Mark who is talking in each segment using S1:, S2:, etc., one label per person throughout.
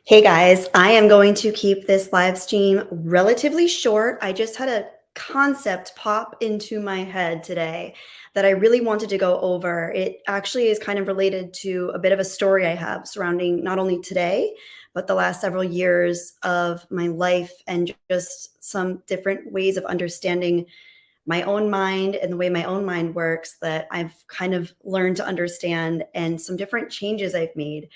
S1: Hey guys, I am going to keep this live stream relatively short. I just had a concept pop into my head today that I really wanted to go over. It actually is kind of related to a bit of a story I have surrounding not only today, but the last several years of my life and just some different ways of understanding my own mind and the way my own mind works that I've kind of learned to understand and some different changes I've made.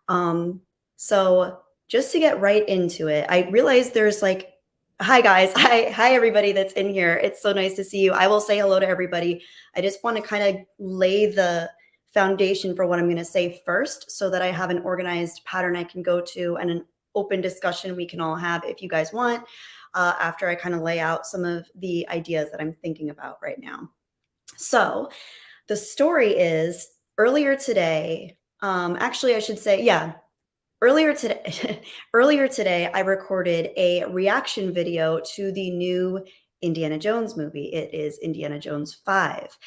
S1: Um, so just to get right into it, I realize there's like, hi guys, hi everybody that's in here. It's so nice to see you. I will say hello to everybody. I just want to kind of lay the foundation for what I'm going to say first so that I have an organized pattern I can go to and an open discussion we can all have if you guys want, after I kind of lay out some of the ideas that I'm thinking about right now. So the story is earlier today, actually, I should say, yeah, earlier today, earlier today, I recorded a reaction video to the new Indiana Jones movie. It is Indiana Jones 5.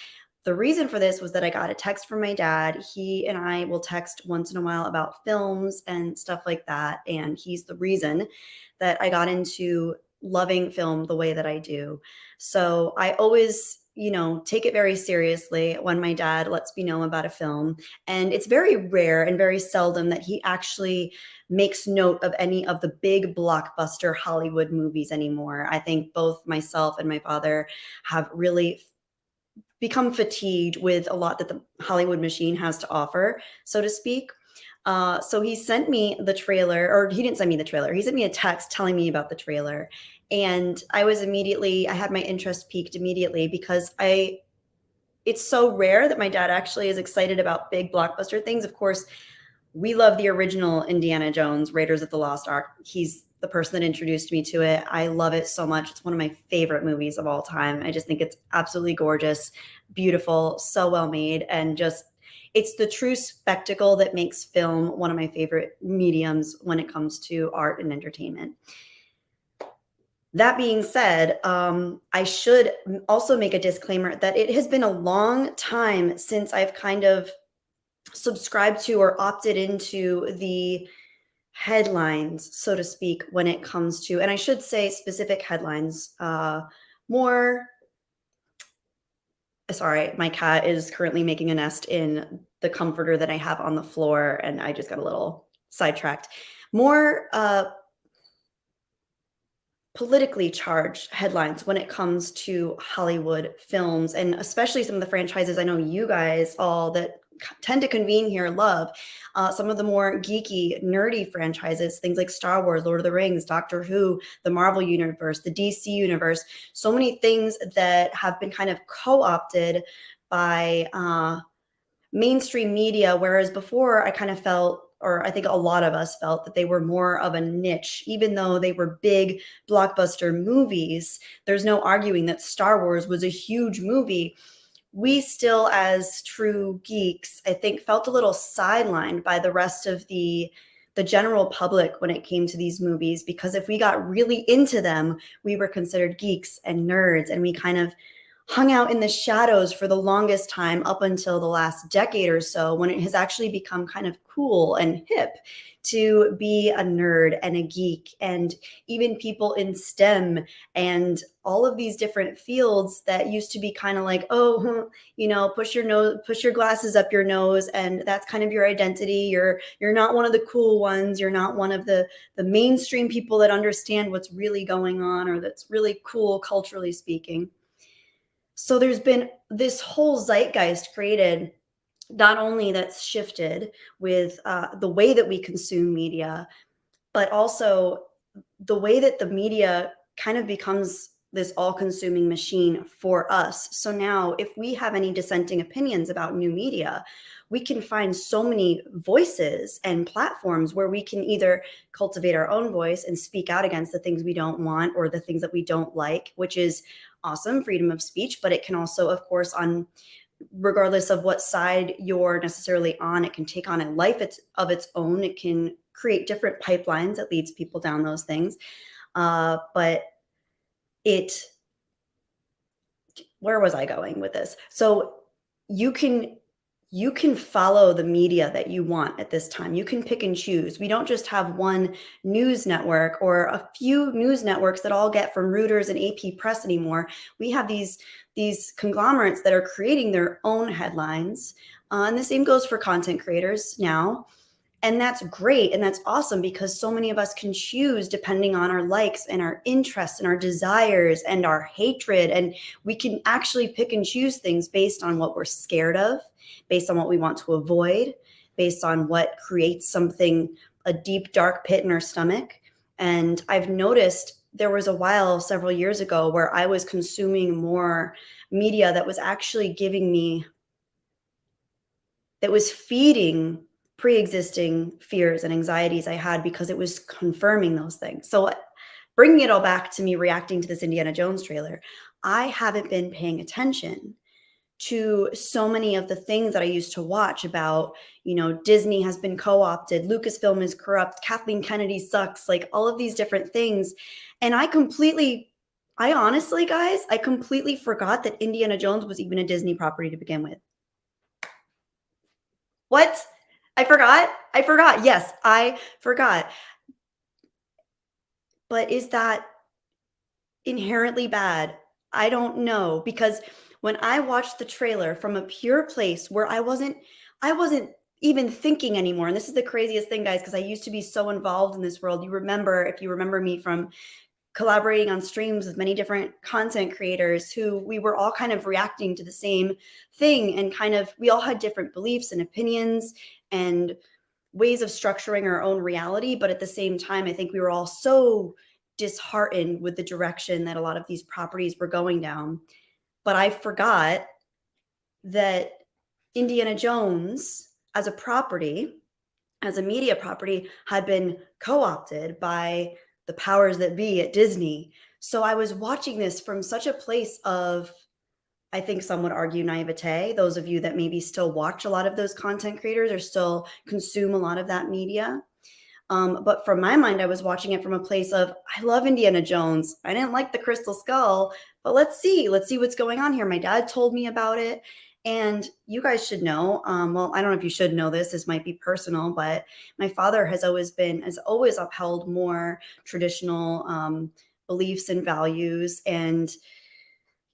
S1: The reason for this was that I got a text from my dad. He and I will text once in a while about films and stuff like that. And he's the reason that I got into loving film the way that I do. So I always, take it very seriously when my dad lets me know about a film. And it's very rare and very seldom that he actually makes note of any of the big blockbuster Hollywood movies anymore. I think both myself and my father have really become fatigued with a lot that the Hollywood machine has to offer, so to speak. So he sent me the trailer, or he didn't send me the trailer. He sent me a text telling me about the trailer. And I had my interest piqued immediately because it's so rare that my dad actually is excited about big blockbuster things. Of course, we love the original Indiana Jones, Raiders of the Lost Ark. He's the person that introduced me to it. I love it so much. It's one of my favorite movies of all time. I just think it's absolutely gorgeous, beautiful, so well made, and just it's the true spectacle that makes film one of my favorite mediums when it comes to art and entertainment. That being said, I should also make a disclaimer that it has been a long time since I've kind of subscribed to or opted into the headlines, so to speak, when it comes to, and I should say specific headlines, more. Sorry, my cat is currently making a nest in the comforter that I have on the floor, and I just got a little sidetracked. More politically charged headlines when it comes to Hollywood films, and especially some of the franchises I know you guys all that tend to convene here love. Some of the more geeky, nerdy franchises, things like Star Wars, Lord of the Rings, Doctor Who, the Marvel Universe, the DC Universe, so many things that have been kind of co opted by mainstream media, whereas before I kind of felt, or I think a lot of us felt, that they were more of a niche. Even though they were big blockbuster movies, there's no arguing that Star Wars was a huge movie. We still, as true geeks, I think, felt a little sidelined by the rest of the general public when it came to these movies, because if we got really into them, we were considered geeks and nerds, and we kind of hung out in the shadows for the longest time up until the last decade or so, when it has actually become kind of cool and hip to be a nerd and a geek. And even people in STEM and all of these different fields that used to be kind of like, oh, push your nose, push your glasses up your nose, and that's kind of your identity. You're not one of the cool ones. You're not one of the mainstream people that understand what's really going on, or that's really cool culturally speaking. So there's been this whole zeitgeist created, not only that's shifted with the way that we consume media, but also the way that the media kind of becomes this all-consuming machine for us. So now, if we have any dissenting opinions about new media, we can find so many voices and platforms where we can either cultivate our own voice and speak out against the things we don't want or the things that we don't like, which is awesome, freedom of speech. But it can also, of course, on regardless of what side you're necessarily on, it can take on a life of its own. It can create different pipelines that leads people down those things. But it, where was I going with this? So you can you can follow the media that you want at this time. You can pick and choose. We don't just have one news network or a few news networks that all get from Reuters and AP Press anymore. We have these conglomerates that are creating their own headlines. And the same goes for content creators now. And that's great. And that's awesome because so many of us can choose depending on our likes and our interests and our desires and our hatred. And we can actually pick and choose things based on what we're scared of, based on what we want to avoid, based on what creates something, a deep, dark pit in our stomach. And I've noticed there was a while several years ago where I was consuming more media that was actually giving me, that was feeding pre-existing fears and anxieties I had because it was confirming those things. So bringing it all back to me reacting to this Indiana Jones trailer, I haven't been paying attention to so many of the things that I used to watch about, Disney has been co-opted, Lucasfilm is corrupt, Kathleen Kennedy sucks, like all of these different things. And I honestly, guys, I completely forgot that Indiana Jones was even a Disney property to begin with. What? I forgot? I forgot. Yes, I forgot. But is that inherently bad? I don't know, because when I watched the trailer from a pure place where I wasn't even thinking anymore, and this is the craziest thing, guys, because I used to be so involved in this world. If you remember me from collaborating on streams with many different content creators who we were all kind of reacting to the same thing, and we all had different beliefs and opinions and ways of structuring our own reality. But at the same time, I think we were all so disheartened with the direction that a lot of these properties were going down. But I forgot that Indiana Jones as a property, as a media property, had been co-opted by the powers that be at Disney. So I was watching this from such a place of, I think some would argue, naivete. Those of you that maybe still watch a lot of those content creators or still consume a lot of that media. But from my mind, I was watching it from a place of, I love Indiana Jones. I didn't like the Crystal Skull, but let's see what's going on here. My dad told me about it. And you guys should know, well, I don't know if you should know this, this might be personal, but my father has always upheld more traditional beliefs and values. And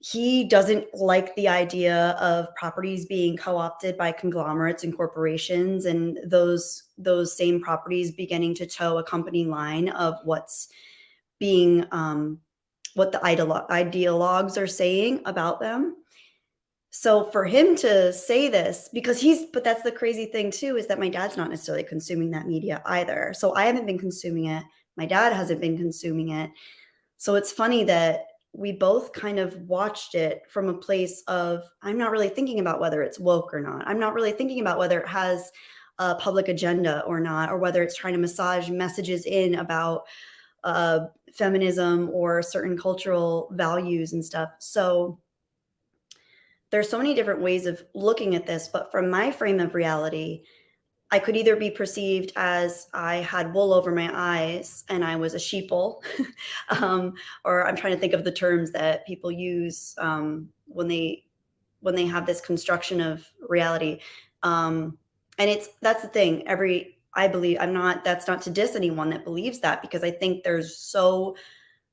S1: he doesn't like the idea of properties being co-opted by conglomerates and corporations, and those same properties beginning to toe a company line of what's being what the ideologues are saying about them. So for him to say this, but that's the crazy thing too, is that my dad's not necessarily consuming that media either. So I haven't been consuming it. My dad hasn't been consuming it. So it's funny that we both kind of watched it from a place of, I'm not really thinking about whether it's woke or not. I'm not really thinking about whether it has a public agenda or not, or whether it's trying to massage messages in about feminism or certain cultural values and stuff. So there's so many different ways of looking at this, but from my frame of reality, I could either be perceived as I had wool over my eyes and I was a sheeple, or I'm trying to think of the terms that people use when they have this construction of reality. And that's the thing. I believe that's not to diss anyone that believes that, because I think there's so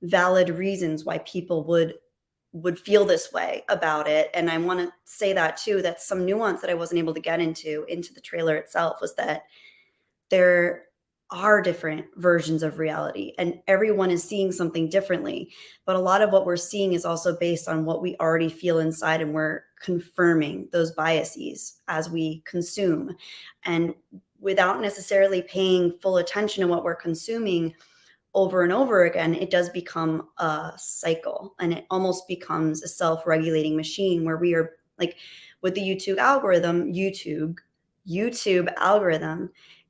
S1: valid reasons why people would feel this way about it. And I want to say that too, that some nuance that I wasn't able to get into the trailer itself was that there are different versions of reality and everyone is seeing something differently. But a lot of what we're seeing is also based on what we already feel inside, and we're confirming those biases as we consume. And without necessarily paying full attention to what we're consuming, over and over again, it does become a cycle, and it almost becomes a self-regulating machine where we are like, with the YouTube algorithm,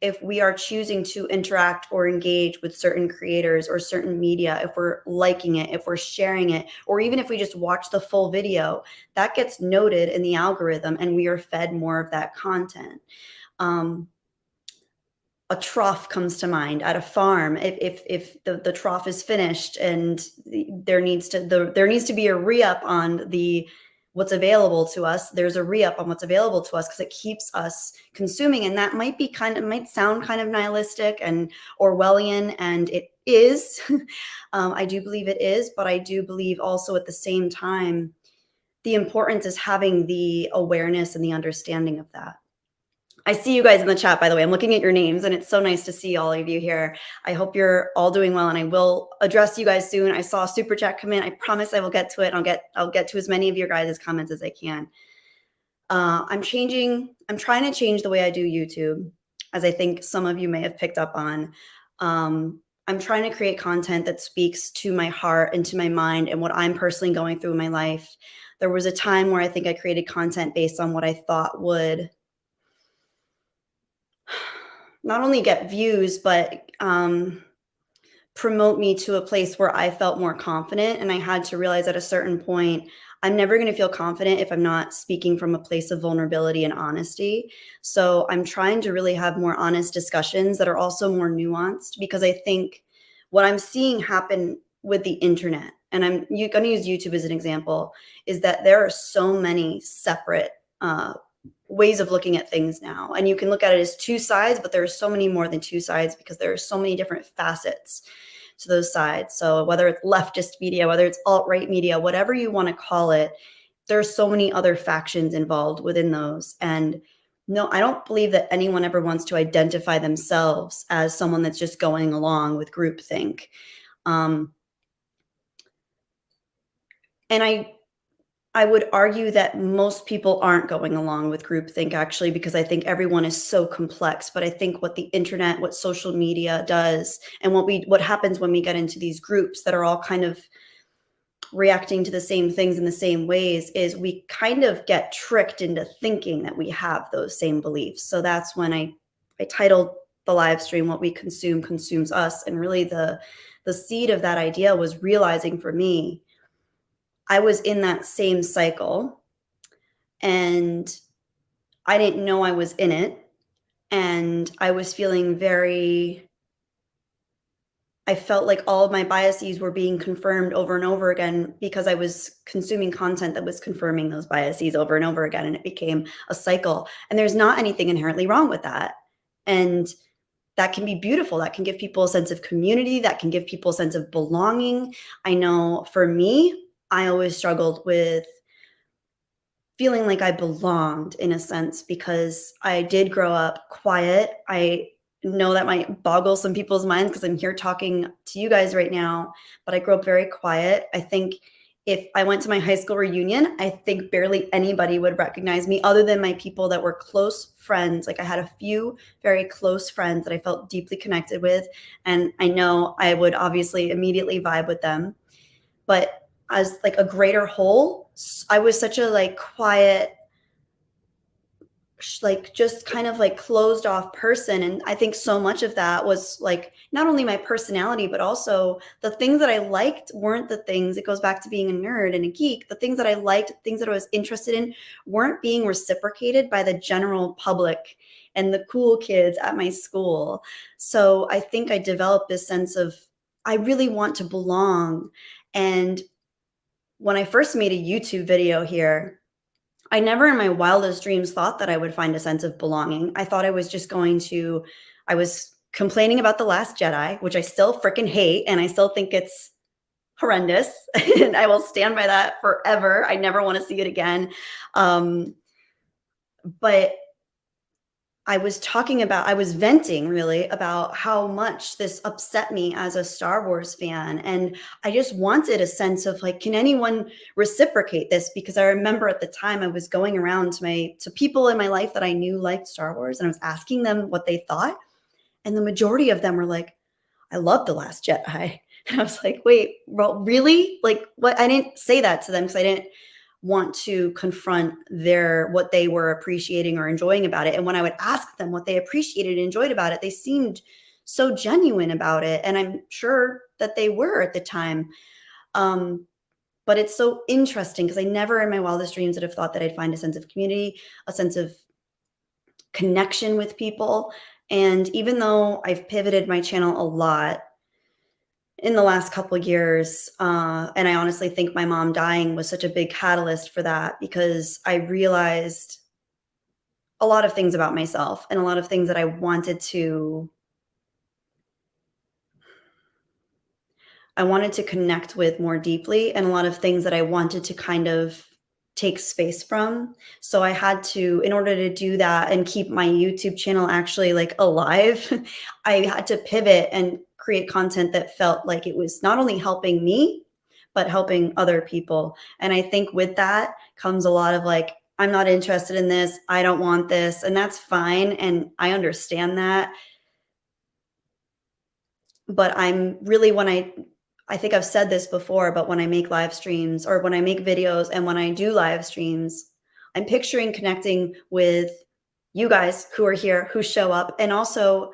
S1: if we are choosing to interact or engage with certain creators or certain media, if we're liking it, if we're sharing it, or even if we just watch the full video, that gets noted in the algorithm and we are fed more of that content. A trough comes to mind at a farm. If the trough is finished and there needs to be a re-up on the what's available to us. There's a re-up on what's available to us because it keeps us consuming. And that might be kind of, might sound kind of nihilistic and Orwellian, and it is. I do believe it is, but I do believe also at the same time, the importance is having the awareness and the understanding of that. I see you guys in the chat, by the way. I'm looking at your names, and it's so nice to see all of you here. I hope you're all doing well, and I will address you guys soon. I saw a super chat come in. I promise I will get to it. I'll get to as many of your guys' comments as I can. I'm trying to change the way I do YouTube, as I think some of you may have picked up on. I'm trying to create content that speaks to my heart and to my mind and what I'm personally going through in my life. There was a time where I think I created content based on what I thought would not only get views, but promote me to a place where I felt more confident. And I had to realize at a certain point, I'm never going to feel confident if I'm not speaking from a place of vulnerability and honesty. So I'm trying to really have more honest discussions that are also more nuanced, because I think what I'm seeing happen with the internet, and I'm going to use YouTube as an example, is that there are so many separate ways of looking at things now. And you can look at it as two sides, but there are so many more than two sides, because there are so many different facets to those sides. So whether it's leftist media, whether it's alt-right media, whatever you want to call it, there's so many other factions involved within those. And no, I don't believe that anyone ever wants to identify themselves as someone that's just going along with groupthink. And I would argue that most people aren't going along with groupthink, actually, because I think everyone is so complex. But I think what the internet, what social media does, and what happens when we get into these groups that are all kind of reacting to the same things in the same ways, is we kind of get tricked into thinking that we have those same beliefs. So that's when I titled the live stream, "What we consume consumes us." And really the seed of that idea was realizing, for me, I was in that same cycle and I didn't know I was in it. And I was feeling I felt like all of my biases were being confirmed over and over again, because I was consuming content that was confirming those biases over and over again. And it became a cycle. And there's not anything inherently wrong with that. And that can be beautiful. That can give people a sense of community. That can give people a sense of belonging. I know for me, I always struggled with feeling like I belonged, in a sense, because I did grow up quiet. I know that might boggle some people's minds because I'm here talking to you guys right now, but I grew up very quiet. I think if I went to my high school reunion, I think barely anybody would recognize me other than my people that were close friends. Like, I had a few very close friends that I felt deeply connected with, and I know I would obviously immediately vibe with them. But as like a greater whole, I was such a like quiet, like just kind of like closed off person. And I think so much of that was like not only my personality, but also the things that I liked weren't the things. It goes back to being a nerd and a geek. The things that I liked, things that I was interested in, weren't being reciprocated by the general public and the cool kids at my school. So I think I developed this sense of, I really want to belong. And when I first made a YouTube video here, I never in my wildest dreams thought that I would find a sense of belonging. I thought I was just I was complaining about The Last Jedi, which I still freaking hate, and I still think it's horrendous, and I will stand by that forever. I never want to see it again. But I was venting really about how much this upset me as a Star Wars fan. And I just wanted a sense of like, can anyone reciprocate this? Because I remember at the time I was going around to people in my life that I knew liked Star Wars, and I was asking them what they thought. And the majority of them were like, I love The Last Jedi. And I was like, wait, well, really? Like, what? I didn't say that to them because I didn't want to confront what they were appreciating or enjoying about it. And when I would ask them what they appreciated and enjoyed about it, they seemed so genuine about it. And I'm sure that they were at the time. But it's so interesting because I never in my wildest dreams would have thought that I'd find a sense of community, a sense of connection with people. And even though I've pivoted my channel a lot, in the last couple years, and I honestly think my mom dying was such a big catalyst for that because I realized a lot of things about myself and a lot of things that I wanted to connect with more deeply, and a lot of things that I wanted to kind of take space from. So I had to, in order to do that and keep my YouTube channel actually like alive, I had to pivot and create content that felt like it was not only helping me, but helping other people. And I think with that comes a lot of like, I'm not interested in this. I don't want this. And that's fine. And I understand that. But I'm really, I think I've said this before, but when I make live streams or when I make videos and when I do live streams, I'm picturing connecting with you guys who are here, who show up, and also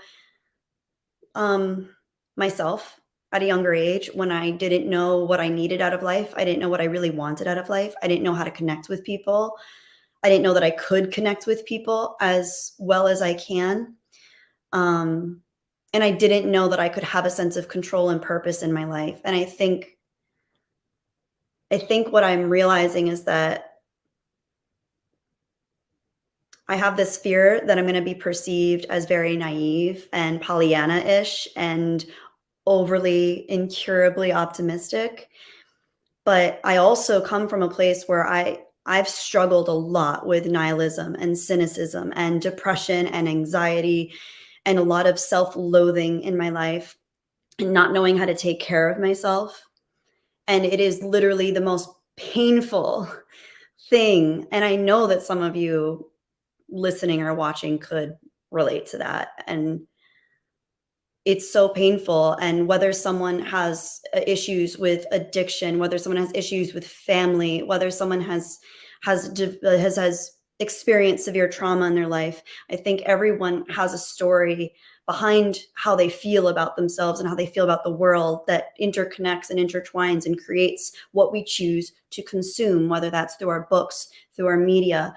S1: um, myself at a younger age when I didn't know what I needed out of life. I didn't know what I really wanted out of life. I didn't know how to connect with people. I didn't know that I could connect with people as well as I can. Um, and I didn't know that I could have a sense of control and purpose in my life. And I think what I'm realizing is that I have this fear that I'm going to be perceived as very naive and Pollyanna-ish and overly incurably optimistic. But I also come from a place where I've struggled a lot with nihilism and cynicism and depression and anxiety and a lot of self-loathing in my life and not knowing how to take care of myself. And it is literally the most painful thing. And I know that some of you listening or watching could relate to that. And it's so painful. And whether someone has issues with addiction, whether someone has issues with family, whether someone has experienced severe trauma in their life, I think everyone has a story behind how they feel about themselves and how they feel about the world that interconnects and intertwines and creates what we choose to consume, whether that's through our books, through our media,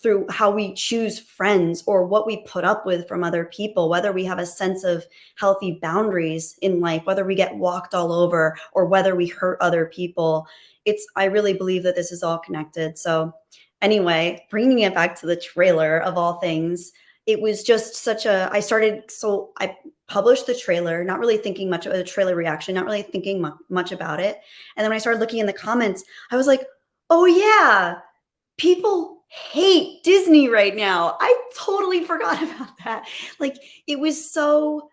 S1: through how we choose friends or what we put up with from other people, whether we have a sense of healthy boundaries in life, whether we get walked all over or whether we hurt other people. I really believe that this is all connected. So anyway, bringing it back to the trailer of all things, it was just I published the trailer, not really thinking much of a trailer reaction, not really thinking much about it. And then when I started looking in the comments, I was like, oh yeah, people hate Disney right now. I totally forgot about that. Like, it was so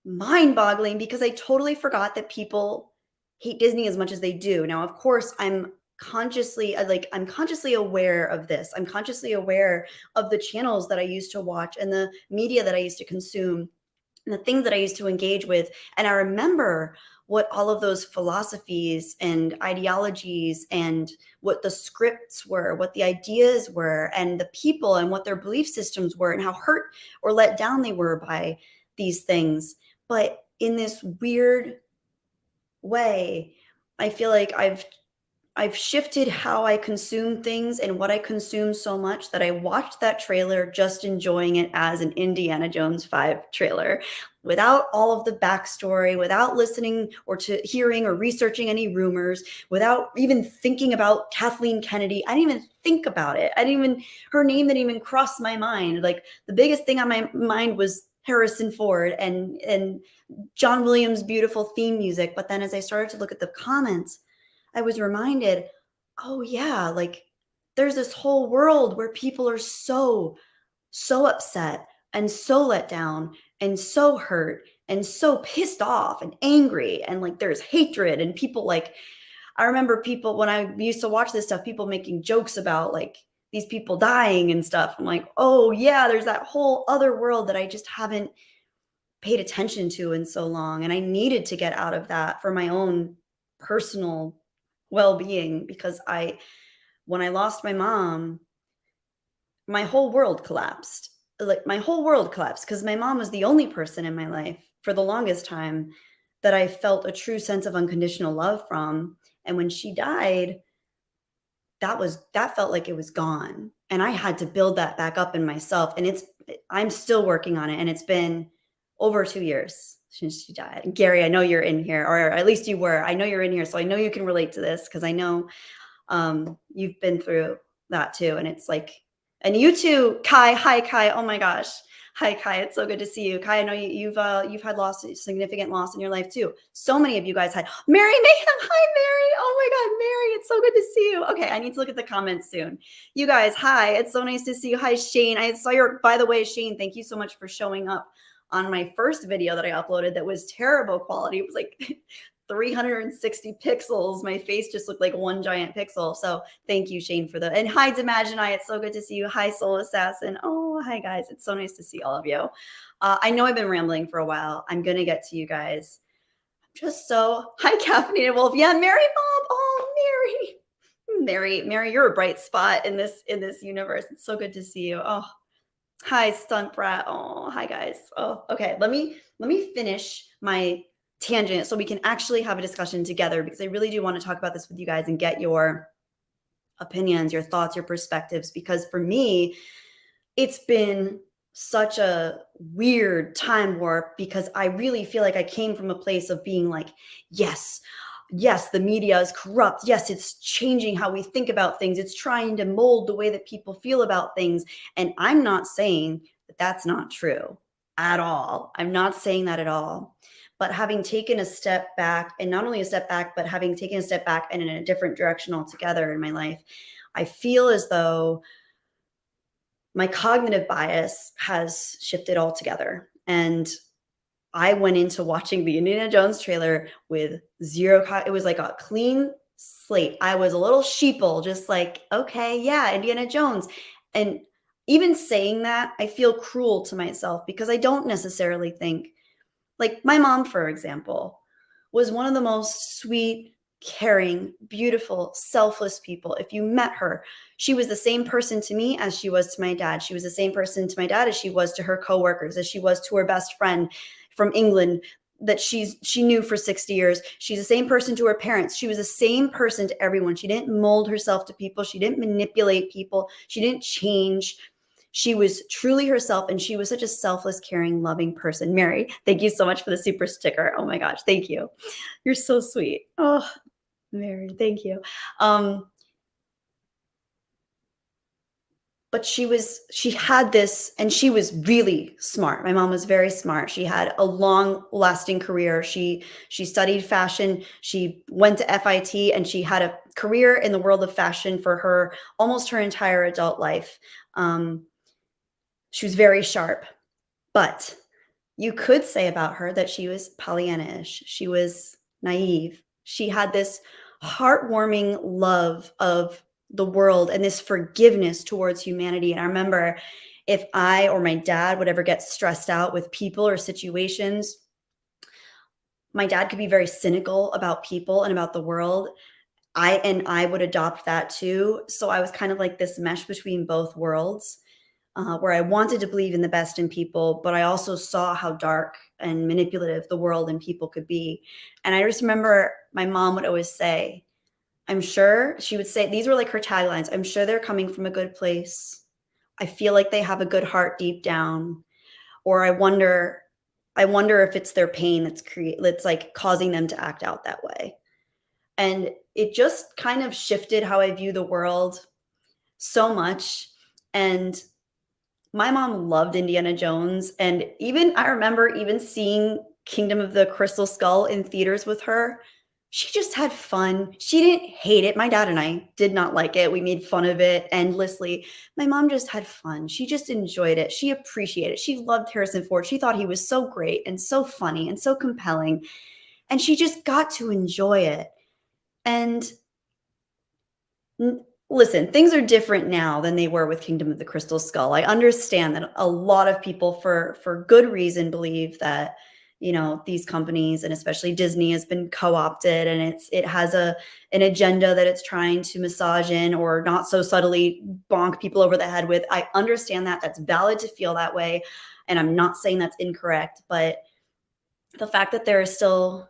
S1: mind-boggling because I totally forgot that people hate Disney as much as they do. Now, of course, I'm consciously aware of this. I'm consciously aware of the channels that I used to watch and the media that I used to consume and the things that I used to engage with. And I remember what all of those philosophies and ideologies and what the scripts were, what the ideas were, and the people and what their belief systems were, and how hurt or let down they were by these things. But in this weird way, I feel like I've shifted how I consume things and what I consume so much that I watched that trailer just enjoying it as an Indiana Jones 5 trailer without all of the backstory, without listening or to hearing or researching any rumors, without even thinking about Kathleen Kennedy. I didn't even think about it. Her name didn't even cross my mind. Like, the biggest thing on my mind was Harrison Ford and John Williams' beautiful theme music. But then as I started to look at the comments, I was reminded, oh yeah, like there's this whole world where people are so upset and so let down and so hurt and so pissed off and angry, and like there's hatred and people like, I remember people when I used to watch this stuff, people making jokes about like these people dying and stuff. I'm like, oh yeah, there's that whole other world that I just haven't paid attention to in so long. And I needed to get out of that for my own personal well-being because when I lost my mom, my whole world collapsed. Like, my whole world collapsed because my mom was the only person in my life for the longest time that I felt a true sense of unconditional love from. And when she died, that felt like it was gone. And I had to build that back up in myself. And I'm still working on it. And it's been over 2 years since she died. And Gary, I know you're in here, or at least you were. I know you're in here, so I know you can relate to this because I know you've been through that too. And it's like, and you too, Kai. Hi, Kai. Oh my gosh. Hi, Kai. It's so good to see you, Kai. I know you've had significant loss in your life too. So many of you guys had. Mary Mayhem. Hi, Mary. Oh my God, Mary. It's so good to see you. Okay, I need to look at the comments soon. You guys, hi. It's so nice to see you. Hi, Shane. I saw your. By the way, Shane, thank you so much for showing up on my first video that I uploaded. That was terrible quality. It was like 360 pixels. My face just looked like one giant pixel. So thank you, Shane, for the, and hi, Dimaginai. It's so good to see you. Hi, Soul Assassin. Oh, hi, guys. It's so nice to see all of you. I know I've been rambling for a while. I'm going to get to you guys. Just so, hi, Caffeinated Wolf. Yeah, Mary Bob. Oh, Mary, you're a bright spot in this universe. It's so good to see you. Oh, hi, Stunt Brat. Oh, hi, guys. Oh, okay. Let me finish my tangent so we can actually have a discussion together, because I really do want to talk about this with you guys and get your opinions, your thoughts, your perspectives, because for me, it's been such a weird time warp, because I really feel like I came from a place of being like, yes, the media is corrupt. Yes, it's changing how we think about things. It's trying to mold the way that people feel about things. And I'm not saying that that's not true at all. I'm not saying that at all. But having taken a step back, and not only a step back, but having taken a step back and in a different direction altogether in my life, I feel as though my cognitive bias has shifted altogether. And I went into watching the Indiana Jones trailer with zero, it was like a clean slate. I was a little sheeple, just like, okay, yeah, Indiana Jones. And even saying that, I feel cruel to myself, because I don't necessarily think, like my mom, for example, was one of the most sweet, caring, beautiful, selfless people. If you met her, she was the same person to me as she was to my dad. She was the same person to my dad as she was to her coworkers, as she was to her best friend from England that she knew for 60 years. She's the same person to her parents. She was the same person to everyone. She didn't mold herself to people. She didn't manipulate people. She didn't change. She was truly herself, and she was such a selfless, caring, loving person. Mary, thank you so much for the super sticker. Oh my gosh, thank you. You're so sweet. Oh, Mary, thank you. But she had this, and she was really smart. My mom was very smart. She had a long lasting career. She studied fashion. She went to FIT, and she had a career in the world of fashion for her almost her entire adult life. She was very sharp, but you could say about her that she was Pollyanna-ish. She was naive. She had this heartwarming love of the world and this forgiveness towards humanity. And I remember, if I or my dad would ever get stressed out with people or situations, my dad could be very cynical about people and about the world. I would adopt that too. So I was kind of like this mesh between both worlds. Where I wanted to believe in the best in people, but I also saw how dark and manipulative the world and people could be. And I just remember my mom would always say, I'm sure, she would say, these were like her taglines, I'm sure they're coming from a good place. I feel like they have a good heart deep down. Or I wonder if it's their pain that's like causing them to act out that way. And it just kind of shifted how I view the world so much. And my mom loved Indiana Jones, and I remember even seeing Kingdom of the Crystal Skull in theaters with her. She just had fun. She didn't hate it. My dad and I did not like it. We made fun of it endlessly. My mom just had fun. She just enjoyed it. She appreciated it. She loved Harrison Ford. She thought he was so great and so funny and so compelling, and she just got to enjoy it. And listen, things are different now than they were with Kingdom of the Crystal Skull. I understand that a lot of people, for good reason, believe that, these companies, and especially Disney, has been co-opted, and it has an agenda that it's trying to massage in, or not so subtly bonk people over the head with. I understand that. That's valid to feel that way, and I'm not saying that's incorrect, but the fact that there is still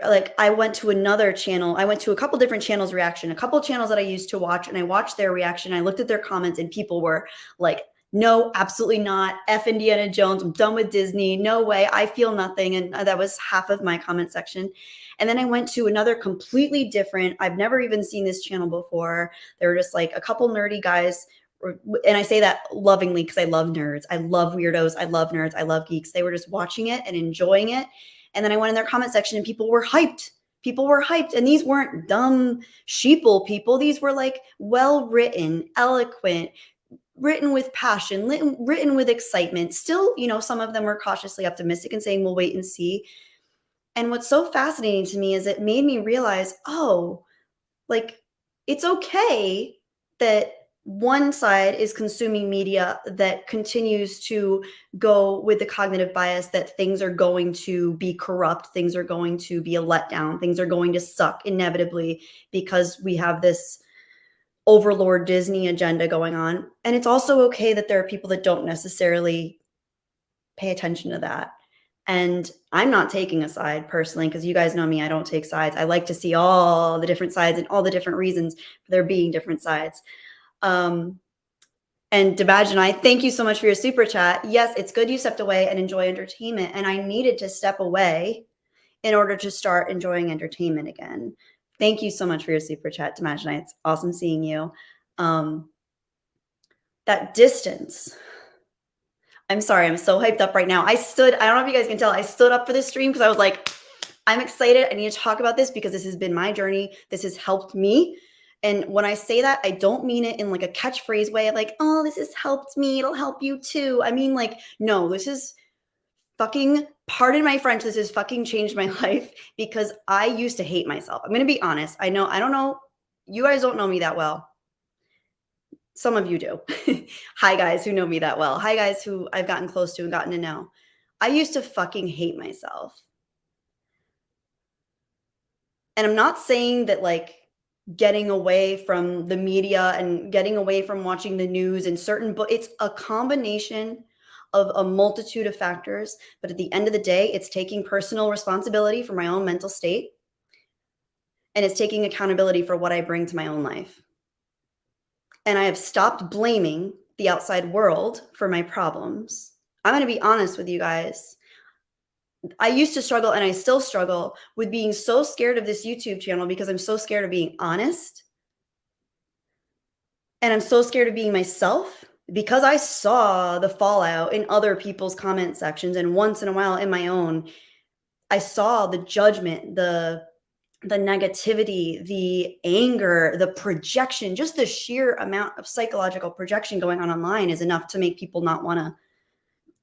S1: like, I went to another channel. I went to a couple different channels reaction, a couple channels that I used to watch, and I watched their reaction. I looked at their comments, and people were like no, absolutely not. F Indiana Jones. I'm done with Disney. No way. I feel nothing. And that was half of my comment section. And then I went to another completely different, I've never even seen this channel before. They were just like a couple nerdy guys. And I say that lovingly because I love nerds. I love weirdos. I love nerds. I love geeks. They were just watching it and enjoying it. And then I went in their comment section and people were hyped. People were hyped. And these weren't dumb sheeple people. These were like well written, eloquent, written with passion, written with excitement. Still, some of them were cautiously optimistic and saying, we'll wait and see. And what's so fascinating to me is it made me realize, oh, like it's okay that one side is consuming media that continues to go with the cognitive bias that things are going to be corrupt, things are going to be a letdown, things are going to suck inevitably because we have this overlord Disney agenda going on. And it's also okay that there are people that don't necessarily pay attention to that. And I'm not taking a side personally, because you guys know me, I don't take sides. I like to see all the different sides and all the different reasons for there being different sides. And Devaj and I, thank you so much for your super chat. Yes, it's good you stepped away and enjoy entertainment. And I needed to step away in order to start enjoying entertainment again. Thank you so much for your super chat, Devaj and I. It's awesome seeing you. That distance. I'm sorry, I'm so hyped up right now. I don't know if you guys can tell, I stood up for this stream because I was like, I'm excited. I need to talk about this because this has been my journey. This has helped me. And when I say that, I don't mean it in like a catchphrase way of like, oh, this has helped me. It'll help you too. I mean, like, no, this is fucking, pardon my French, this has fucking changed my life because I used to hate myself. I'm going to be honest. I don't know. You guys don't know me that well. Some of you do. Hi, guys who know me that well. Hi, guys who I've gotten close to and gotten to know. I used to fucking hate myself. And I'm not saying that like getting away from the media and getting away from watching the news and but it's a combination of a multitude of factors. But at the end of the day, it's taking personal responsibility for my own mental state. And it's taking accountability for what I bring to my own life. And I have stopped blaming the outside world for my problems. I'm going to be honest with you guys. I used to struggle, and I still struggle with being so scared of this YouTube channel because I'm so scared of being honest. And I'm so scared of being myself because I saw the fallout in other people's comment sections. And once in a while in my own, I saw the judgment, the negativity, the anger, the projection, just the sheer amount of psychological projection going on online is enough to make people not want to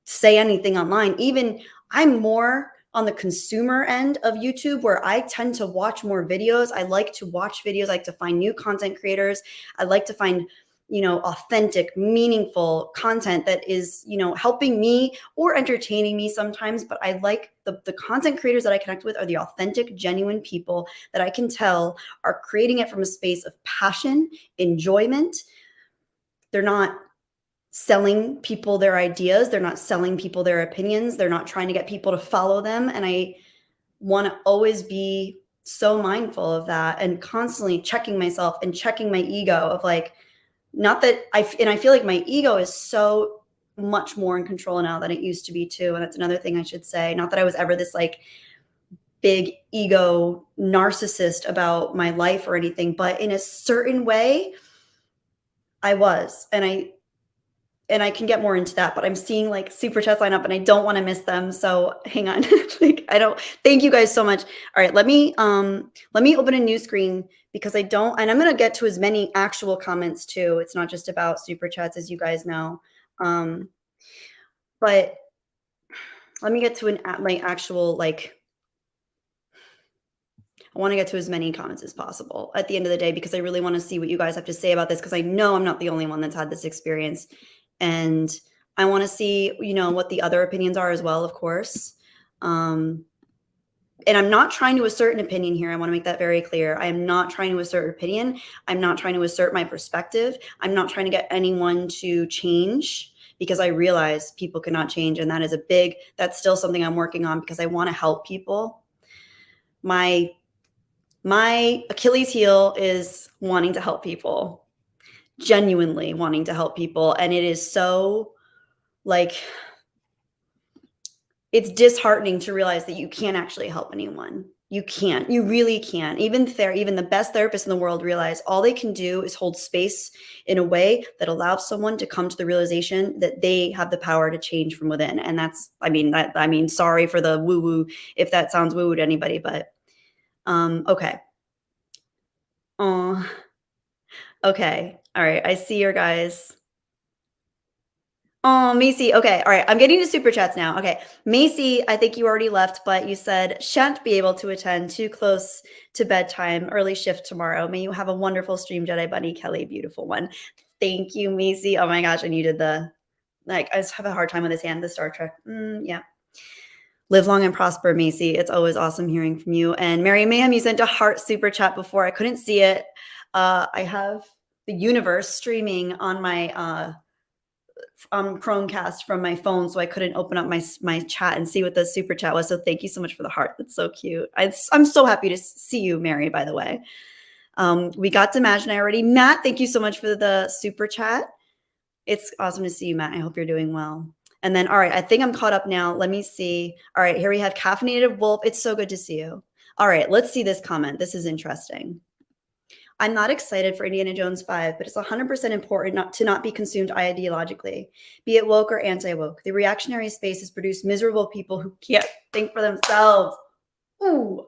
S1: say anything online. Even I'm more on the consumer end of YouTube where I tend to watch more videos. I like to watch videos. I like to find new content creators. I like to find authentic, meaningful content that is, helping me or entertaining me sometimes. But I like the content creators that I connect with are the authentic, genuine people that I can tell are creating it from a space of passion, enjoyment. They're not selling people their ideas. They're not selling people their opinions. They're not trying to get people to follow them. And I want to always be so mindful of that and constantly checking myself and checking my ego of like, not that I feel like my ego is so much more in control now than it used to be too. And that's another thing I should say. Not that I was ever this like big ego narcissist about my life or anything, but in a certain way I was. And I can get more into that, but I'm seeing like super chats line up and I don't want to miss them. So hang on. Thank you guys so much. All right. Let me open a new screen because and I'm going to get to as many actual comments too. It's not just about super chats, as you guys know. But let me get to my actual, I want to get to as many comments as possible at the end of the day, because I really want to see what you guys have to say about this. Cause I know I'm not the only one that's had this experience. And I want to see, what the other opinions are as well, of course. And I'm not trying to assert an opinion here. I want to make that very clear. I am not trying to assert an opinion. I'm not trying to assert my perspective. I'm not trying to get anyone to change, because I realize people cannot change. And that's still something I'm working on, because I want to help people. My Achilles heel is wanting to help people. genuinely wanting to help people. And it is so like, it's disheartening to realize that you can't actually help anyone. You can't. You really can't. Even the best therapists in the world realize all they can do is hold space in a way that allows someone to come to the realization that they have the power to change from within. And that's, I mean, sorry for the woo woo if that sounds woo woo to anybody, but okay. Oh, okay. All right. I see your guys. Oh, Macy. Okay. All right. I'm getting to super chats now. Okay. Macy, I think you already left, but you said shan't be able to attend, too close to bedtime, early shift tomorrow. May you have a wonderful stream, Jedi Bunny Kelly. Beautiful one. Thank you, Macy. Oh my gosh. And you did I just have a hard time with his hand, the Star Trek. Yeah. Live long and prosper, Macy. It's always awesome hearing from you. And Mary Mayhem, you sent a heart super chat before. I couldn't see it. I have the universe streaming on my Chromecast from my phone, so I couldn't open up my chat and see what the super chat was. So thank you so much for the heart. That's so cute. I'm so happy to see you, Mary, by the way. We got to Imaginary already. Matt, thank you so much for the super chat. It's awesome to see you, Matt. I hope you're doing well. And then, all right, I think I'm caught up now. Let me see. All right, here we have Caffeinated Wolf. It's so good to see you. All right, let's see this comment. This is interesting. I'm not excited for Indiana Jones 5, but it's 100% important to not be consumed ideologically, be it woke or anti-woke. The reactionary space has produced miserable people who can't think for themselves. Ooh,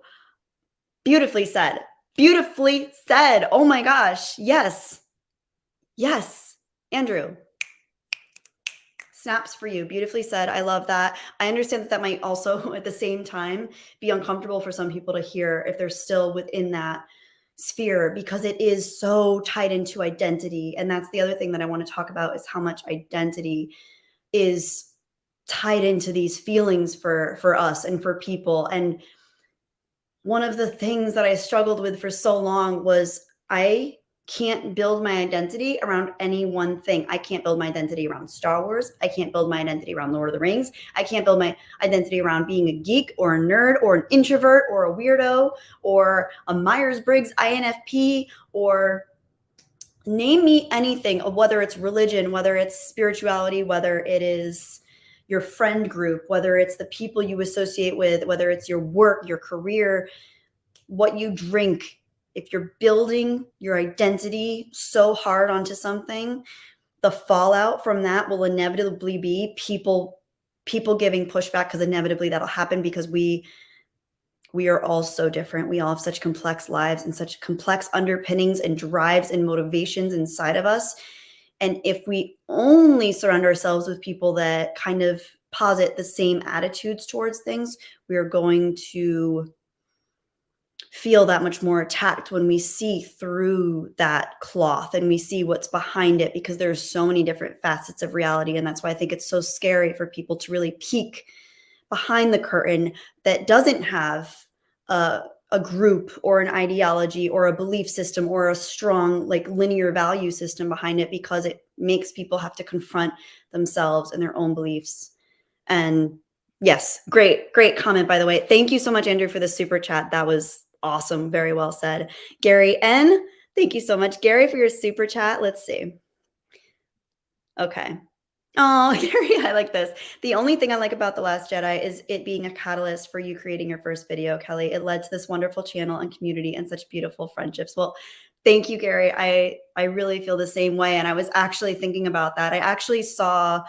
S1: beautifully said. Beautifully said. Oh my gosh. Yes. Yes. Andrew. Snaps for you. Beautifully said. I love that. I understand that might also at the same time be uncomfortable for some people to hear if they're still within that sphere, because it is so tied into identity. And that's the other thing that I want to talk about, is how much identity is tied into these feelings for us and for people. And one of the things that I struggled with for so long was I can't build my identity around any one thing. I can't build my identity around Star Wars. I can't build my identity around Lord of the Rings. I can't build my identity around being a geek or a nerd or an introvert or a weirdo or a Myers-Briggs INFP, or name me anything, whether it's religion, whether it's spirituality, whether it is your friend group, whether it's the people you associate with, whether it's your work, your career, what you drink. If you're building your identity so hard onto something, the fallout from that will inevitably be people giving pushback, because inevitably that'll happen, because we are all so different. We all have such complex lives and such complex underpinnings and drives and motivations inside of us. And if we only surround ourselves with people that kind of posit the same attitudes towards things, we are going to feel that much more attacked when we see through that cloth and we see what's behind it, because there's so many different facets of reality. And that's why I think it's so scary for people to really peek behind the curtain that doesn't have a group or an ideology or a belief system or a strong linear value system behind it, because it makes people have to confront themselves and their own beliefs. And yes, great comment, by the way. Thank you so much, Andrew, for the super chat. That was awesome. Very well said. Gary N, thank you so much, Gary, for your super chat. Let's see. Okay. Oh, Gary, I like this. The only thing I like about The Last Jedi is it being a catalyst for you creating your first video, Kelly. It led to this wonderful channel and community and such beautiful friendships. Well, thank you, Gary. I really feel the same way. And I was actually thinking about that. I actually saw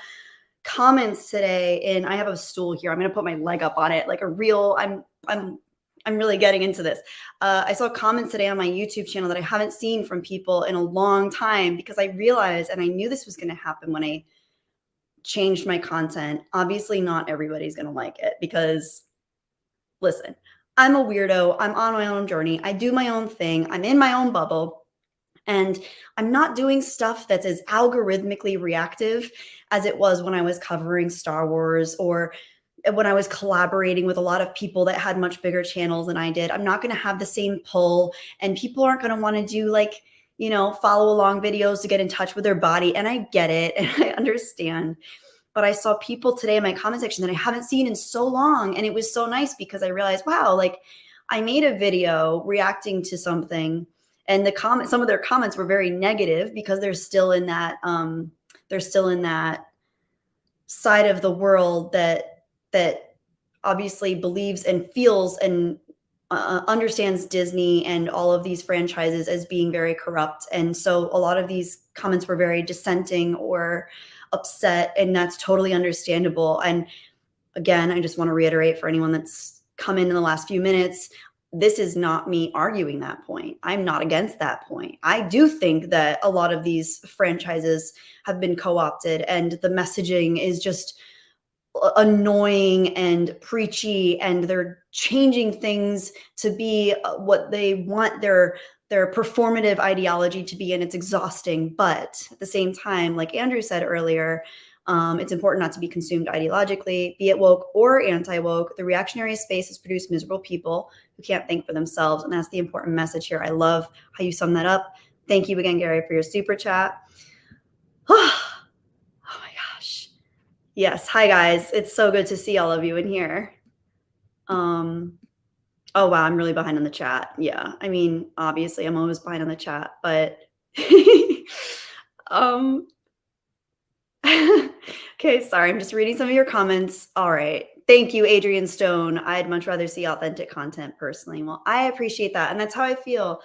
S1: comments today, and I have a stool here. I'm going to put my leg up on it like a real, I'm really getting into this. I saw comments today on my YouTube channel that I haven't seen from people in a long time, because I realized, and I knew this was going to happen when I changed my content. Obviously, not everybody's going to like it, because listen, I'm a weirdo. I'm on my own journey. I do my own thing. I'm in my own bubble. And I'm not doing stuff that's as algorithmically reactive as it was when I was covering Star Wars, or when I was collaborating with a lot of people that had much bigger channels than I did. I'm not going to have the same pull, and people aren't going to want to do follow along videos to get in touch with their body. And I get it, and I understand. But I saw people today in my comment section that I haven't seen in so long. And it was so nice, because I realized, wow, I made a video reacting to something, And some of their comments were very negative because they're still in that side of the world that obviously believes and feels and understands Disney and all of these franchises as being very corrupt. And so a lot of these comments were very dissenting or upset, and that's totally understandable. And again, I just want to reiterate for anyone that's come in the last few minutes, this is not me arguing that point. I'm not against that point. I do think that a lot of these franchises have been co-opted and the messaging is just annoying and preachy, and they're changing things to be what they want their performative ideology to be, and it's exhausting. But at the same time, like Andrew said earlier, it's important not to be consumed ideologically, be it woke or anti-woke. The reactionary space has produced miserable people who can't think for themselves, and that's the important message here. I love how you sum that up. Thank you again, Gary, for your super chat. Oh my gosh. Yes. Hi, guys. It's so good to see all of you in here. Oh, wow. I'm really behind on the chat. Yeah. I mean, obviously, I'm always behind on the chat, but okay, sorry. I'm just reading some of your comments. All right. Thank you, Adrian Stone. I'd much rather see authentic content personally. Well, I appreciate that. And that's how I feel.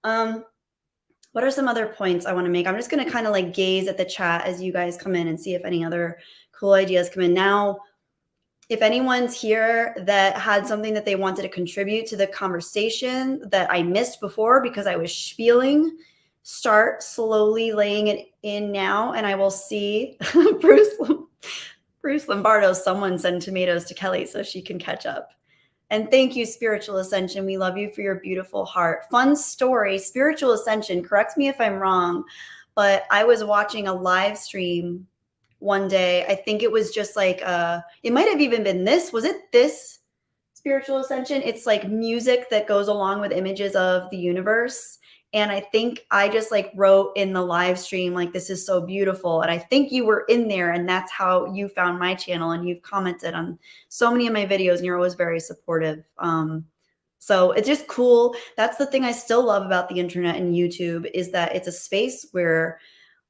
S1: What are some other points I want to make? I'm just going to kind of like gaze at the chat as you guys come in and see if any other cool ideas come in. Now, if anyone's here that had something that they wanted to contribute to the conversation that I missed before because I was spieling, start slowly laying it in now, and I will see Bruce Lombardo, someone send tomatoes to Kelly so she can catch up. And thank you, Spiritual Ascension. We love you for your beautiful heart. Fun story, Spiritual Ascension, correct me if I'm wrong, but I was watching a live stream one day. I think it was just like it might have even been this. Was it this Spiritual Ascension? It's like music that goes along with images of the universe. And I think I just like wrote in the live stream, like, this is so beautiful. And I think you were in there, and that's how you found my channel, and you've commented on so many of my videos, and you're always very supportive. So it's just cool. That's the thing I still love about the internet and YouTube, is that it's a space where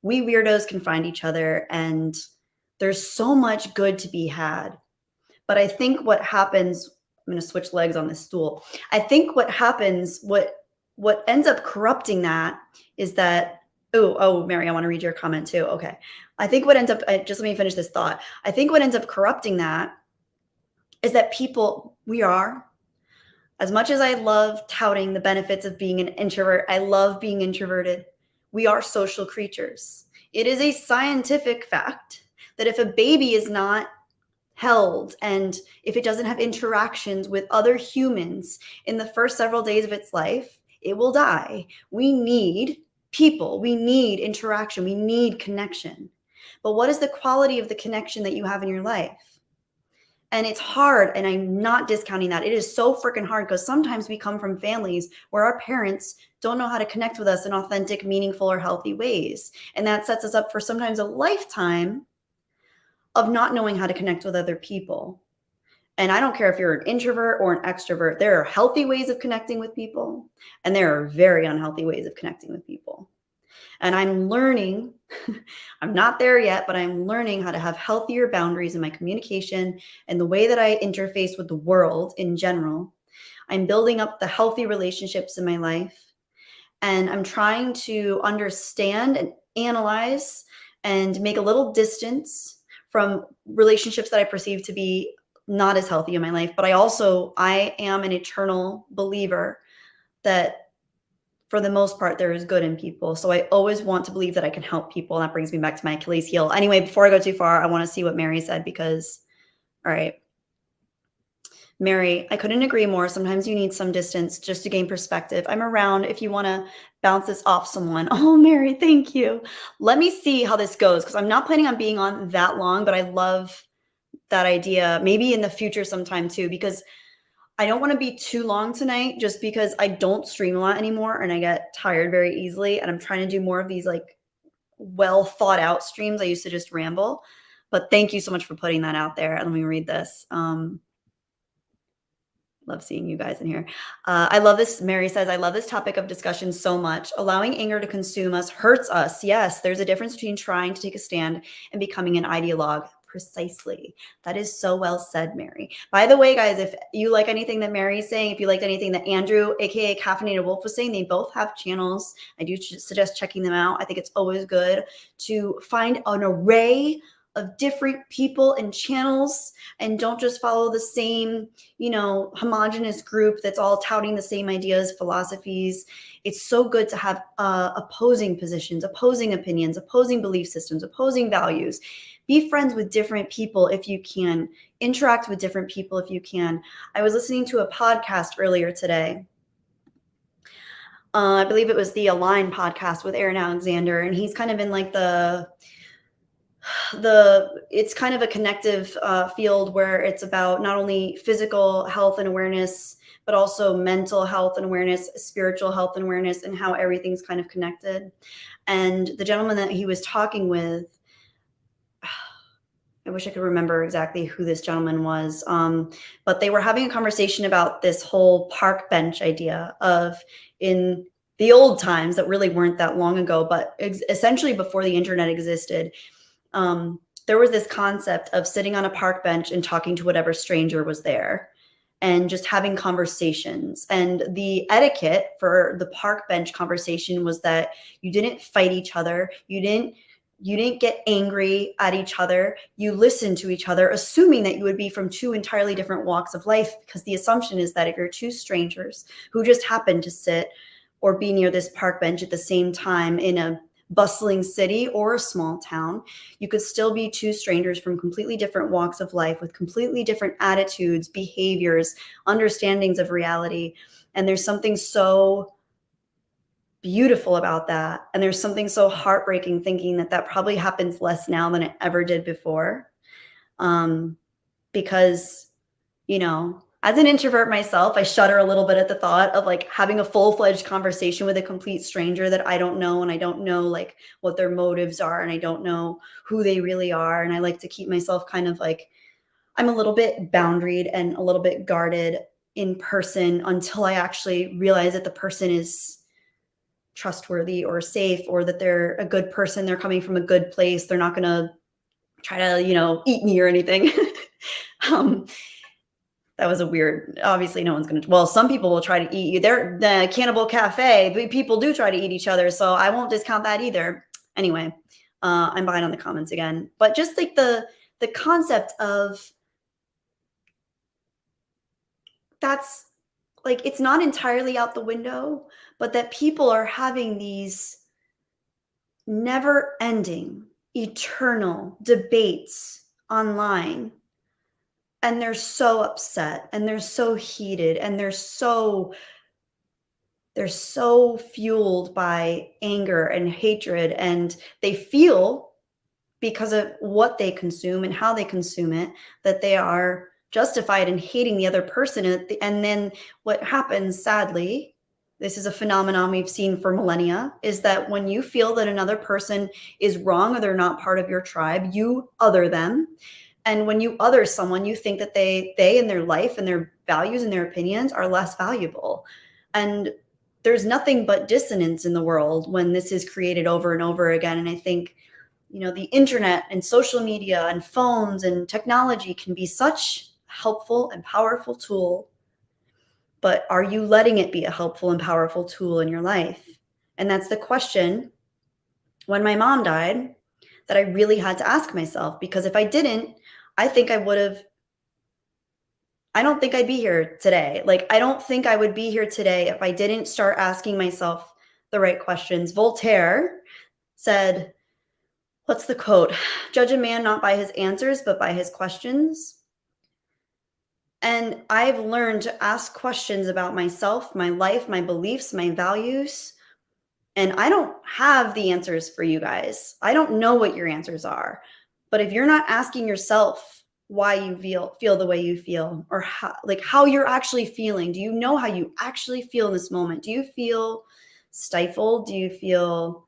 S1: we weirdos can find each other, and there's so much good to be had. But I think what happens, I'm going to switch legs on this stool. I think what happens, what ends up corrupting that is that, oh, Mary, I want to read your comment too. Okay. I think what ends up, just let me finish this thought. I think what ends up corrupting that is that people, as much as I love touting the benefits of being an introvert, I love being introverted. We are social creatures. It is a scientific fact that if a baby is not held and if it doesn't have interactions with other humans in the first several days of its life, it will die. We need people. We need interaction. We need connection. But what is the quality of the connection that you have in your life? And it's hard, and I'm not discounting that. It is so freaking hard because sometimes we come from families where our parents don't know how to connect with us in authentic, meaningful, or healthy ways. And that sets us up for sometimes a lifetime of not knowing how to connect with other people. And I don't care if you're an introvert or an extrovert, there are healthy ways of connecting with people, and there are very unhealthy ways of connecting with people. And I'm learning, I'm not there yet, but I'm learning how to have healthier boundaries in my communication and the way that I interface with the world in general. I'm building up the healthy relationships in my life, and I'm trying to understand and analyze and make a little distance from relationships that I perceive to be not as healthy in my life. But I am an eternal believer that for the most part, there is good in people. So I always want to believe that I can help people. And that brings me back to my Achilles heel. Anyway, before I go too far, I want to see what Mary said because, all right. Mary, I couldn't agree more. Sometimes you need some distance just to gain perspective. I'm around if you want to bounce this off someone. Oh, Mary, thank you. Let me see how this goes because I'm not planning on being on that long, but I love that idea. Maybe in the future sometime too, because I don't want to be too long tonight just because I don't stream a lot anymore and I get tired very easily. And I'm trying to do more of these like well thought out streams. I used to just ramble, but thank you so much for putting that out there. And let me read this. Love seeing you guys in here. I love this. Mary says, I love this topic of discussion so much. Allowing anger to consume us hurts us. Yes, there's a difference between trying to take a stand and becoming an ideologue. Precisely. That is so well said, Mary. By the way, guys, if you like anything that Mary's saying, if you liked anything that Andrew, aka Caffeinated Wolf, was saying, they both have channels. I do suggest checking them out. I think it's always good to find an array of different people and channels, and don't just follow the same, homogenous group that's all touting the same ideas, philosophies. It's so good to have opposing positions, opposing opinions, opposing belief systems, opposing values. Be friends with different people if you can. Interact with different people if you can. I was listening to a podcast earlier today. I believe it was the Align podcast with Aaron Alexander, and he's kind of in like it's kind of a connective field where it's about not only physical health and awareness, but also mental health and awareness, spiritual health and awareness, and how everything's kind of connected. And the gentleman that he was talking with, I wish I could remember exactly who this gentleman was, but they were having a conversation about this whole park bench idea of, in the old times that really weren't that long ago, but essentially before the internet existed, there was this concept of sitting on a park bench and talking to whatever stranger was there and just having conversations. And the etiquette for the park bench conversation was that you didn't fight each other. You didn't get angry at each other. You listened to each other, assuming that you would be from two entirely different walks of life, because the assumption is that if you're two strangers who just happen to sit or be near this park bench at the same time in a bustling city or a small town, you could still be two strangers from completely different walks of life with completely different attitudes, behaviors, understandings of reality. And there's something so beautiful about that. And there's something so heartbreaking thinking that probably happens less now than it ever did before. Because, as an introvert myself, I shudder a little bit at the thought of like having a full-fledged conversation with a complete stranger that I don't know, and I don't know like what their motives are, and I don't know who they really are. And I like to keep myself kind of like, I'm a little bit boundaried and a little bit guarded in person until I actually realize that the person is trustworthy or safe, or that they're a good person. They're coming from a good place. They're not going to try to, eat me or anything. That was a weird, obviously no one's going to, well, some people will try to eat you. They're the Cannibal Cafe. People do try to eat each other. So I won't discount that either. Anyway, I'm behind on the comments again, but just like the concept of that's like, it's not entirely out the window, but that people are having these never ending, eternal debates online. And they're so upset and they're so heated and they're so fueled by anger and hatred, and they feel, because of what they consume and how they consume it, that they are justified in hating the other person. And then what happens, sadly, this is a phenomenon we've seen for millennia, is that when you feel that another person is wrong or they're not part of your tribe, you other them. And when you other someone, you think that they and their life and their values and their opinions are less valuable. And there's nothing but dissonance in the world when this is created over and over again. And I think, the internet and social media and phones and technology can be such a helpful and powerful tool. But are you letting it be a helpful and powerful tool in your life? And that's the question, when my mom died, that I really had to ask myself, because if I didn't, I don't think I'd be here today. Like, I don't think I would be here today if I didn't start asking myself the right questions. Voltaire said, what's the quote? Judge a man not by his answers, but by his questions. And I've learned to ask questions about myself, my life, my beliefs, my values. And I don't have the answers for you guys. I don't know what your answers are. But if you're not asking yourself why you feel the way you feel, or how you're actually feeling, do you know how you actually feel in this moment? Do you feel stifled? Do you feel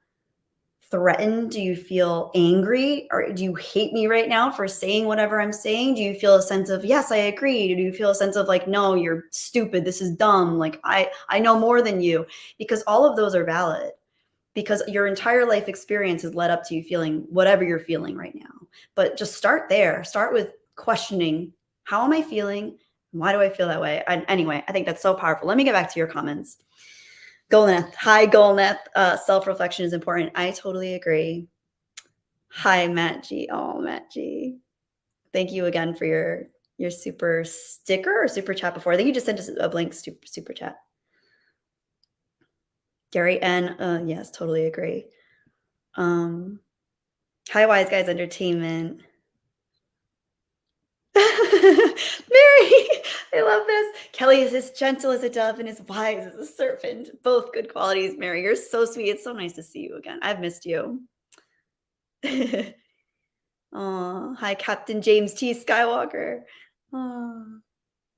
S1: threatened? Do you feel angry? Or do you hate me right now for saying whatever I'm saying? Do you feel a sense of, yes, I agree? Do you feel a sense of like, no, you're stupid. This is dumb. Like I know more than you, because all of those are valid, because your entire life experience has led up to you feeling whatever you're feeling right now. But just start there. Start with questioning, how am I feeling? Why do I feel that way? And anyway, I think that's so powerful. Let me get back to your comments. Golneth. Hi, Golneth. Self-reflection is important. I totally agree. Hi, Matt G. Oh, Matt G. Thank you again for your super sticker or super chat before. I think you just sent us a blank super chat. Gary N. Yes, totally agree. Hi, Wise Guys Entertainment. Mary, I love this. Kelly is as gentle as a dove and as wise as a serpent. Both good qualities, Mary. You're so sweet. It's so nice to see you again. I've missed you. Oh, hi, Captain James T. Skywalker. Oh.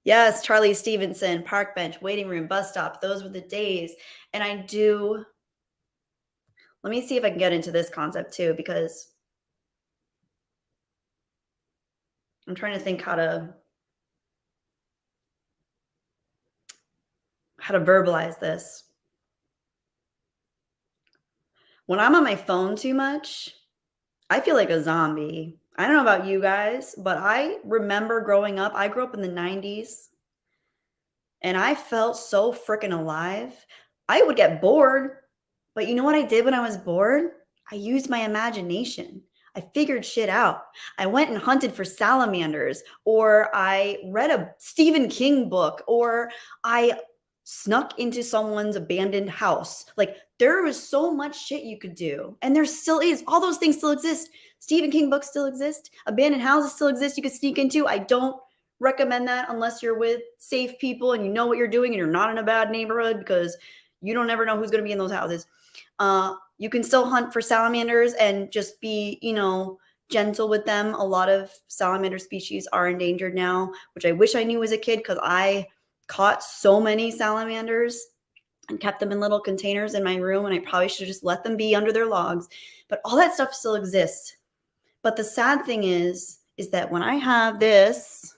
S1: Yes, Charlie Stevenson, park bench, waiting room, bus stop. Those were the days. And let me see if I can get into this concept too, because I'm trying to think how to verbalize this. When I'm on my phone too much, I feel like a zombie. I don't know about you guys, but I remember growing up. I grew up in the 90s and I felt so freaking alive. I would get bored, but you know what I did when I was bored? I used my imagination. I figured shit out. I went and hunted for salamanders, or I read a Stephen King book, or I snuck into someone's abandoned house. Like, there was so much shit you could do. And there still is. All those things still exist. Stephen King books still exist. Abandoned houses still exist you could sneak into. I don't recommend that unless you're with safe people and you know what you're doing and you're not in a bad neighborhood, because you don't ever know who's going to be in those houses. You can still hunt for salamanders and just be, gentle with them. A lot of salamander species are endangered now, which I wish I knew as a kid, because I caught so many salamanders and kept them in little containers in my room, and I probably should have just let them be under their logs. But all that stuff still exists. But the sad thing is that when I have this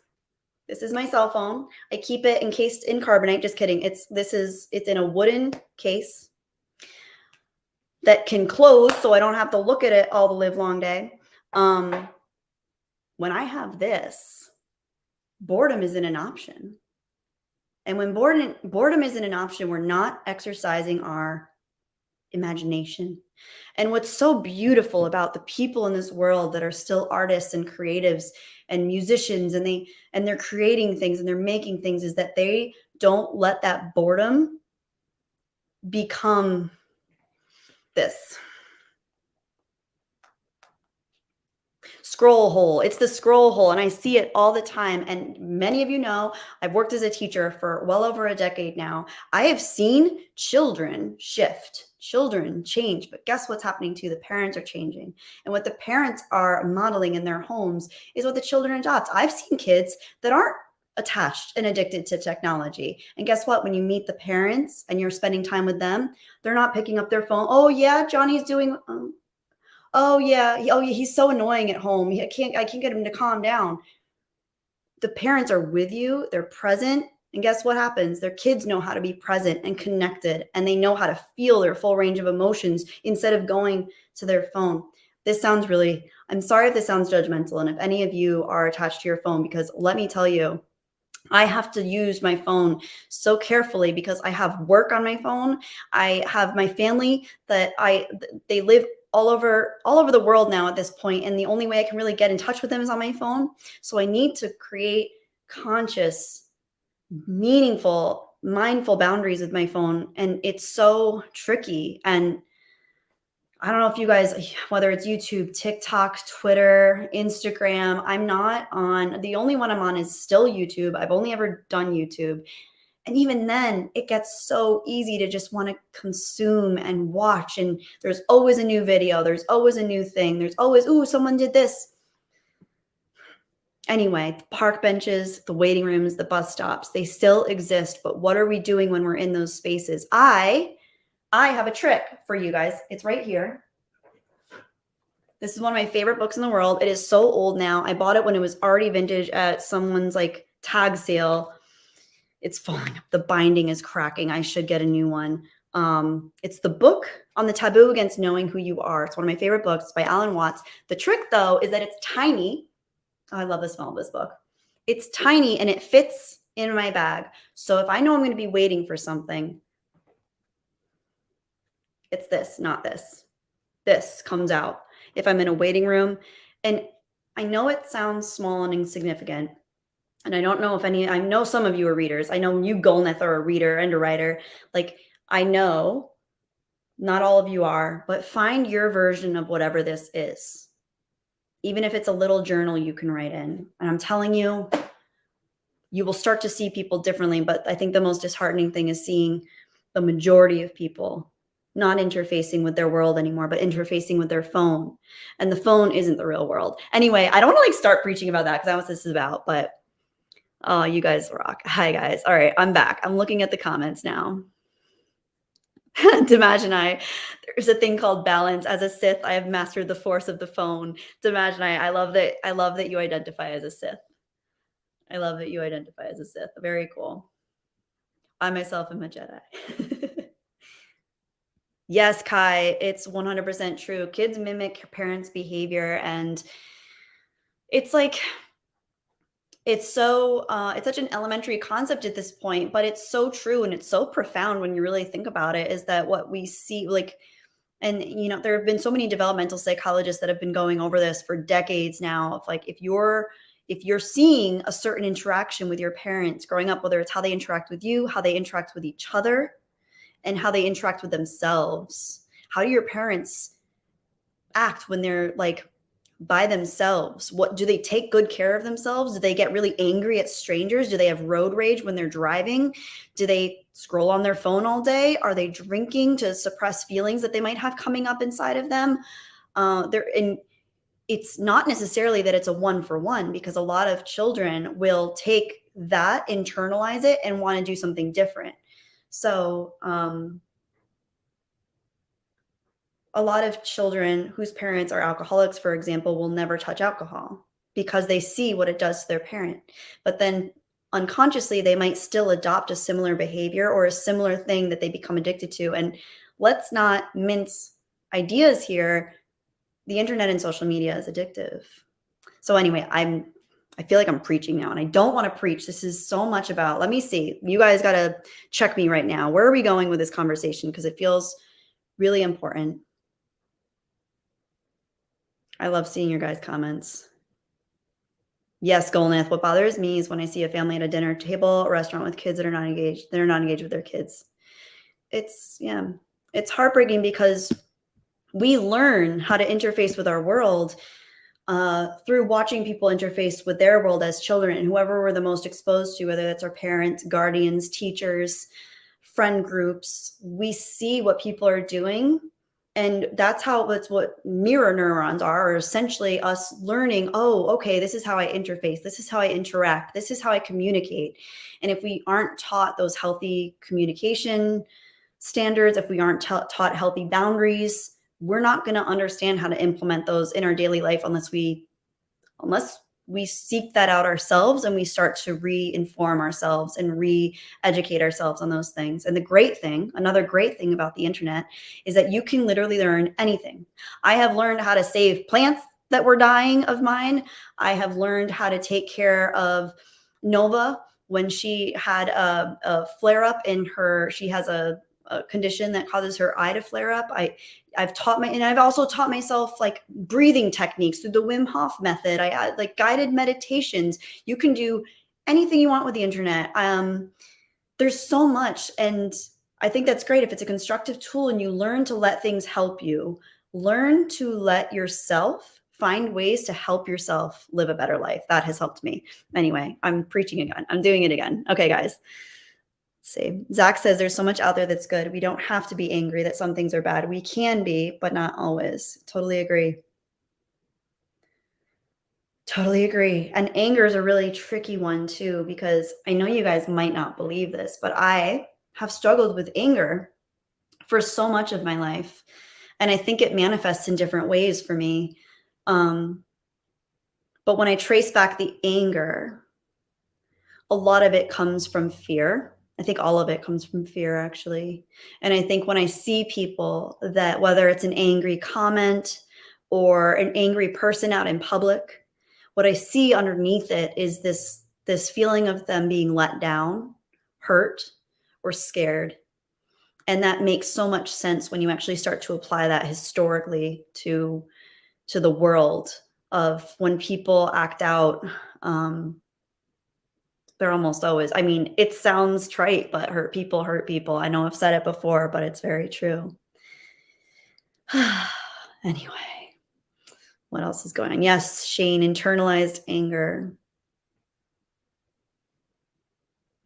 S1: is my cell phone. I keep it encased in carbonite. Just kidding. It's in a wooden case that can close, so I don't have to look at it all the live long day. When I have this, boredom isn't an option. And when boredom isn't an option, we're not exercising our imagination. And what's so beautiful about the people in this world that are still artists and creatives and musicians, and they're creating things and they're making things, is that they don't let that boredom become this scroll hole. It's the scroll hole, and I see it all the time. And many of you know, I've worked as a teacher for well over a decade now. I have seen children shift, children change, but guess what's happening to the parents are changing. And what the parents are modeling in their homes is what the children adopt. I've seen kids that aren't attached and addicted to technology. And guess what? When you meet the parents and you're spending time with them, they're not picking up their phone. Oh yeah, Johnny's doing oh yeah, he's so annoying at home. I can't get him to calm down. The parents are with you, they're present, and guess what happens? Their kids know how to be present and connected, and they know how to feel their full range of emotions instead of going to their phone. I'm sorry if this sounds judgmental, and if any of you are attached to your phone, because let me tell you, I have to use my phone so carefully because I have work on my phone. I have my family that they live all over the world now at this point, and the only way I can really get in touch with them is on my phone. So I need to create conscious, meaningful, mindful boundaries with my phone, and it's so tricky. And I don't know if you guys, whether it's YouTube, TikTok, Twitter, Instagram, the only one I'm on is still YouTube. I've only ever done YouTube. And even then, it gets so easy to just want to consume and watch. And there's always a new video. There's always a new thing. There's always, ooh, someone did this. Anyway, the park benches, the waiting rooms, the bus stops, they still exist. But what are we doing when we're in those spaces? I have a trick for you guys. It's right here. This is one of my favorite books in the world. It is so old now. I bought it when it was already vintage at someone's like tag sale. It's falling up. The binding is cracking. I should get a new one. It's the book on the taboo against knowing who you are. It's one of my favorite books by Alan Watts. The trick, though, is that it's tiny. Oh, I love the smell of this book. It's tiny and it fits in my bag. So if I know I'm going to be waiting for something, it's this, not this. This comes out if I'm in a waiting room. And I know it sounds small and insignificant. And I don't know if any, I know some of you are readers. I know you, Golneth, are a reader and a writer. Like, I know not all of you are, but find your version of whatever this is. Even if it's a little journal you can write in. And I'm telling you, you will start to see people differently. But I think the most disheartening thing is seeing the majority of people not interfacing with their world anymore, but interfacing with their phone. And the phone isn't the real world. Anyway, I don't want to like start preaching about that because that's what this is about. But oh, you guys rock. Hi, guys. All right, I'm back. I'm looking at the comments now. Dimaginai, there's a thing called balance. As a Sith, I have mastered the force of the phone. Dimaginai, I love that. I love that you identify as a Sith. I love that you identify as a Sith. Very cool. I myself am a Jedi. Yes, Kai, it's 100% true. Kids mimic parents' behavior, and it's like it's such an elementary concept at this point, but it's so true and it's so profound when you really think about it. Is that what we see? Like, and you know, there have been so many developmental psychologists that have been going over this for decades now. Of like, if you're seeing a certain interaction with your parents growing up, whether it's how they interact with you, how they interact with each other, and how they interact with themselves. How do your parents act when they're like by themselves? What do they take good care of themselves? Do they get really angry at strangers? Do they have road rage when they're driving? Do they scroll on their phone all day? Are they drinking to suppress feelings that they might have coming up inside of them? It's not necessarily that it's a one for one, because a lot of children will take that, internalize it, and want to do something different. So a lot of children whose parents are alcoholics, for example, will never touch alcohol because they see what it does to their parent. But then unconsciously, they might still adopt a similar behavior or a similar thing that they become addicted to. And let's not mince ideas here. The internet and social media is addictive. So anyway, I feel like I'm preaching now, and I don't want to preach. This is so much about, let me see. You guys got to check me right now. Where are we going with this conversation? Because it feels really important. I love seeing your guys' comments. Yes, Golnath. What bothers me is when I see a family at a dinner table, a restaurant with kids that are not engaged. They're not engaged with their kids. It's heartbreaking because we learn how to interface with our world through watching people interface with their world as children, and whoever we're the most exposed to, whether that's our parents, guardians, teachers, friend groups. We see what people are doing. And that's what mirror neurons are essentially us learning, oh, okay, this is how I interface. This is how I interact. This is how I communicate. And if we aren't taught those healthy communication standards, if we aren't taught healthy boundaries, we're not going to understand how to implement those in our daily life unless we seek that out ourselves and we start to re-inform ourselves and re-educate ourselves on those things. And another great thing about the internet is that you can literally learn anything. I have learned how to save plants that were dying of mine. I have learned how to take care of Nova when she had a flare-up she has a condition that causes her eye to flare up. I've also taught myself like breathing techniques through the Wim Hof method. I add like guided meditations. You can do anything you want with the internet. There's so much. And I think that's great if it's a constructive tool and you learn to let things help you. Learn to let yourself find ways to help yourself live a better life. That has helped me. Anyway, I'm preaching again. I'm doing it again. Okay, guys. See, Zach says there's so much out there that's good. We don't have to be angry that some things are bad. We can be, but not always. Totally agree. Totally agree. And anger is a really tricky one too, because I know you guys might not believe this, but I have struggled with anger for so much of my life. And I think it manifests in different ways for me. Um, but when I trace back the anger, a lot of it comes from fear. I think all of it comes from fear, actually. And I think when I see people that, whether it's an angry comment or an angry person out in public, what I see underneath it is this feeling of them being let down, hurt, or scared. And that makes so much sense when you actually start to apply that historically to the world of when people act out. um, they're almost always, I mean, it sounds trite, but hurt people hurt people. I know I've said it before, but it's very true. Anyway, what else is going on? Yes, Shane, internalized anger.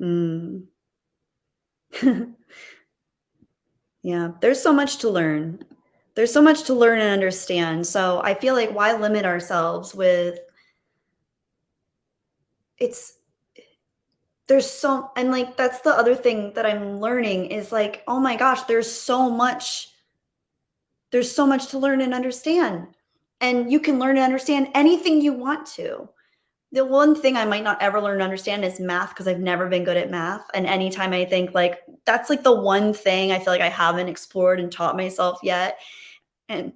S1: Mm. Yeah, there's so much to learn. There's so much to learn and understand. So I feel like why limit ourselves with it's there's so, and like that's the other thing that I'm learning is like, oh my gosh, there's so much to learn and understand. And you can learn and understand anything you want to. The one thing I might not ever learn and understand is math because I've never been good at math. And anytime I think like that's like the one thing I feel like I haven't explored and taught myself yet. And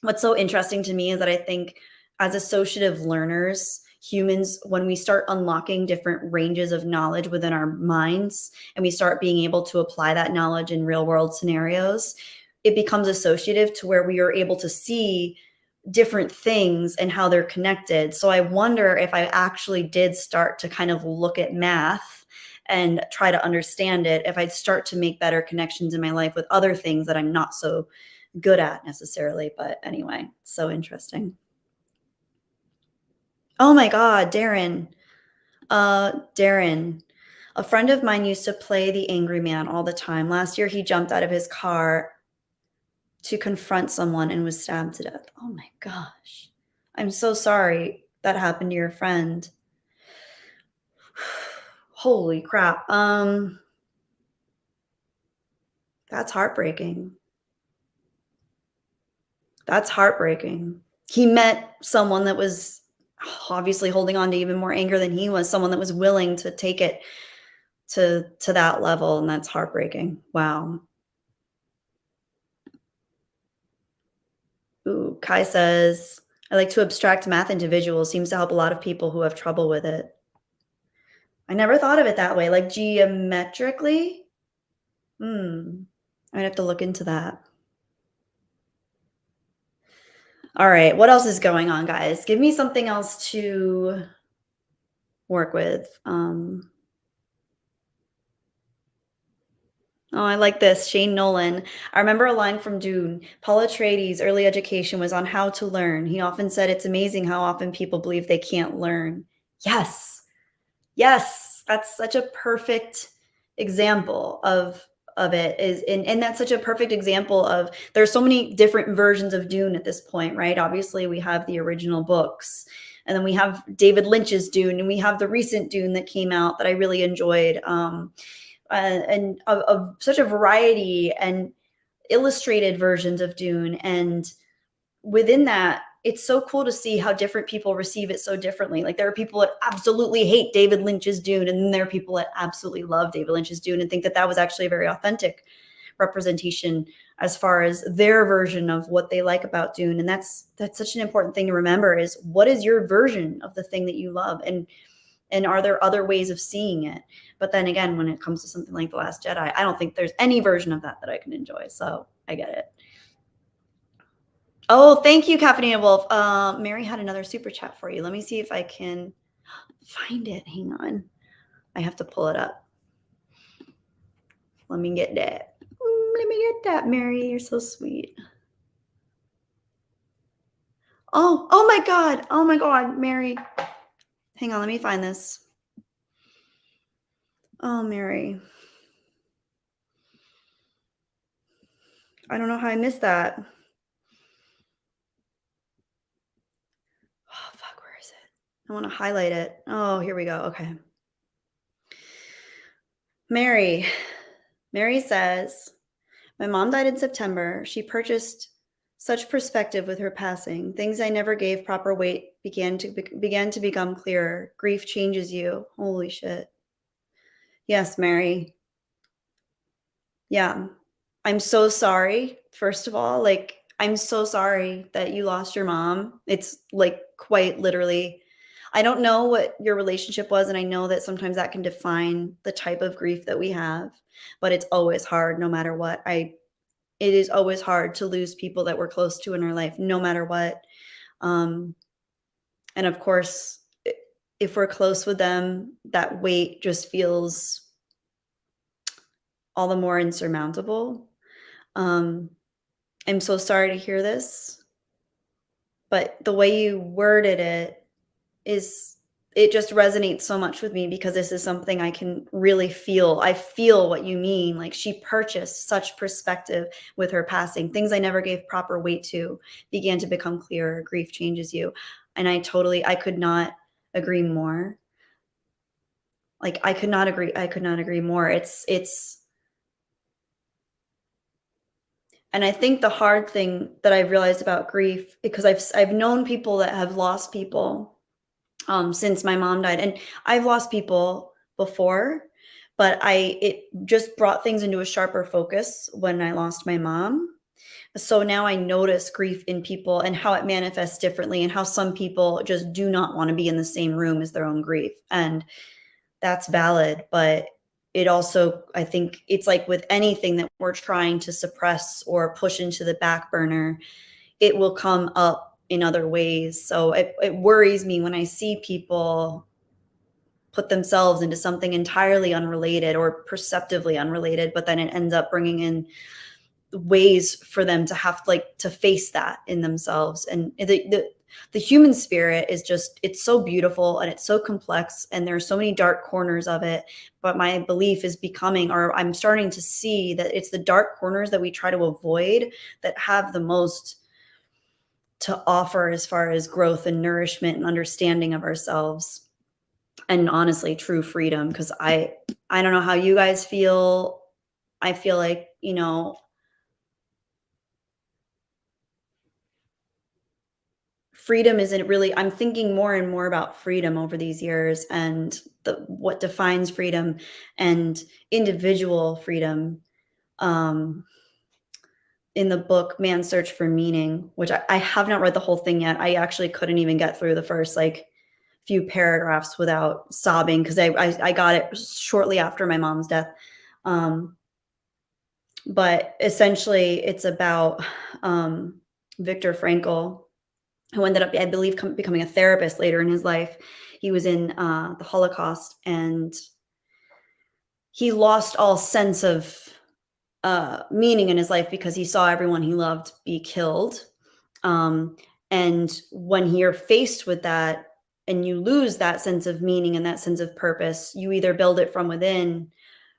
S1: what's so interesting to me is that I think as associative learners, humans, when we start unlocking different ranges of knowledge within our minds and we start being able to apply that knowledge in real world scenarios, it becomes associative to where we are able to see different things and how they're connected. So I wonder if I actually did start to kind of look at math and try to understand it, if I'd start to make better connections in my life with other things that I'm not so good at necessarily. But anyway, so interesting. Oh my God, Darren. Darren, a friend of mine used to play the angry man all the time. Last year, he jumped out of his car to confront someone and was stabbed to death. Oh my gosh. I'm so sorry that happened to your friend. Holy crap. That's heartbreaking. That's heartbreaking. He met someone that was obviously holding on to even more anger than he was, someone that was willing to take it to that level, and that's heartbreaking. Wow. Ooh, Kai says, I like to abstract math into visuals. Seems to help a lot of people who have trouble with it. I never thought of it that way, like geometrically. Hmm. I'd have to look into that. All right. What else is going on, guys? Give me something else to work with. Oh, I like this. Shane Nolan. I remember a line from Dune. Paul Atreides' early education was on how to learn. He often said, it's amazing how often people believe they can't learn. Yes. Yes. That's such a perfect example of it is and that's such a perfect example of there's so many different versions of Dune at this point, right? Obviously, we have the original books, and then we have David Lynch's Dune, and we have the recent Dune that came out that I really enjoyed. And of such a variety and illustrated versions of Dune. And within that, it's so cool to see how different people receive it so differently. Like there are people that absolutely hate David Lynch's Dune, and then there are people that absolutely love David Lynch's Dune and think that that was actually a very authentic representation as far as their version of what they like about Dune. And that's such an important thing to remember is what is your version of the thing that you love, and are there other ways of seeing it? But then again, when it comes to something like The Last Jedi, I don't think there's any version of that that I can enjoy. So I get it. Oh, thank you, Caffeinated Wolf. Mary had another super chat for you. Let me see if I can find it. Hang on. I have to pull it up. Let me get that. Let me get that, Mary. You're so sweet. Oh my God. Oh my God, Mary. Hang on, let me find this. Oh, Mary. I don't know how I missed that. Oh, fuck, where is it? I want to highlight it. Oh, here we go. Okay. Mary. Mary says, my mom died in September. She purchased Such perspective with her passing. Things I never gave proper weight began to become clearer. Grief changes you. Holy shit. Yes, Mary. Yeah. I'm so sorry, first of all, like, I'm so sorry that you lost your mom. It's, like, quite literally I don't know what your relationship was, and I know that sometimes that can define the type of grief that we have, but it's always hard no matter what. I It is always hard to lose people that we're close to in our life no matter what. Um, and of course, if we're close with them, that weight just feels all the more insurmountable. Um, I'm so sorry to hear this, but the way you worded it is it just resonates so much with me because this is something I can really feel. I feel what you mean. Like she purchased such perspective with her passing. Things I never gave proper weight to began to become clearer. Grief changes you. And I could not agree more. Like I could not agree more. It's and I think the hard thing that I've realized about grief because I've known people that have lost people since my mom died. And I've lost people before, but it just brought things into a sharper focus when I lost my mom. So now I notice grief in people and how it manifests differently and how some people just do not want to be in the same room as their own grief. And that's valid, but it also I think it's like with anything that we're trying to suppress or push into the back burner, it will come up in other ways. So it worries me when I see people put themselves into something entirely unrelated or perceptively unrelated, but then it ends up bringing in ways for them to have like to face that in themselves. And the human spirit is just it's so beautiful and it's so complex and there's so many dark corners of it, but my belief is becoming or I'm starting to see that it's the dark corners that we try to avoid that have the most to offer as far as growth and nourishment and understanding of ourselves and honestly true freedom because I don't know how you guys feel. I feel like freedom isn't really I'm thinking more and more about freedom over these years and what defines freedom and individual freedom. um in the book Man's Search for Meaning, which I have not read the whole thing yet. I actually couldn't even get through the first like few paragraphs without sobbing because I got it shortly after my mom's death. Um, but essentially, it's about Viktor Frankl, who ended up, I believe, becoming a therapist later in his life. He was in the Holocaust and he lost all sense of meaning in his life because he saw everyone he loved be killed. Um, and when you're faced with that and you lose that sense of meaning and that sense of purpose, you either build it from within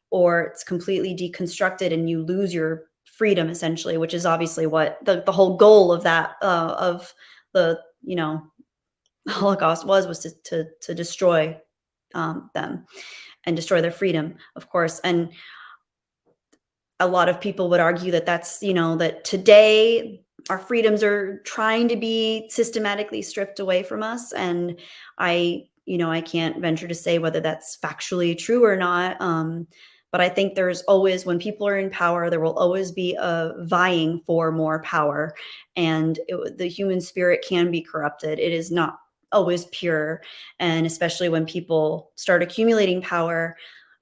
S1: or it's completely deconstructed and you lose your freedom essentially, which is obviously what the whole goal of that of the Holocaust was to destroy them and destroy their freedom, of course. And a lot of people would argue that that today our freedoms are trying to be systematically stripped away from us. And I can't venture to say whether that's factually true or not. But I think there's always, when people are in power, there will always be a vying for more power. And the human spirit can be corrupted. It is not always pure. And especially when people start accumulating power,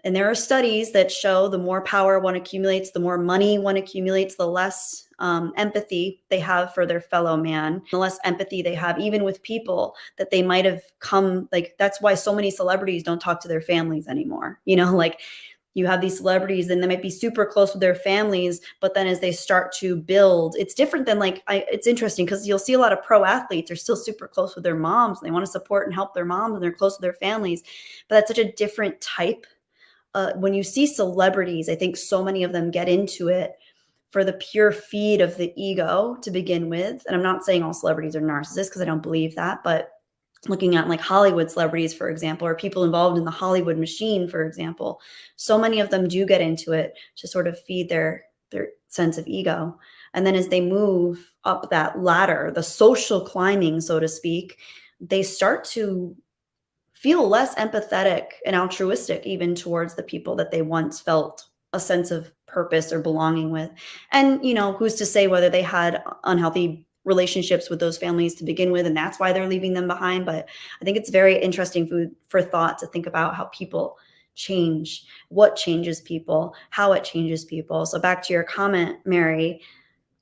S1: and there are studies that show the more power one accumulates, the more money one accumulates, the less empathy they have for their fellow man, the less empathy they have, even with people that they might have come. Like, that's why so many celebrities don't talk to their families anymore. Like you have these celebrities and they might be super close with their families, but then as they start to build, it's different than it's interesting because you'll see a lot of pro athletes are still super close with their moms. And they want to support and help their moms and they're close with their families, but that's such a different type. When you see celebrities, I think so many of them get into it for the pure feed of the ego to begin with. And I'm not saying all celebrities are narcissists because I don't believe that, but looking at like Hollywood celebrities, for example, or people involved in the Hollywood machine, for example, so many of them do get into it to sort of feed their sense of ego. And then as they move up that ladder, the social climbing, so to speak, they start to feel less empathetic and altruistic even towards the people that they once felt a sense of purpose or belonging with. And, who's to say whether they had unhealthy relationships with those families to begin with, and that's why they're leaving them behind. But I think it's very interesting food for thought to think about how people change, what changes people, how it changes people. So back to your comment, Mary,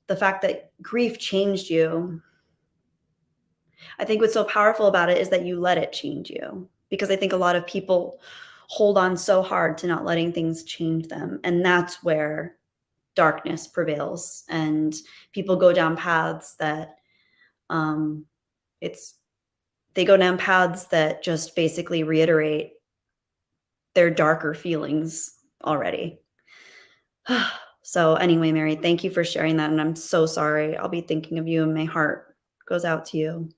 S1: the fact that grief changed you, I think what's so powerful about it is that you let it change you, because I think a lot of people hold on so hard to not letting things change them. And that's where darkness prevails and people go down paths that um it's they go down paths that just basically reiterate their darker feelings already. So anyway, Mary, thank you for sharing that, and I'm so sorry. I'll be thinking of you, and my heart goes out to you.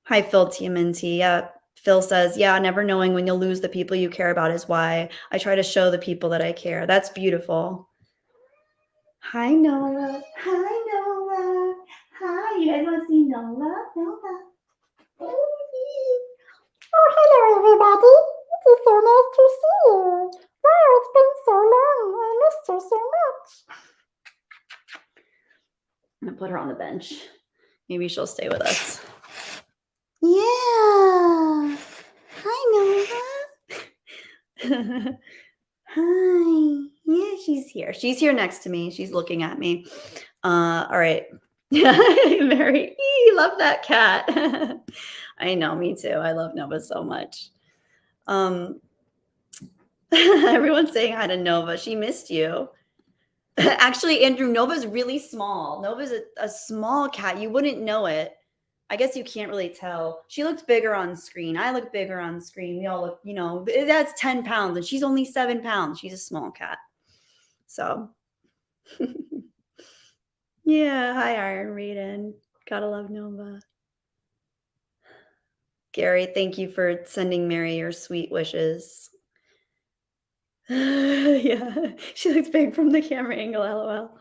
S1: Hi, Phil TMNT. Yeah, Phil says, yeah, never knowing when you'll lose the people you care about is why I try to show the people that I care. That's beautiful. Hi, Noah. Hi, Noah. Hi, you guys want to see Noah? Noah.
S2: Oh, hello, everybody. It is so nice to see you. Wow, it's been so long. I missed you so much.
S1: I'm going to put her on the bench. Maybe she'll stay with us.
S2: Yeah. Hi, Noah.
S1: Hi. Yeah, she's here. She's here next to me. She's looking at me. All right. Mary, love that cat. I know, me too. I love Nova so much. Everyone's saying hi to Nova. She missed you. Actually, Andrew, Nova's really small. Nova's a small cat. You wouldn't know it. I guess you can't really tell. She looks bigger on screen. I look bigger on screen. We all look, that's 10 pounds, and she's only 7 pounds. She's a small cat. So, yeah. Hi, Iron Maiden. Gotta love Nova. Gary, thank you for sending Mary your sweet wishes. Yeah, she looks big from the camera angle, lol.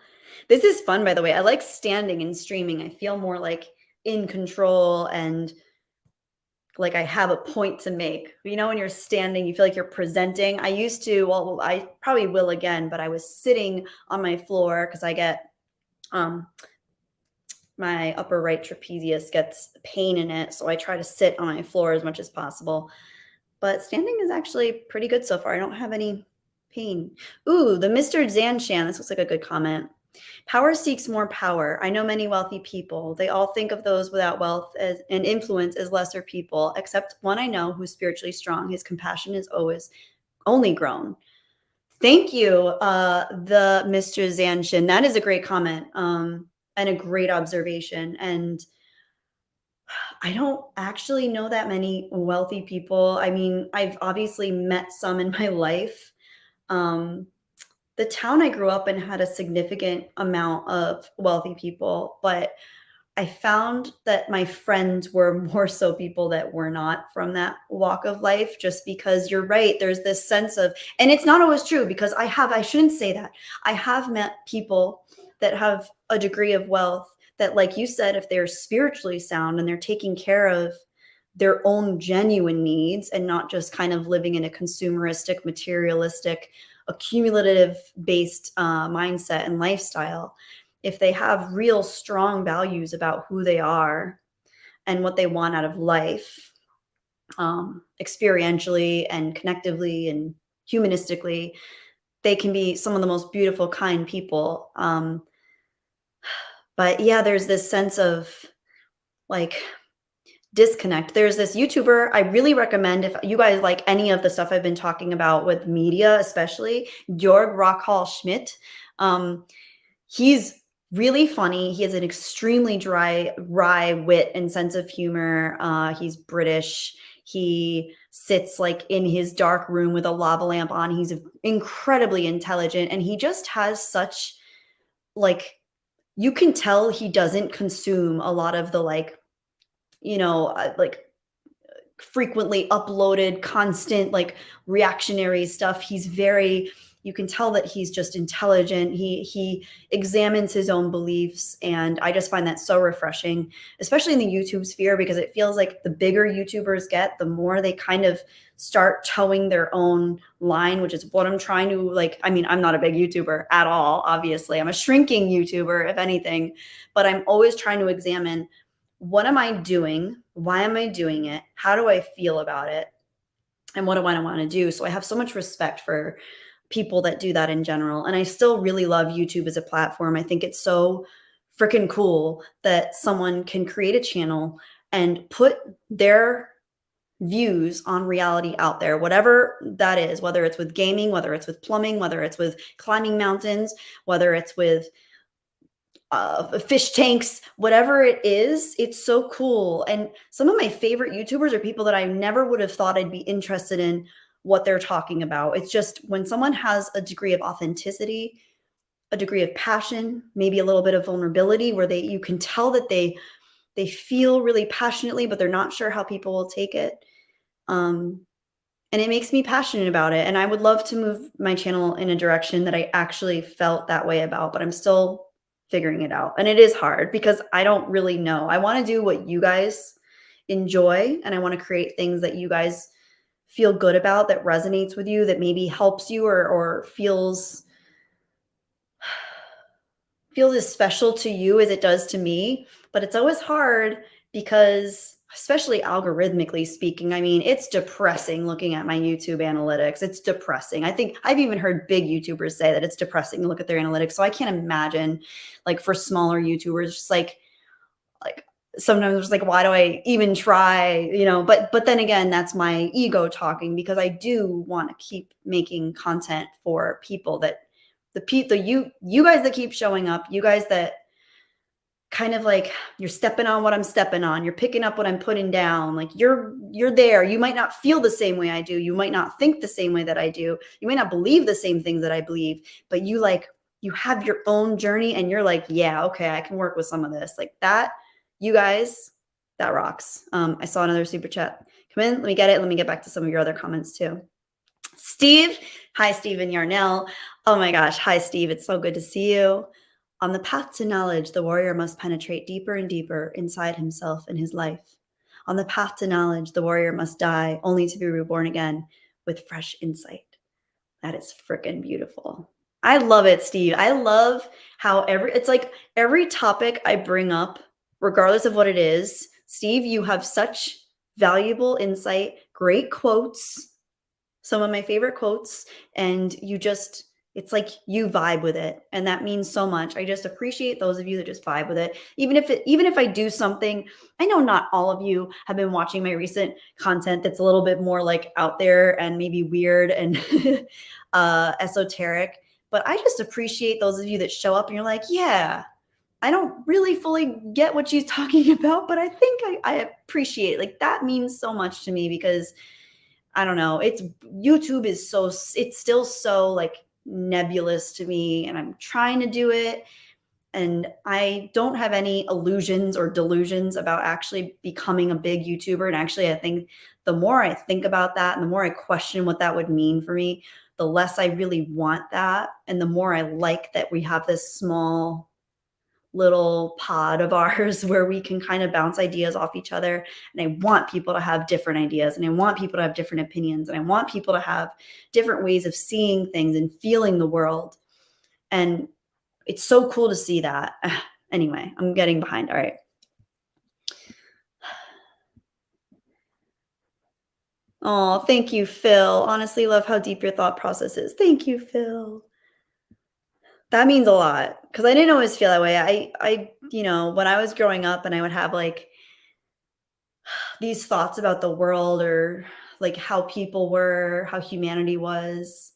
S1: This is fun, by the way. I like standing and streaming. I feel more like in control and like I have a point to make. When you're standing, you feel like you're presenting. I used to, well, I probably will again, but I was sitting on my floor because I get my upper right trapezius gets pain in it. So I try to sit on my floor as much as possible. But standing is actually pretty good so far. I don't have any pain. Ooh, the Mr. Zanshan. This looks like a good comment. Power seeks more power. I know many wealthy people. They all think of those without wealth and influence as lesser people, except one I know who's spiritually strong. His compassion is always only grown. Thank you, the Mr. Zanshin. That is a great comment and a great observation. And I don't actually know that many wealthy people. I mean, I've obviously met some in my life. The town I grew up in had a significant amount of wealthy people, but I found that my friends were more so people that were not from that walk of life, just because you're right. There's this sense of, and it's not always true because I shouldn't say that. I have met people that have a degree of wealth that, like you said, if they're spiritually sound and they're taking care of their own genuine needs and not just kind of living in a consumeristic, materialistic, accumulative based mindset and lifestyle, if they have real strong values about who they are and what they want out of life, experientially and connectively and humanistically, they can be some of the most beautiful, kind people. But yeah, there's this sense of like disconnect. There's this YouTuber I really recommend if you guys like any of the stuff I've been talking about with media, especially Georg Rockhall Schmidt. He's really funny. He has an extremely wry wit and sense of humor. He's British. He sits like in his dark room with a lava lamp on. He's incredibly intelligent, and he just has such like, you can tell he doesn't consume a lot of the like frequently uploaded constant like reactionary stuff. He's very you can tell that he's just intelligent. He examines his own beliefs, and I just find that so refreshing, especially in the YouTube sphere, because it feels like the bigger YouTubers get, the more they kind of start towing their own line, which is what I'm trying to like. I mean, I'm not a big YouTuber at all, obviously. I'm a shrinking YouTuber, if anything, but I'm always trying to examine, what am I doing? Why am I doing it? How do I feel about it? And what do I want to do? So I have so much respect for people that do that in general. And I still really love YouTube as a platform. I think it's so freaking cool that someone can create a channel and put their views on reality out there, whatever that is, whether it's with gaming, whether it's with plumbing, whether it's with climbing mountains, whether it's with fish tanks, whatever it is, it's so cool. And some of my favorite YouTubers are people that I never would have thought I'd be interested in what they're talking about. It's just when someone has a degree of authenticity, a degree of passion, maybe a little bit of vulnerability, where you can tell that they feel really passionately, but they're not sure how people will take it. And it makes me passionate about it. And I would love to move my channel in a direction that I actually felt that way about, but I'm still figuring it out. And it is hard because I don't really know. I want to do what you guys enjoy, and I want to create things that you guys feel good about, that resonates with you, that maybe helps you or feels as special to you as it does to me. But it's always hard because, especially algorithmically speaking, I mean, it's depressing looking at my YouTube analytics. It's depressing. I think I've even heard big YouTubers say that it's depressing to look at their analytics. So I can't imagine, like, for smaller YouTubers, just like sometimes it's like, why do I even try? But then again, that's my ego talking, because I do want to keep making content for people that you guys that keep showing up, you guys that kind of like, you're stepping on what I'm stepping on, you're picking up what I'm putting down, like you're there. You might not feel the same way I do, you might not think the same way that I do, you might not believe the same things that I believe, but you have your own journey, and you're like, yeah, okay, I can work with some of this, like that. You guys, that rocks. I saw another super chat come in. Let me get it. Let me get back to some of your other comments too. Steve, hi, Stephen Yarnell. Oh my gosh, hi, Steve. It's so good to see you. On the path to knowledge, the warrior must penetrate deeper and deeper inside himself and his life. On the path to knowledge, the warrior must die only to be reborn again with fresh insight. That is freaking beautiful. I love it, Steve. I love how it's like every topic I bring up, regardless of what it is, Steve, you have such valuable insight, great quotes, some of my favorite quotes, and it's like you vibe with it, and that means so much. I just appreciate those of you that just vibe with it. Even if I do something, I know not all of you have been watching my recent content that's a little bit more like out there and maybe weird and esoteric, but I just appreciate those of you that show up and you're like, yeah, I don't really fully get what she's talking about, but I think I appreciate it. Like, that means so much to me, because I don't know, YouTube is it's still so like nebulous to me, and I'm trying to do it, and I don't have any illusions or delusions about actually becoming a big YouTuber. And actually, I think the more I think about that and the more I question what that would mean for me, the less I really want that, and the more I like that we have this small little pod of ours where we can kind of bounce ideas off each other. And I want people to have different ideas, and I want people to have different opinions, and I want people to have different ways of seeing things and feeling the world. And it's so cool to see that. Anyway, I'm getting behind. All right. Oh, thank you, Phil. Honestly, love how deep your thought process is. Thank you, Phil. That means a lot, because I didn't always feel that way. I when I was growing up and I would have like these thoughts about the world, or like how people were, how humanity was,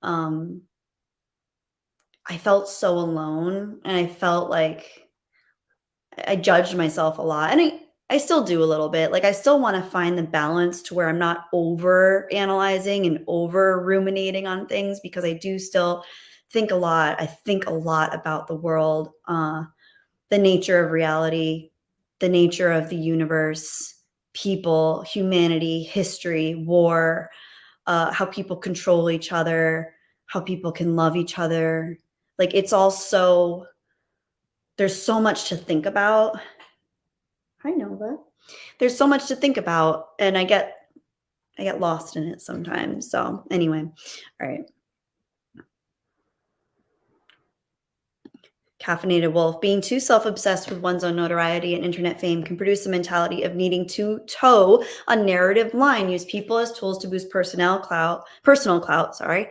S1: um, I felt so alone, and I felt like I judged myself a lot, and I still do a little bit. Like, I still want to find the balance to where I'm not over analyzing and over ruminating on things, because I do still think a lot. I think a lot about the world, the nature of reality, the nature of the universe, people, humanity, history, war, how people control each other, how people can love each other. Like, it's all so there's so much to think about. I know that. There's so much to think about, and I get lost in it sometimes. So, anyway, all right. Caffeinated Wolf. Being too self obsessed with one's own notoriety and internet fame can produce a mentality of needing to toe a narrative line, use people as tools to boost personal clout, sorry,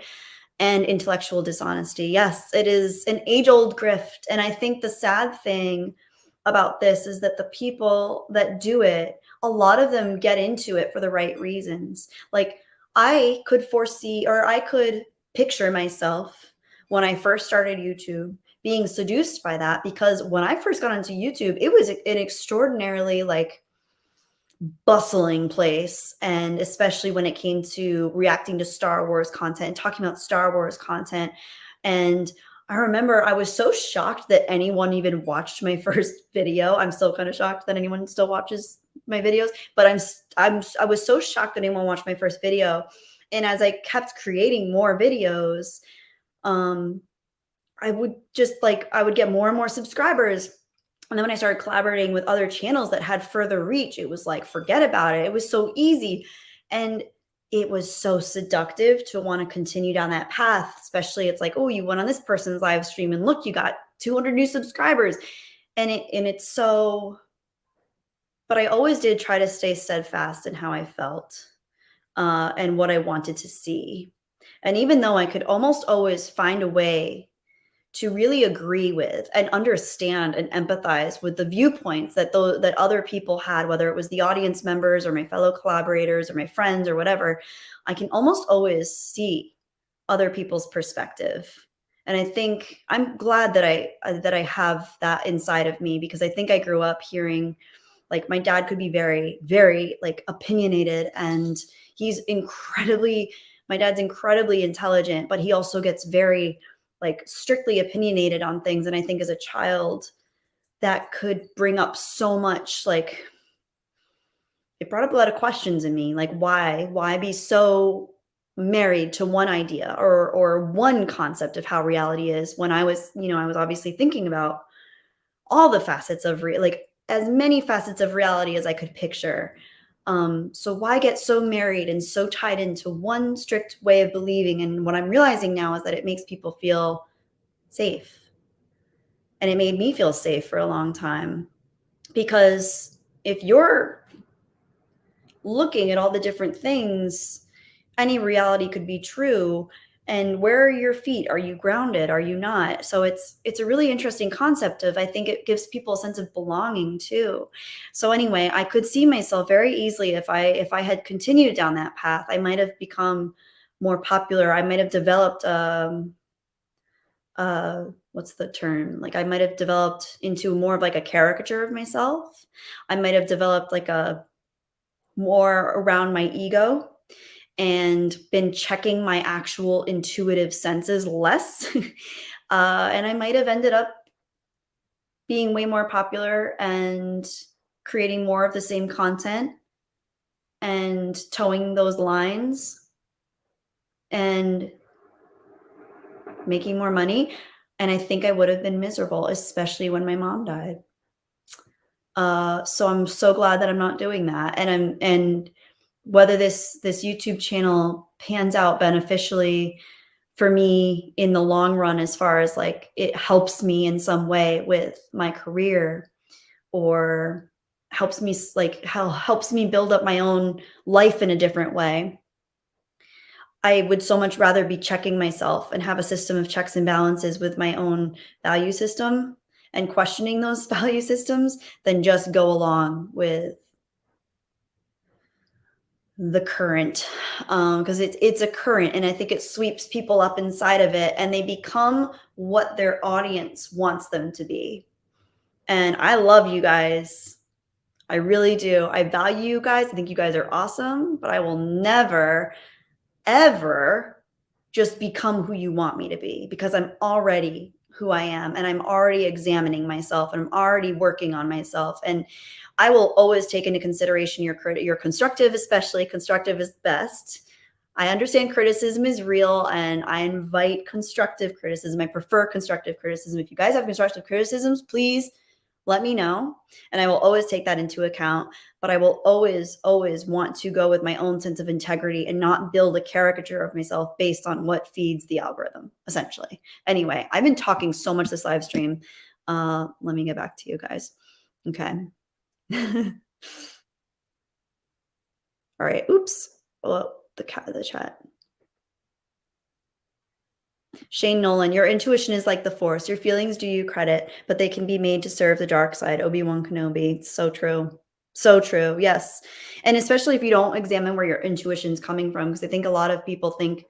S1: and intellectual dishonesty. Yes, it is an age old grift. And I think the sad thing about this is that the people that do it, a lot of them get into it for the right reasons. Like, I could foresee, or I could picture myself when I first started YouTube being seduced by that, because when I first got into YouTube, it was an extraordinarily like bustling place. And especially when it came to reacting to Star Wars content, talking about Star Wars content. And I remember I was so shocked that anyone even watched my first video. I'm still kind of shocked that anyone still watches my videos, but I was so shocked that anyone watched my first video. And as I kept creating more videos, I would get more and more subscribers. And then when I started collaborating with other channels that had further reach, it was like, forget about it. It was so easy. And it was so seductive to want to continue down that path. Especially, it's like, oh, you went on this person's live stream and look, you got 200 new subscribers. And it's so, but I always did try to stay steadfast in how I felt and what I wanted to see. And even though I could almost always find a way to really agree with and understand and empathize with the viewpoints that that other people had, whether it was the audience members or my fellow collaborators or my friends or whatever, I can almost always see other people's perspective. And I think I'm glad that I have that inside of me, because I think I grew up hearing, like, my dad could be very, very like opinionated, and my dad's incredibly intelligent, but he also gets very like strictly opinionated on things. And I think as a child, that could bring up so much, like, it brought up a lot of questions in me, like, why be so married to one idea or one concept of how reality is, when I was obviously thinking about all the facets of like as many facets of reality as I could picture. So why get so married and so tied into one strict way of believing? And what I'm realizing now is that it makes people feel safe. And it made me feel safe for a long time, because if you're looking at all the different things, any reality could be true. And where are your feet? Are you grounded? Are you not? So it's a really interesting concept of, I think it gives people a sense of belonging too. So anyway, I could see myself very easily, if I had continued down that path, I might have become more popular. I might have developed what's the term? Like, I might have developed into more of like a caricature of myself. I might have developed like a more around my ego and been checking my actual intuitive senses less. And I might have ended up being way more popular and creating more of the same content and towing those lines and making more money. And I think I would have been miserable, especially when my mom died. So I'm so glad that I'm not doing that. And whether this YouTube channel pans out beneficially for me in the long run, as far as like it helps me in some way with my career, or helps me build up my own life in a different way, I would so much rather be checking myself and have a system of checks and balances with my own value system and questioning those value systems than just go along with the current, because it's a current, and I think it sweeps people up inside of it, and they become what their audience wants them to be. And I love you guys. I really do. I value you guys. I think you guys are awesome, but I will never, ever just become who you want me to be, because I'm already who I am, and I'm already examining myself, and I'm already working on myself. And I will always take into consideration your constructive, especially constructive is best. I understand criticism is real, and I invite constructive criticism. I prefer constructive criticism. If you guys have constructive criticisms, please let me know, and I will always take that into account. But I will always, always want to go with my own sense of integrity and not build a caricature of myself based on what feeds the algorithm, essentially. Anyway, I've been talking so much this live stream. Let me get back to you guys. Okay. All right. Oops. Oh, the chat. Shane Nolan, your intuition is like the force. Your feelings do you credit, but they can be made to serve the dark side. Obi-Wan Kenobi. It's so true. So true. Yes. And especially if you don't examine where your intuition is coming from, because I think a lot of people think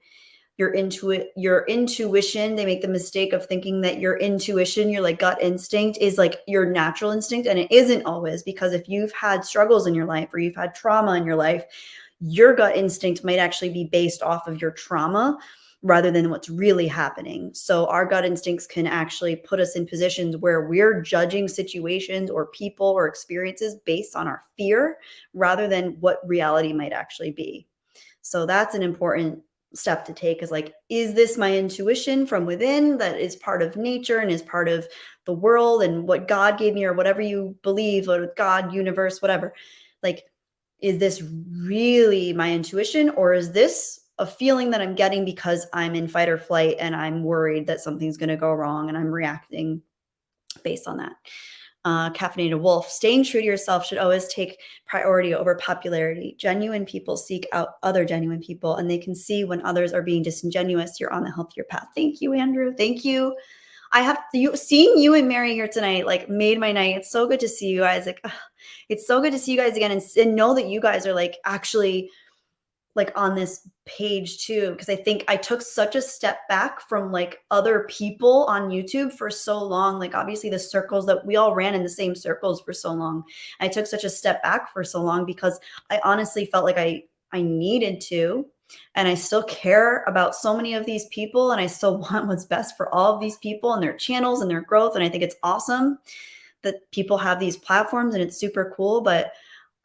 S1: your intuition, they make the mistake of thinking that your intuition, your like gut instinct is like your natural instinct. And it isn't always, because if you've had struggles in your life or you've had trauma in your life, your gut instinct might actually be based off of your trauma rather than what's really happening. So our gut instincts can actually put us in positions where we're judging situations or people or experiences based on our fear rather than what reality might actually be. So that's an important step to take, is like, is this my intuition from within that is part of nature and is part of the world and what God gave me, or whatever you believe, or God, universe, whatever. Like, is this really my intuition, or is this a feeling that I'm getting because I'm in fight or flight and I'm worried that something's going to go wrong and I'm reacting based on that? Caffeinated Wolf, staying true to yourself should always take priority over popularity. Genuine people seek out other genuine people, and they can see when others are being disingenuous. You're on the healthier path. Thank you, Andrew. Thank you. I have seeing you and Mary here tonight like made my night. It's so good to see you guys. Like, it's so good to see you guys again, and know that you guys are like actually like on this page too, because I think I took such a step back from like other people on YouTube for so long. Like, obviously the circles that we all ran in the same circles for so long. I took such a step back for so long because I honestly felt like I needed to, and I still care about so many of these people, and I still want what's best for all of these people and their channels and their growth. And I think it's awesome that people have these platforms, and it's super cool. But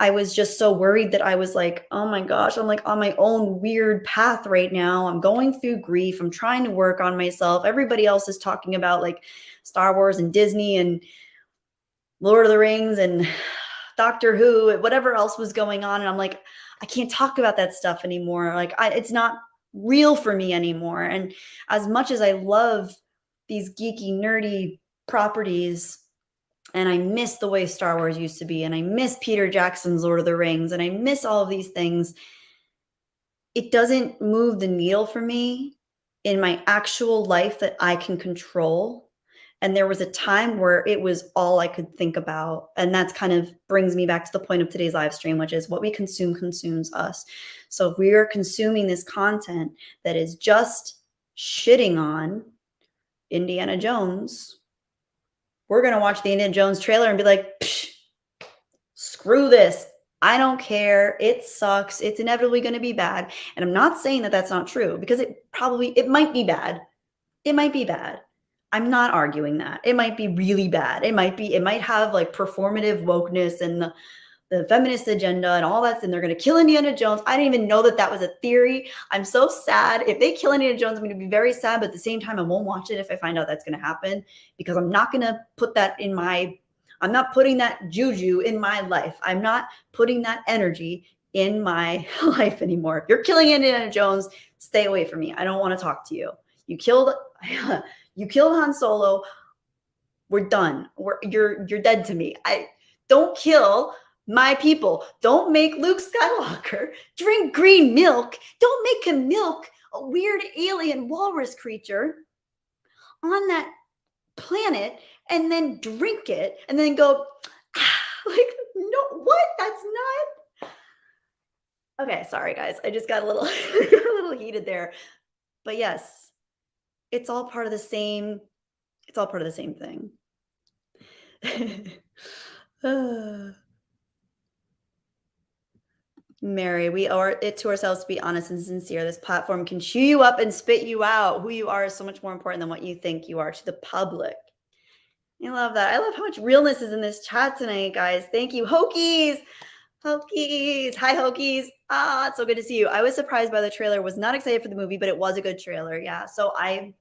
S1: I was just so worried that I was like, oh my gosh, I'm like on my own weird path right now. I'm going through grief. I'm trying to work on myself. Everybody else is talking about like Star Wars and Disney and Lord of the Rings and Doctor Who and whatever else was going on. And I'm like, I can't talk about that stuff anymore. Like, it's not real for me anymore. And as much as I love these geeky, nerdy properties, and I miss the way Star Wars used to be, and I miss Peter Jackson's Lord of the Rings, and I miss all of these things, it doesn't move the needle for me in my actual life that I can control. And there was a time where it was all I could think about. And that's kind of brings me back to the point of today's live stream, which is what we consume consumes us. So if we are consuming this content that is just shitting on Indiana Jones, we're going to watch the Indiana Jones trailer and be like, screw this. I don't care. It sucks. It's inevitably going to be bad. And I'm not saying that that's not true, because it might be bad. It might be bad. I'm not arguing that. It might be really bad. It might have like performative wokeness and the feminist agenda and all that, and they're going to kill Indiana Jones. I didn't even know that that was a theory. I'm so sad. If they kill Indiana Jones, I'm going to be very sad, but at the same time, I won't watch it if I find out that's going to happen, because I'm not going to put that I'm not putting that juju in my life. I'm not putting that energy in my life anymore. If you're killing Indiana Jones, stay away from me. I don't want to talk to you. You killed Han Solo. We're done. You're dead to me. Don't kill my people. Don't make Luke Skywalker drink green milk. Don't make him milk a weird alien walrus creature on that planet and then drink it and then go, like, no, what? That's not. Okay, sorry guys. I just got a little a little heated there. But yes, it's all part of the same thing. Mary, we owe it to ourselves to be honest and sincere. This platform can chew you up and spit you out. Who you are is so much more important than what you think you are to the public. I love that. I love how much realness is in this chat tonight, guys. Thank you. Hokies. Hokies. Hi, Hokies. Ah, it's so good to see you. I was surprised by the trailer. Was not excited for the movie, but it was a good trailer. Yeah. So I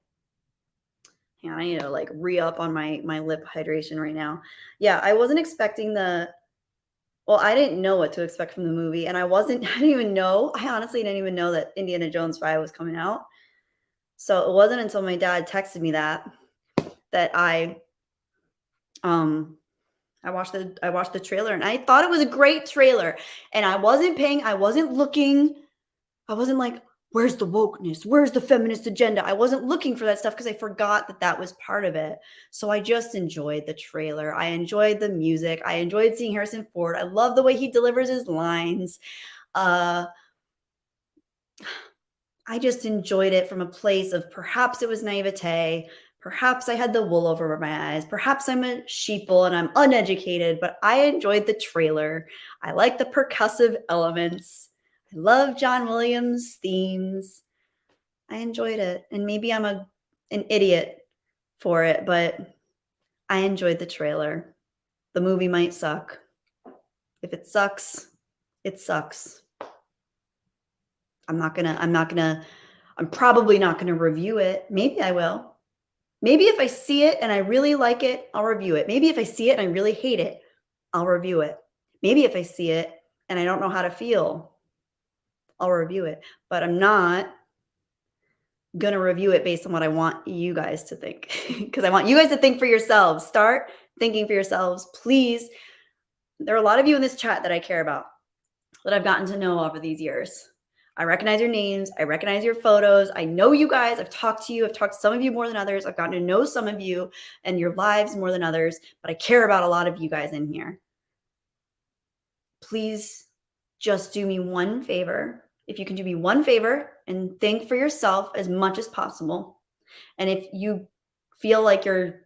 S1: need to like re-up on my lip hydration right now. Yeah, I wasn't expecting well, I didn't know what to expect from the movie, and I didn't even know. I honestly didn't even know that Indiana Jones 5 was coming out. So it wasn't until my dad texted me that um I watched the trailer and I thought it was a great trailer. And I wasn't looking, I wasn't like, where's the wokeness? Where's the feminist agenda? I wasn't looking for that stuff because I forgot that that was part of it. So I just enjoyed the trailer. I enjoyed the music. I enjoyed seeing Harrison Ford. I love the way he delivers his lines. Uh I just enjoyed it from a place of perhaps it was naivete. Perhaps I had the wool over my eyes. Perhaps I'm a sheeple and I'm uneducated, but I enjoyed the trailer. I like the percussive elements. I love John Williams' themes. I enjoyed it. And maybe I'm an idiot for it, but I enjoyed the trailer. The movie might suck. If it sucks, it sucks. I'm probably not gonna review it. Maybe I will. Maybe if I see it and I really like it, I'll review it. Maybe if I see it and I really hate it, I'll review it. Maybe if I see it and I don't know how to feel, I'll review it. But I'm not going to review it based on what I want you guys to think because I want you guys to think for yourselves. Start thinking for yourselves, please. There are a lot of you in this chat that I care about, that I've gotten to know over these years. I recognize your names. I recognize your photos. I know you guys. I've talked to you. I've talked to some of you more than others. I've gotten to know some of you and your lives more than others, but I care about a lot of you guys in here. Please just do me one favor. If you can do me one favor and think for yourself as much as possible. And if you feel like you're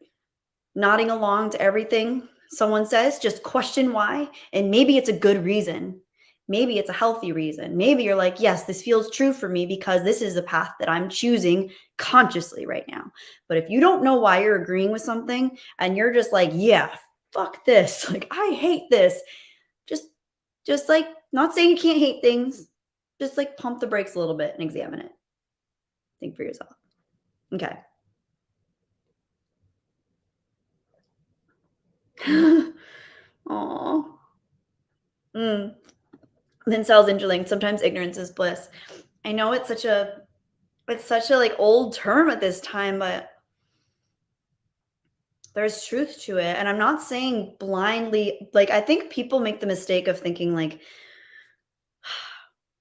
S1: nodding along to everything someone says, just question why. And maybe it's a good reason. Maybe it's a healthy reason. Maybe you're like, yes, this feels true for me because this is the path that I'm choosing consciously right now. But if you don't know why you're agreeing with something and you're just like, yeah, fuck this, like I hate this, just like, not saying you can't hate things, just like pump the brakes a little bit and examine it. Think for yourself. Okay. Aw. Mm. Lincel's interlinked. Sometimes ignorance is bliss. I know it's such a like old term at this time, but there's truth to it. And I'm not saying blindly, like I think people make the mistake of thinking like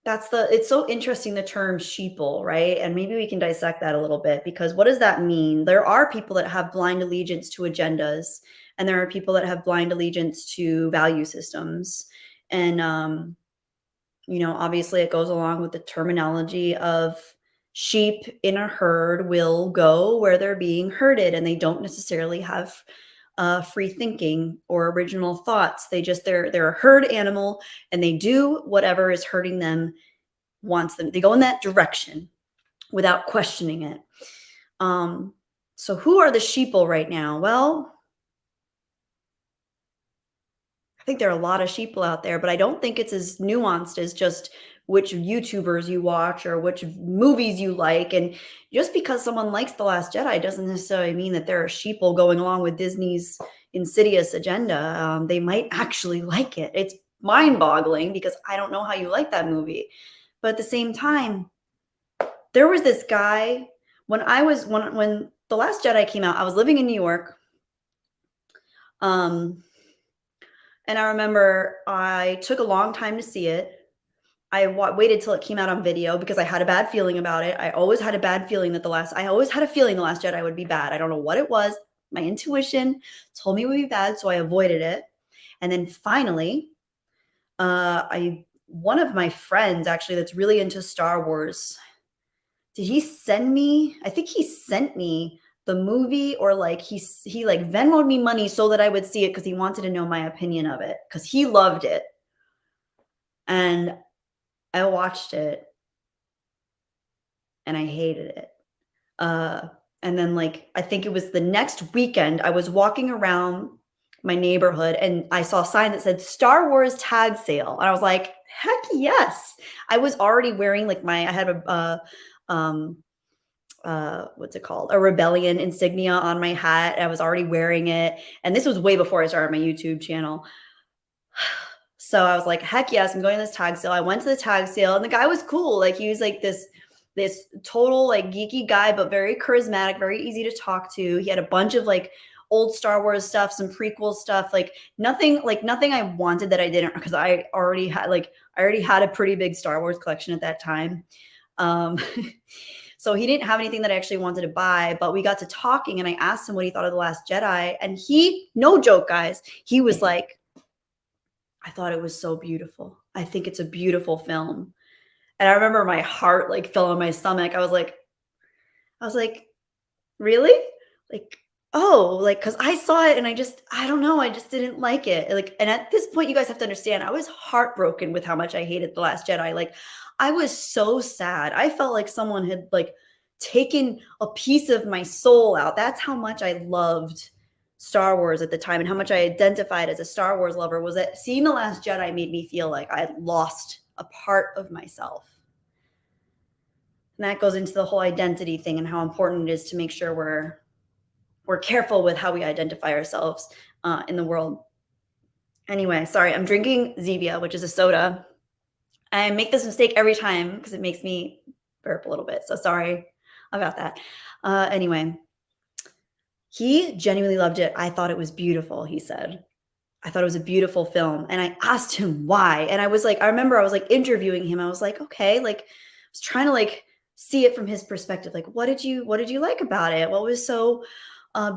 S1: it's so interesting, the term sheeple, right? And maybe we can dissect that a little bit because what does that mean? There are people that have blind allegiance to agendas, and there are people that have blind allegiance to value systems. And obviously it goes along with the terminology of sheep in a herd will go where they're being herded, and they don't necessarily have free thinking or original thoughts. They're a herd animal, and they do whatever is herding them wants them. They go in that direction without questioning it. So who are the sheeple right now? Well, I think there are a lot of sheeple out there, but I don't think it's as nuanced as just which YouTubers you watch or which movies you like. And just because someone likes The Last Jedi doesn't necessarily mean that they're a sheeple going along with Disney's insidious agenda. They might actually like it. It's mind-boggling because I don't know how you like that movie. But at the same time, there was this guy when The Last Jedi came out, I was living in New York. And I remember I took a long time to see it. I waited till it came out on video because I had a bad feeling about it. I always had a bad feeling I always had a feeling The Last Jedi would be bad. I don't know what it was. My intuition told me it would be bad, so I avoided it. And then finally, one of my friends actually that's really into Star Wars, did he send me? I think he sent me the movie, or like he like Venmoed me money so that I would see it because he wanted to know my opinion of it because he loved it. And I watched it and I hated it. And then like I think it was the next weekend I was walking around my neighborhood, and I saw a sign that said Star Wars tag sale. And I was like, heck yes. I was already wearing like I had um, what's it called? A rebellion insignia on my hat. I was already wearing it. And this was way before I started my YouTube channel. So I was like, heck yes, I'm going to this tag sale. I went to the tag sale and the guy was cool. Like he was like this total like geeky guy, but very charismatic, very easy to talk to. He had a bunch of like old Star Wars stuff, some prequel stuff, like nothing I wanted that I didn't, because I already had a pretty big Star Wars collection at that time. So he didn't have anything that I actually wanted to buy, but we got to talking and I asked him what he thought of The Last Jedi. And he, no joke, guys, he was like, I thought it was so beautiful. I think it's a beautiful film. And I remember my heart like fell in my stomach. I was like, really? Like, oh, like, cause I saw it and I don't know, I just didn't like it. Like, and at this point, you guys have to understand, I was heartbroken with how much I hated The Last Jedi. Like, I was so sad. I felt like someone had like taken a piece of my soul out. That's how much I loved Star Wars at the time and how much I identified as a Star Wars lover. Was that seeing The Last Jedi made me feel like I had lost a part of myself. And that goes into the whole identity thing and how important it is to make sure we're careful with how we identify ourselves in the world. Anyway, sorry, I'm drinking Zevia, which is a soda. I make this mistake every time because it makes me burp a little bit. So sorry about that. Anyway, he genuinely loved it. I thought it was beautiful, he said. I thought it was a beautiful film. And I asked him why. And I remember I was like interviewing him. I was like, okay, like I was trying to like see it from his perspective. Like, what did you like about it? What was so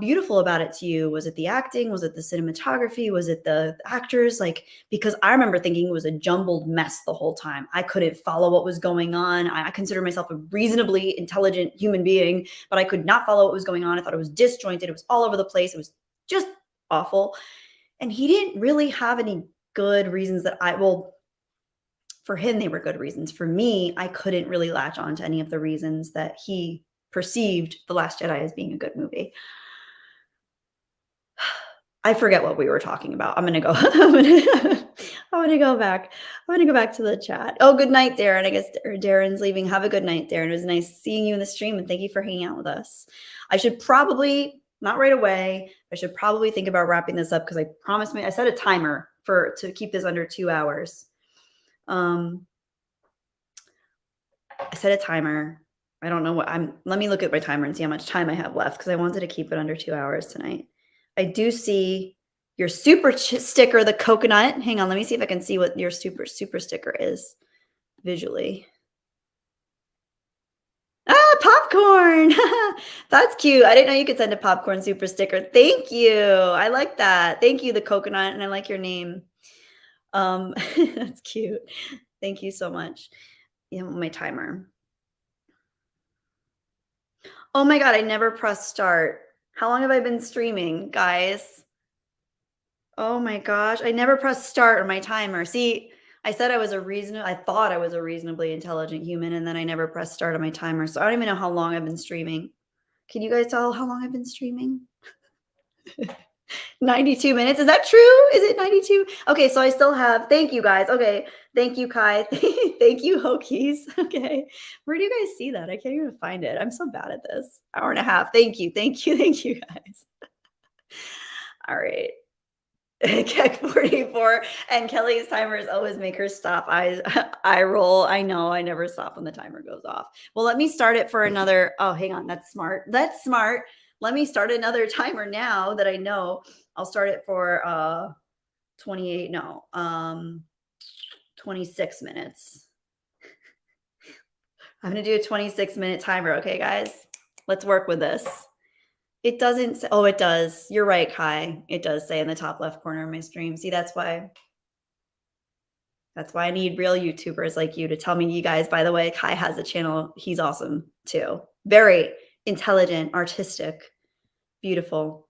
S1: beautiful about it to you? Was it the acting? Was it the cinematography? Was it the actors? Like, because I remember thinking it was a jumbled mess the whole time. I couldn't follow what was going on. I consider myself a reasonably intelligent human being, but I could not follow what was going on. I thought it was disjointed. It was all over the place. It was just awful. And he didn't really have any good reasons for him, they were good reasons. For me, I couldn't really latch on to any of the reasons that he perceived The Last Jedi as being a good movie. I forget what we were talking about. I'm gonna go. I'm gonna go back. I'm gonna go back to the chat. Oh, good night, Darren. I guess Darren's leaving. Have a good night, Darren. It was nice seeing you in the stream, and thank you for hanging out with us. I should probably not right away. I should probably think about wrapping this up because I promised I set a timer to keep this under 2 hours. I set a timer. I don't know let me look at my timer and see how much time I have left because I wanted to keep it under 2 hours tonight. I do see your super sticker, the coconut. Hang on, let me see if I can see what your super sticker is visually. Ah, popcorn. That's cute. I didn't know you could send a popcorn super sticker. Thank you. I like that. Thank you, the coconut, and I like your name. That's cute. Thank you so much. Yeah, my timer. Oh my God, I never pressed start. How long have I been streaming, guys? Oh my gosh, I never pressed start on my timer. See, I said I thought I was a reasonably intelligent human, and then I never pressed start on my timer. So I don't even know how long I've been streaming. Can you guys tell how long I've been streaming? 92 minutes. Is that true? Is it 92? Okay, so I still have, thank you guys. Okay, thank you, Kai. Thank you, Hokies. Okay, where do you guys see that? I can't even find it. I'm so bad at this. Hour and a half. Thank you, guys. All right. Keck 44 and Kelly's timers always make her stop. I roll. I know I never stop when the timer goes off. Well, let me start it for another. Oh, hang on. That's smart. That's smart. Let me start another timer now that I know. I'll start it for 26 minutes. I'm going to do a 26-minute timer. Okay, guys, let's work with this. It doesn't say, oh, it does. You're right, Kai. It does say in the top left corner of my stream. See, that's why I need real YouTubers like you to tell me, you guys, by the way, Kai has a channel. He's awesome too. Very intelligent, artistic, beautiful.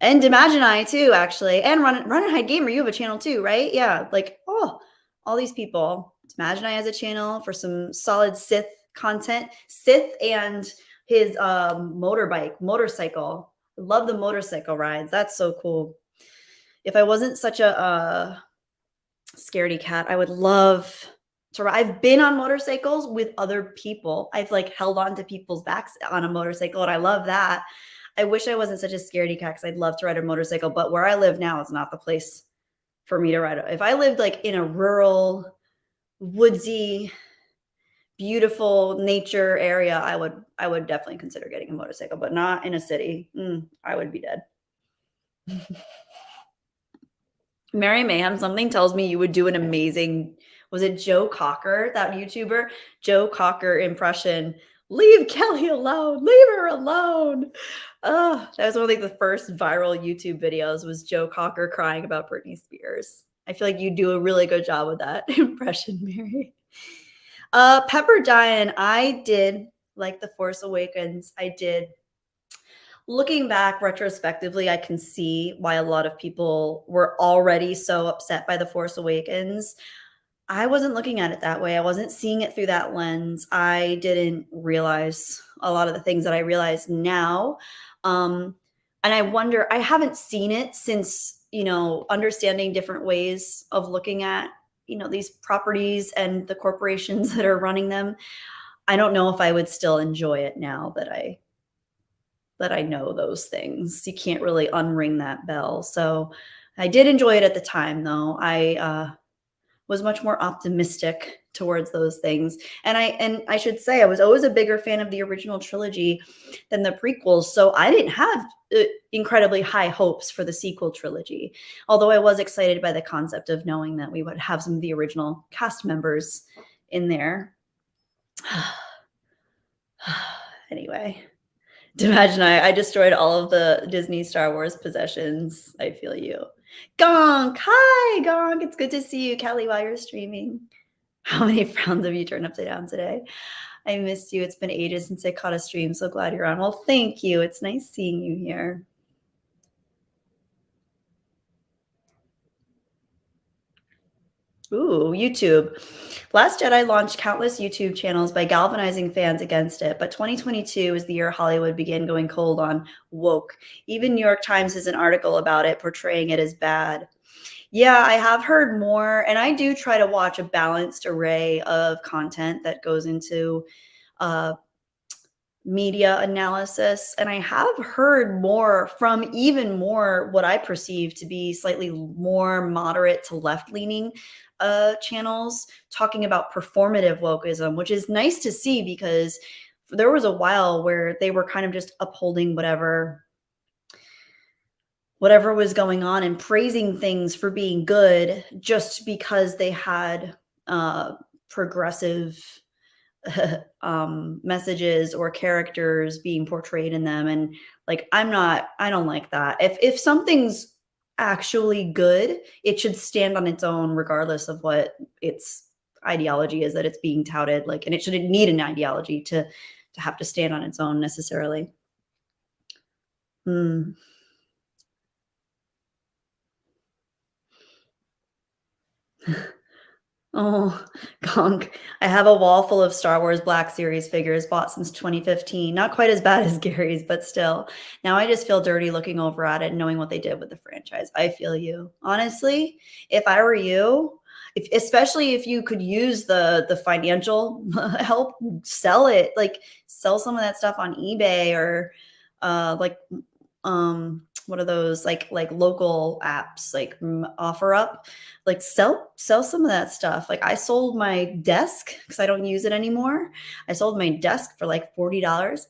S1: And Imagine I too, actually. And Run and Hide Gamer, you have a channel too, right? Yeah, like, oh, all these people. Imagine I has a channel for some solid Sith content. Sith and his motorcycle. I love the motorcycle rides. That's so cool. if I wasn't such a scaredy cat, I would love to I've been on motorcycles with other people. I've, like, held on to people's backs on a motorcycle, and I love that. I wish I wasn't such a scaredy cat because 'cause I'd love to ride a motorcycle, but where I live now is not the place for me to ride if I lived, like, in a rural, woodsy, beautiful nature area, I would definitely consider getting a motorcycle, but not in a city. I would be dead. Mary Mayhem, something tells me you would do an amazing was it Joe Cocker, that YouTuber? Joe Cocker impression, "Leave Kelly alone, leave her alone." That was one of, like, the first viral YouTube videos was Joe Cocker crying about Britney Spears. I feel like you do a really good job with that impression, Mary. Pepper Giant, I did like The Force Awakens, I did. Looking back retrospectively, I can see why a lot of people were already so upset by The Force Awakens. I wasn't looking at it that way. I wasn't seeing it through that lens. I didn't realize a lot of the things that I realize now. Um, and I wonder, I haven't seen it since, understanding different ways of looking at, these properties and the corporations that are running them. I don't know if I would still enjoy it now that I know those things. You can't really unring that bell. So I did enjoy it at the time, though. I was much more optimistic towards those things. And I should say I was always a bigger fan of the original trilogy than the prequels. So I didn't have incredibly high hopes for the sequel trilogy. Although I was excited by the concept of knowing that we would have some of the original cast members in there. Anyway. Imagine I destroyed all of the Disney Star Wars possessions. I feel you. Gonk! Hi, Gonk. It's good to see you, Kelly, while you're streaming. How many frowns have you turned upside down today? I missed you. It's been ages since I caught a stream. So glad you're on. Well, thank you. It's nice seeing you here. Ooh, YouTube. Last Jedi launched countless YouTube channels by galvanizing fans against it, but 2022 is the year Hollywood began going cold on woke. Even New York Times has an article about it, portraying it as bad. Yeah, I have heard more, and I do try to watch a balanced array of content that goes into uh, media analysis, and I have heard more from even more what I perceive to be slightly more moderate to left-leaning channels talking about performative wokeism, which is nice to see because there was a while where they were kind of just upholding whatever was going on and praising things for being good just because they had progressive messages or characters being portrayed in them. And like, I don't like that. If something's actually good, it should stand on its own regardless of what its ideology is that it's being touted. Like, and it shouldn't need an ideology to have to stand on its own necessarily. Hmm. Oh, Gonk. I have a wall full of Star Wars Black Series figures bought since 2015. Not quite as bad as Gary's, but still. Now I just feel dirty looking over at it and knowing what they did with the franchise. I feel you. Honestly, if I were you, especially if you could use the financial help, sell it. Like sell some of that stuff on eBay or like what are those like local apps like OfferUp, like sell some of that stuff. Like I sold my desk because I don't use it anymore. I sold my desk for like $40.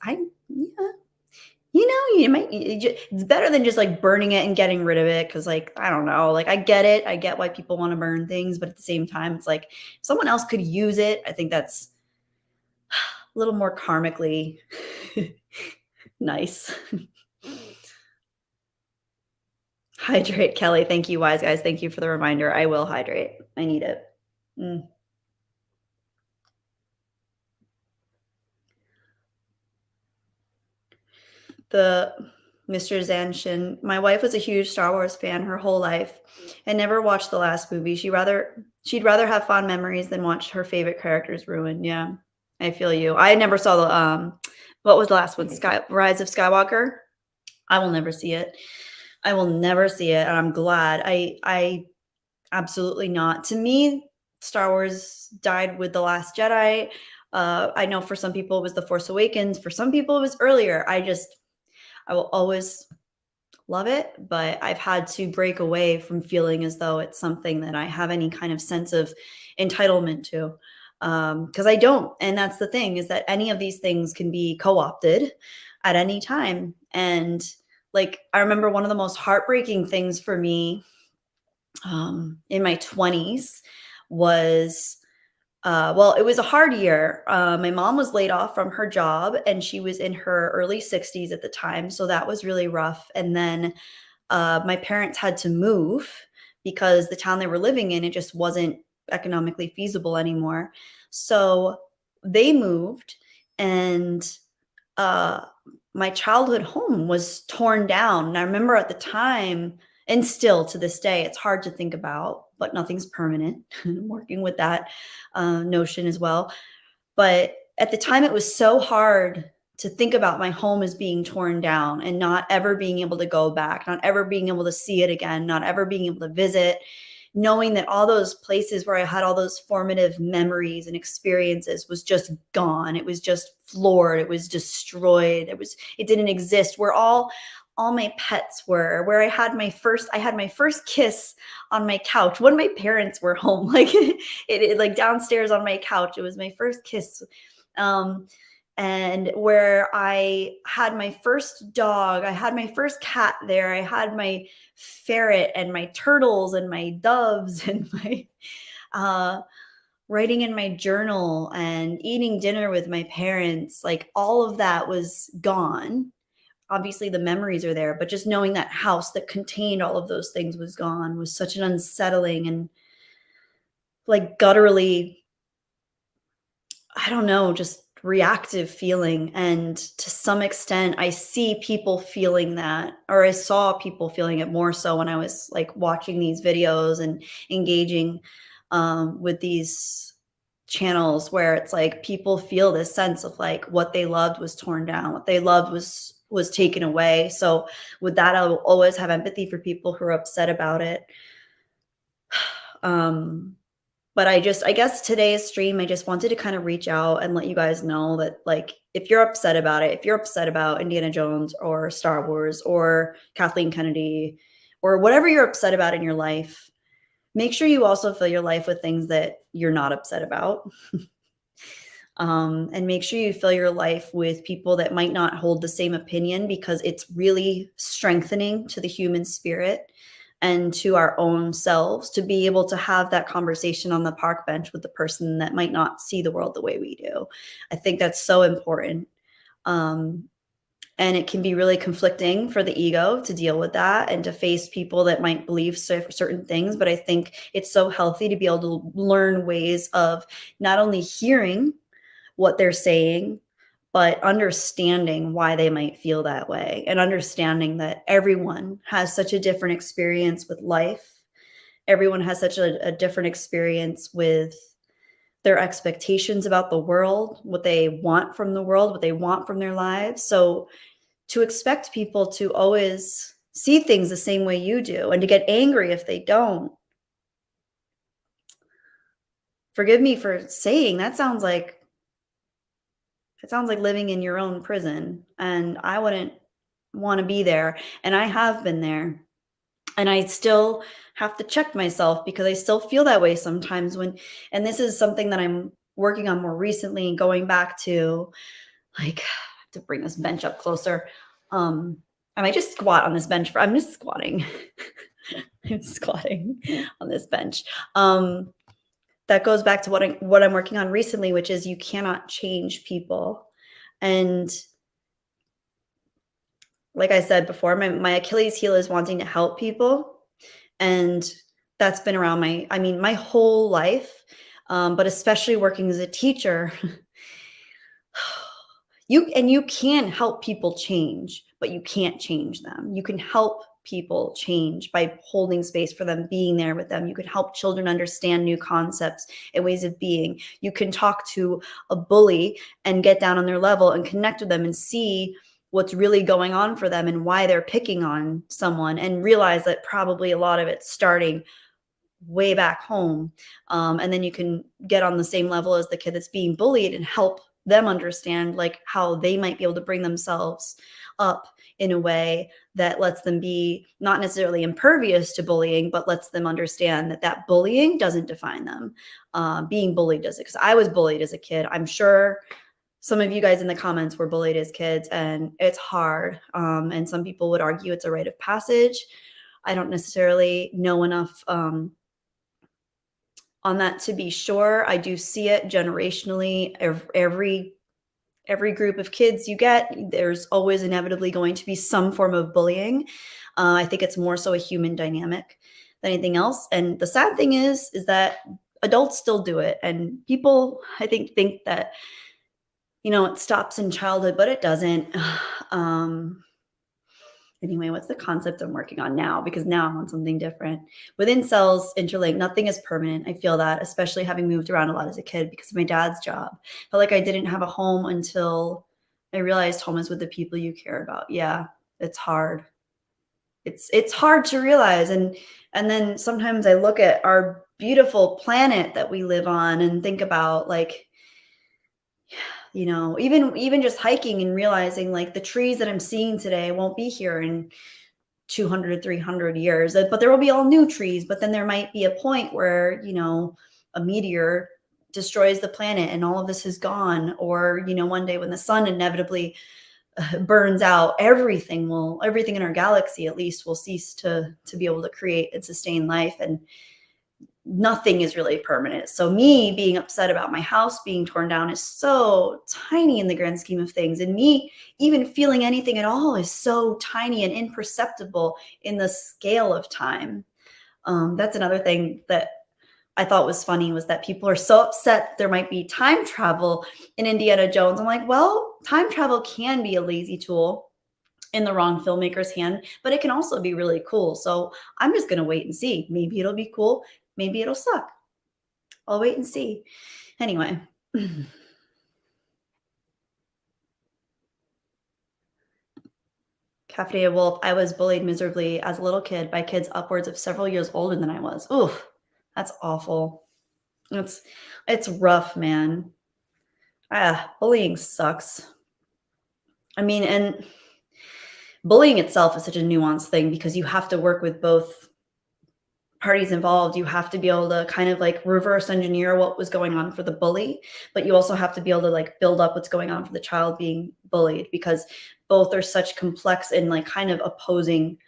S1: Yeah, you might it's better than just like burning it and getting rid of it because like I don't know, like I get it, I get why people want to burn things, but at the same time it's like if someone else could use it, I think that's a little more karmically nice. Hydrate, Kelly. Thank you, wise guys. Thank you for the reminder. I will hydrate. I need it. Mm. The Mr. Zanshin. My wife was a huge Star Wars fan her whole life and never watched the last movie. She'd rather have fond memories than watch her favorite characters ruined. Yeah, I feel you. I never saw the what was the last one? Rise of Skywalker. I will never see it. I will never see it, and I'm glad. I absolutely not. To me, Star Wars died with The Last Jedi. I know for some people it was The Force Awakens. For some people it was earlier. I will always love it, but I've had to break away from feeling as though it's something that I have any kind of sense of entitlement to. Because I don't. And that's the thing, is that any of these things can be co-opted at any time. And like, I remember one of the most heartbreaking things for me in my 20s was well, it was a hard year. My mom was laid off from her job and she was in her early 60s at the time. So that was really rough. And then my parents had to move because the town they were living in, it just wasn't economically feasible anymore. So they moved, and uh, my childhood home was torn down. And I remember at the time, and still to this day, it's hard to think about, but nothing's permanent. I'm working with that notion as well. But at the time, it was so hard to think about my home as being torn down and not ever being able to go back, not ever being able to see it again, not ever being able to visit, knowing that all those places where I had all those formative memories and experiences was just gone. It was just floored. It was destroyed. It didn't exist. Where all my pets were, where I had my first kiss on my couch when my parents were home, like it like downstairs on my couch. It was my first kiss. And where I had my first dog, I had my first cat there, I had my ferret and my turtles and my doves and my writing in my journal and eating dinner with my parents. Like, all of that was gone. Obviously the memories are there, but just knowing that house that contained all of those things was gone was such an unsettling and like gutturally, I don't know, just reactive feeling. And to some extent, I see people feeling that, or I saw people feeling it more so when I was like watching these videos and engaging with these channels, where it's like people feel this sense of like what they loved was torn down, what they loved was taken away. So with that, I will always have empathy for people who are upset about it. But I guess today's stream, I just wanted to kind of reach out and let you guys know that, like, if you're upset about it, if you're upset about Indiana Jones or Star Wars or Kathleen Kennedy or whatever you're upset about in your life, make sure you also fill your life with things that you're not upset about. And make sure you fill your life with people that might not hold the same opinion, because it's really strengthening to the human spirit and to our own selves to be able to have that conversation on the park bench with the person that might not see the world the way we do. I think that's so important. And it can be really conflicting for the ego to deal with that and to face people that might believe certain things. But I think it's so healthy to be able to learn ways of not only hearing what they're saying, but understanding why they might feel that way, and understanding that everyone has such a different experience with life. Everyone has such a different experience with their expectations about the world, what they want from the world, what they want from their lives. So to expect people to always see things the same way you do and to get angry if they don't, forgive me for saying, that sounds like living in your own prison, and I wouldn't want to be there. And I have been there, and I still have to check myself because I still feel that way sometimes and this is something that I'm working on more recently, and going back to, like, I have to bring this bench up closer. I might just squat on this bench I'm just squatting. I'm squatting on this bench. That goes back to what I'm working on recently, which is you cannot change people. And like I said before, my Achilles heel is wanting to help people. And that's been around my whole life. But especially working as a teacher, you can help people change, but you can't change them. You can help people change by holding space for them, being there with them. You can help children understand new concepts and ways of being. You can talk to a bully and get down on their level and connect with them and see what's really going on for them and why they're picking on someone, and realize that probably a lot of it's starting way back home. And then you can get on the same level as the kid that's being bullied and help them understand like how they might be able to bring themselves up in a way that lets them be not necessarily impervious to bullying, but lets them understand that that bullying doesn't define them. Being bullied does it. Because I was bullied as a kid. I'm sure some of you guys in the comments were bullied as kids, and it's hard. And some people would argue it's a rite of passage. I don't necessarily know enough on that to be sure. I do see it generationally. Every group of kids you get, there's always inevitably going to be some form of bullying. I think it's more so a human dynamic than anything else. And the sad thing is that adults still do it. And people, I think that, it stops in childhood, but it doesn't. Anyway, what's the concept I'm working on now? Because now I'm on something different. Within cells interlinked, nothing is permanent. I feel that, especially having moved around a lot as a kid because of my dad's job. Felt like I didn't have a home until I realized home is with the people you care about. Yeah, it's hard. It's hard to realize. And then sometimes I look at our beautiful planet that we live on and think about like, even just hiking and realizing like the trees that I'm seeing today won't be here in 200, 300 years, but there will be all new trees. But then there might be a point where, a meteor destroys the planet and all of this is gone. Or, one day when the sun inevitably burns out, everything in our galaxy at least will cease to be able to create and sustain life. And nothing is really permanent. So me being upset about my house being torn down is so tiny in the grand scheme of things. And me even feeling anything at all is so tiny and imperceptible in the scale of time. That's another thing that I thought was funny, was that people are so upset there might be time travel in Indiana Jones. I'm like, well, time travel can be a lazy tool in the wrong filmmaker's hand, but it can also be really cool. So I'm just going to wait and see. Maybe it'll be cool. Maybe it'll suck. I'll wait and see. Anyway. Cafeteria Wolf, I was bullied miserably as a little kid by kids upwards of several years older than I was. Oof, that's awful. It's rough, man. Bullying sucks. I mean, and bullying itself is such a nuanced thing because you have to work with both parties involved. You have to be able to kind of like reverse engineer what was going on for the bully, but you also have to be able to like build up what's going on for the child being bullied, because both are such complex and like kind of opposing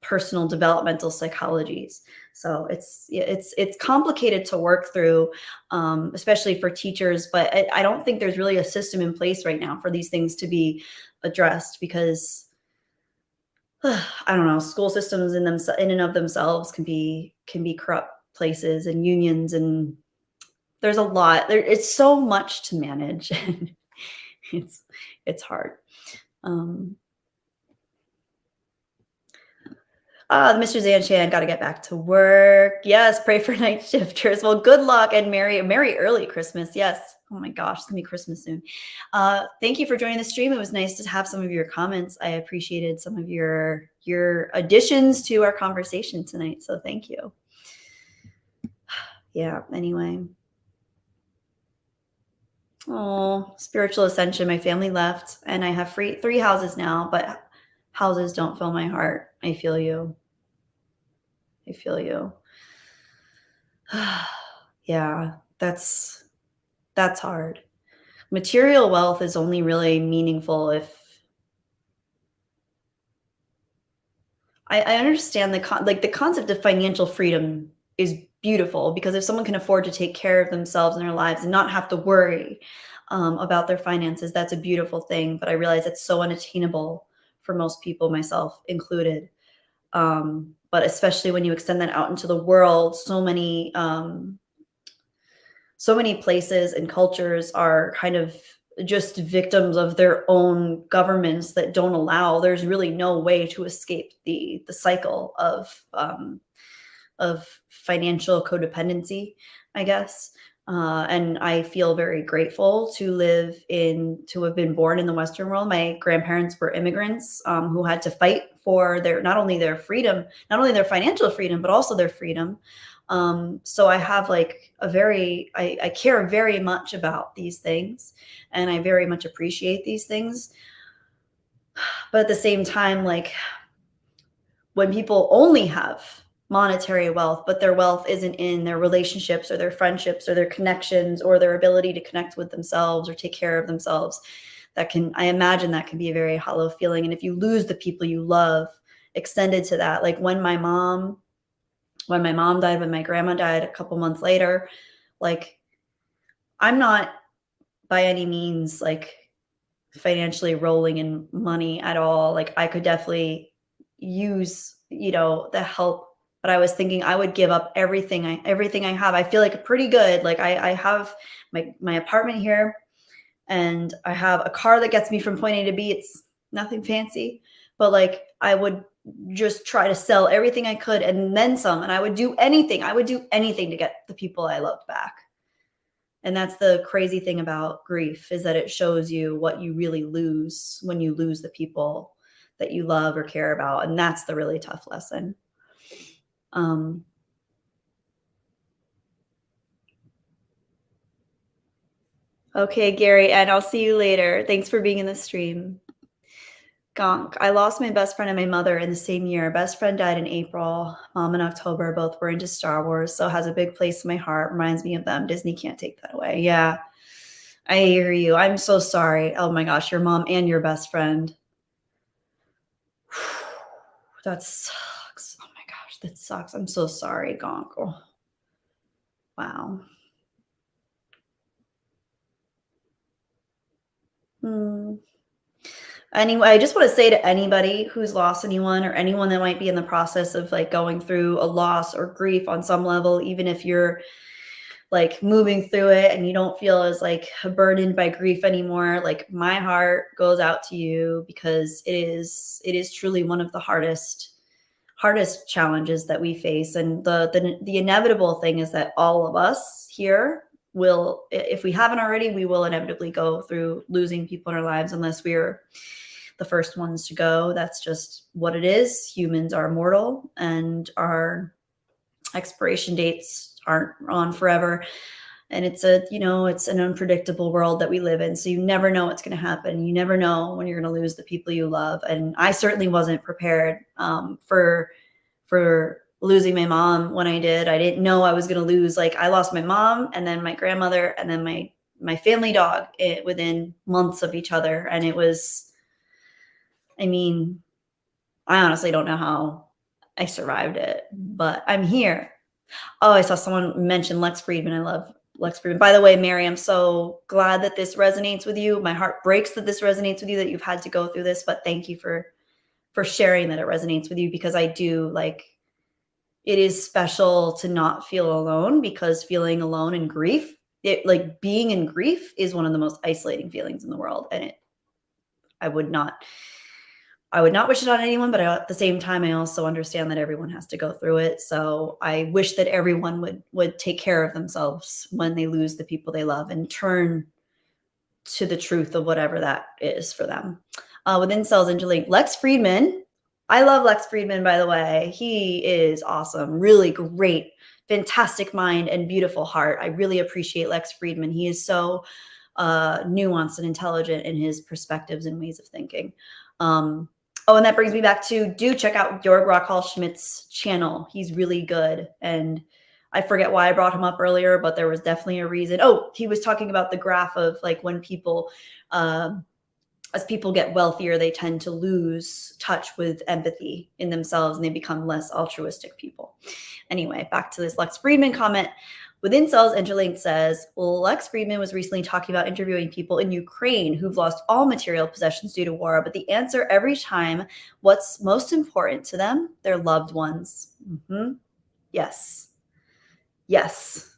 S1: personal developmental psychologies. So it's complicated to work through, especially for teachers. But I don't think there's really a system in place right now for these things to be addressed, because I don't know, school systems in and of themselves can be corrupt places, and unions, and there's a lot there. It's so much to manage. it's hard. Mr. Zanchan, got to get back to work. Yes, pray for night shifters. Well, good luck and merry early Christmas. Yes. Oh my gosh, it's gonna be Christmas soon. Thank you for joining the stream. It was nice to have some of your comments. I appreciated some of your additions to our conversation tonight. So thank you. Yeah, anyway. Oh, spiritual ascension. My family left and I have 3 houses now, but houses don't fill my heart. I feel you. I feel you. Yeah, that's hard. Material wealth is only really meaningful if I understand the concept of financial freedom is beautiful, because if someone can afford to take care of themselves and their lives and not have to worry about their finances, that's a beautiful thing. But I realize it's so unattainable for most people, myself included. But especially when you extend that out into the world, so many places and cultures are kind of just victims of their own governments that don't allow. There's really no way to escape the cycle of financial codependency, I guess. And I feel very grateful to have been born in the Western world. My grandparents were immigrants who had to fight for not only their freedom, not only their financial freedom, but also their freedom. So I have like I care very much about these things, and I very much appreciate these things. But at the same time, like when people only have monetary wealth, but their wealth isn't in their relationships or their friendships or their connections or their ability to connect with themselves or take care of themselves, I imagine that can be a very hollow feeling. And if you lose the people you love extended to that, like when my mom died, when my grandma died a couple months later, like I'm not by any means like financially rolling in money at all. Like I could definitely use, the help, but I was thinking I would give up everything I have. I feel like pretty good. Like I have my apartment here, and I have a car that gets me from point A to B. It's nothing fancy, but like I would just try to sell everything I could and then some, and I would do anything. I would do anything to get the people I loved back. And that's the crazy thing about grief, is that it shows you what you really lose when you lose the people that you love or care about. And that's the really tough lesson. Okay, Gary, and I'll see you later. Thanks for being in the stream. Gonk. I lost my best friend and my mother in the same year. Best friend died in April, mom in October. Both were into Star Wars, so has a big place in my heart. Reminds me of them. Disney can't take that away. Yeah, I hear you. I'm so sorry. Oh my gosh, your mom and your best friend. That sucks. Oh my gosh, that sucks. I'm so sorry, Gonk. Oh, wow. Anyway, I just want to say to anybody who's lost anyone, or anyone that might be in the process of like going through a loss or grief on some level, even if you're like moving through it and you don't feel as like burdened by grief anymore, like my heart goes out to you, because it is truly one of the hardest challenges that we face. And the inevitable thing is that all of us here will, if we haven't already, we will inevitably go through losing people in our lives, unless we're the first ones to go. That's just what it is. Humans are mortal, and our expiration dates aren't on forever. And it's an unpredictable world that we live in. So you never know what's going to happen. You never know when you're going to lose the people you love. And I certainly wasn't prepared for losing my mom when I did. I didn't know I was going to lose. Like I lost my mom, and then my grandmother, and then my family dog within months of each other. And it was, I mean, I honestly don't know how I survived it, but I'm here. Oh, I saw someone mention Lex Friedman. I love Lex Friedman. By the way, Mary, I'm so glad that this resonates with you. My heart breaks that this resonates with you, that you've had to go through this, but thank you for sharing that it resonates with you, because I do, like, it is special to not feel alone, because feeling alone in grief, being in grief is one of the most isolating feelings in the world. And I would not wish it on anyone, but at the same time, I also understand that everyone has to go through it. So I wish that everyone would take care of themselves when they lose the people they love, and turn to the truth of whatever that is for them. With Incels Interlink, Lex Friedman. I love Lex Friedman, by the way. He is awesome. Really great, fantastic mind and beautiful heart. I really appreciate Lex Friedman. He is so nuanced and intelligent in his perspectives and ways of thinking. And that brings me back to, do check out Georg Rockhall Schmidt's channel. He's really good. And I forget why I brought him up earlier, but there was definitely a reason. Oh, he was talking about the graph of like when people, as people get wealthier, they tend to lose touch with empathy in themselves, and they become less altruistic people. Anyway, back to this Lex Friedman comment. With Incels, Interlinked says, well, Lex Friedman was recently talking about interviewing people in Ukraine who've lost all material possessions due to war, but the answer every time, what's most important to them? Their loved ones. Mm-hmm. Yes. Yes.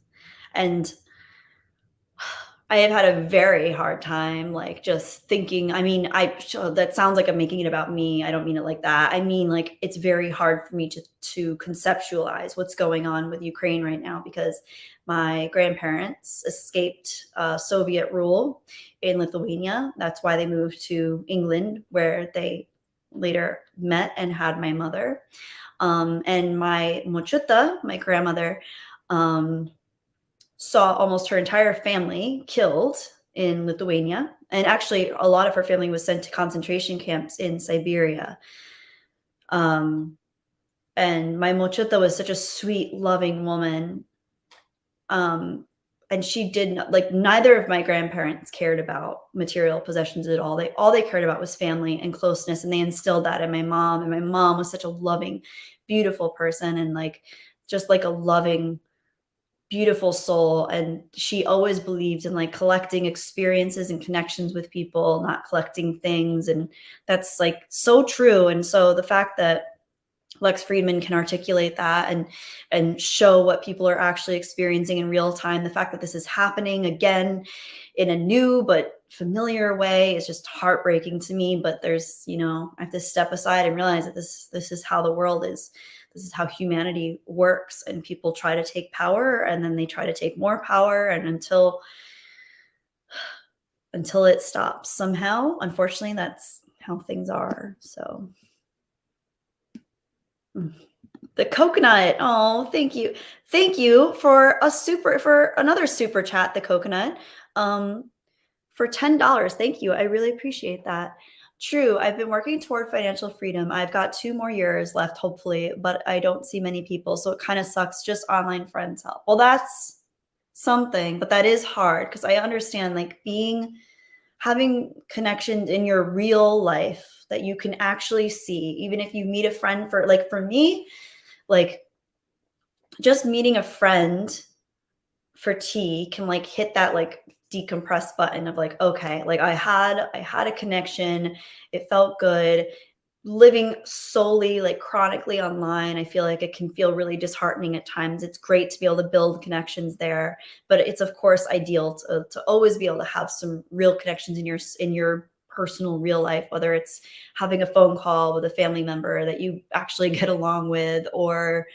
S1: And I have had a very hard time, like, just thinking. I mean, that sounds like I'm making it about me. I don't mean it like that. I mean, like, it's very hard for me to conceptualize what's going on with Ukraine right now because my grandparents escaped Soviet rule in Lithuania. That's why they moved to England, where they later met and had my mother. And my mochuta, my grandmother, um, saw almost her entire family killed in Lithuania. And actually, a lot of her family was sent to concentration camps in Siberia. Um, and my mochuta was such a sweet, loving woman. Um, and she did not, like, neither of my grandparents cared about material possessions at all. They cared about was family and closeness, and they instilled that in my mom. And my mom was such a loving, beautiful person, and like just like a loving, beautiful soul. And she always believed in like collecting experiences and connections with people, not collecting things. And that's like so true. And so the fact that Lex Friedman can articulate that and show what people are actually experiencing in real time, the fact that this is happening again in a new but familiar way is just heartbreaking to me. But there's, I have to step aside and realize that this is how the world is. This is how humanity works, and people try to take power, and then they try to take more power, and until it stops somehow. Unfortunately, that's how things are. So the coconut. Oh, thank you. Thank you for another super chat, the coconut. For $10. Thank you. I really appreciate that. True. I've been working toward financial freedom. I've got 2 more years left, hopefully, but I don't see many people. So it kind of sucks. Just online friends help. Well, that's something, but that is hard because I understand like having connections in your real life that you can actually see, even if you meet a friend for me, like just meeting a friend for tea can like hit that like decompress button of like, okay, like I had a connection. It felt good. Living solely like chronically online, I feel like it can feel really disheartening at times. It's great to be able to build connections there, but it's of course ideal to always be able to have some real connections in your personal real life, whether it's having a phone call with a family member that you actually get along with, or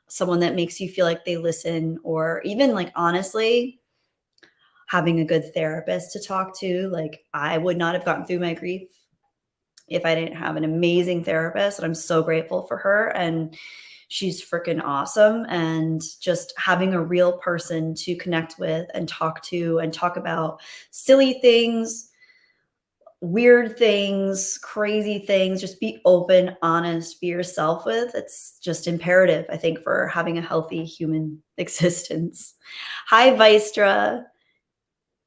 S1: someone that makes you feel like they listen, or even like honestly having a good therapist to talk to. Like I would not have gotten through my grief if I didn't have an amazing therapist, and I'm so grateful for her, and she's freaking awesome. And just having a real person to connect with and talk to and talk about silly things, weird things, crazy things, just be open, honest, be yourself with. It's just imperative, I think, for having a healthy human existence. Hi, Vistra.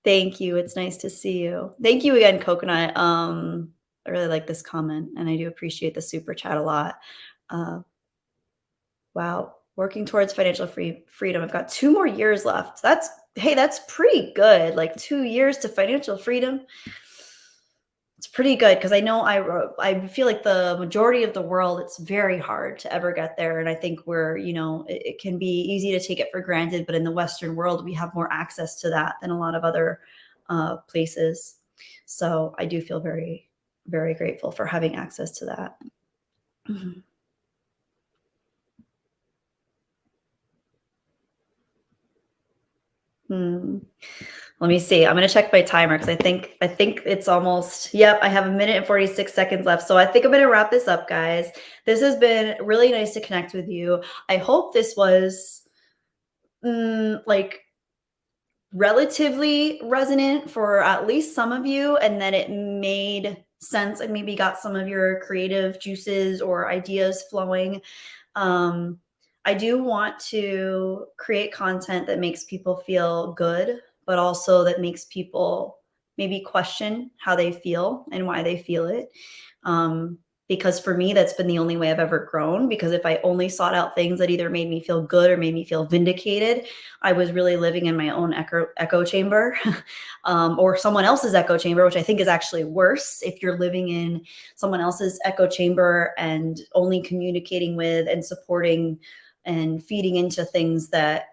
S1: Thank you. It's nice to see you. Thank you again, Coconut. I really like this comment, and I do appreciate the super chat a lot. Wow. Working towards financial freedom. I've got 2 more years left. That's pretty good. Like 2 years to financial freedom. It's pretty good because I know I feel like the majority of the world, it's very hard to ever get there. And I think it can be easy to take it for granted, but in the Western world, we have more access to that than a lot of other places. So I do feel very, very grateful for having access to that. Mhm. Hmm. Let me see. I'm going to check my timer because I think it's almost. Yep, I have 1 minute and 46 seconds left. So I think I'm going to wrap this up, guys. This has been really nice to connect with you. I hope this was like relatively resonant for at least some of you, and that it made sense and maybe got some of your creative juices or ideas flowing. I do want to create content that makes people feel good, but also that makes people maybe question how they feel and why they feel it. Because for me, that's been the only way I've ever grown. Because if I only sought out things that either made me feel good or made me feel vindicated, I was really living in my own echo chamber, or someone else's echo chamber, which I think is actually worse. If you're living in someone else's echo chamber and only communicating with and supporting and feeding into things that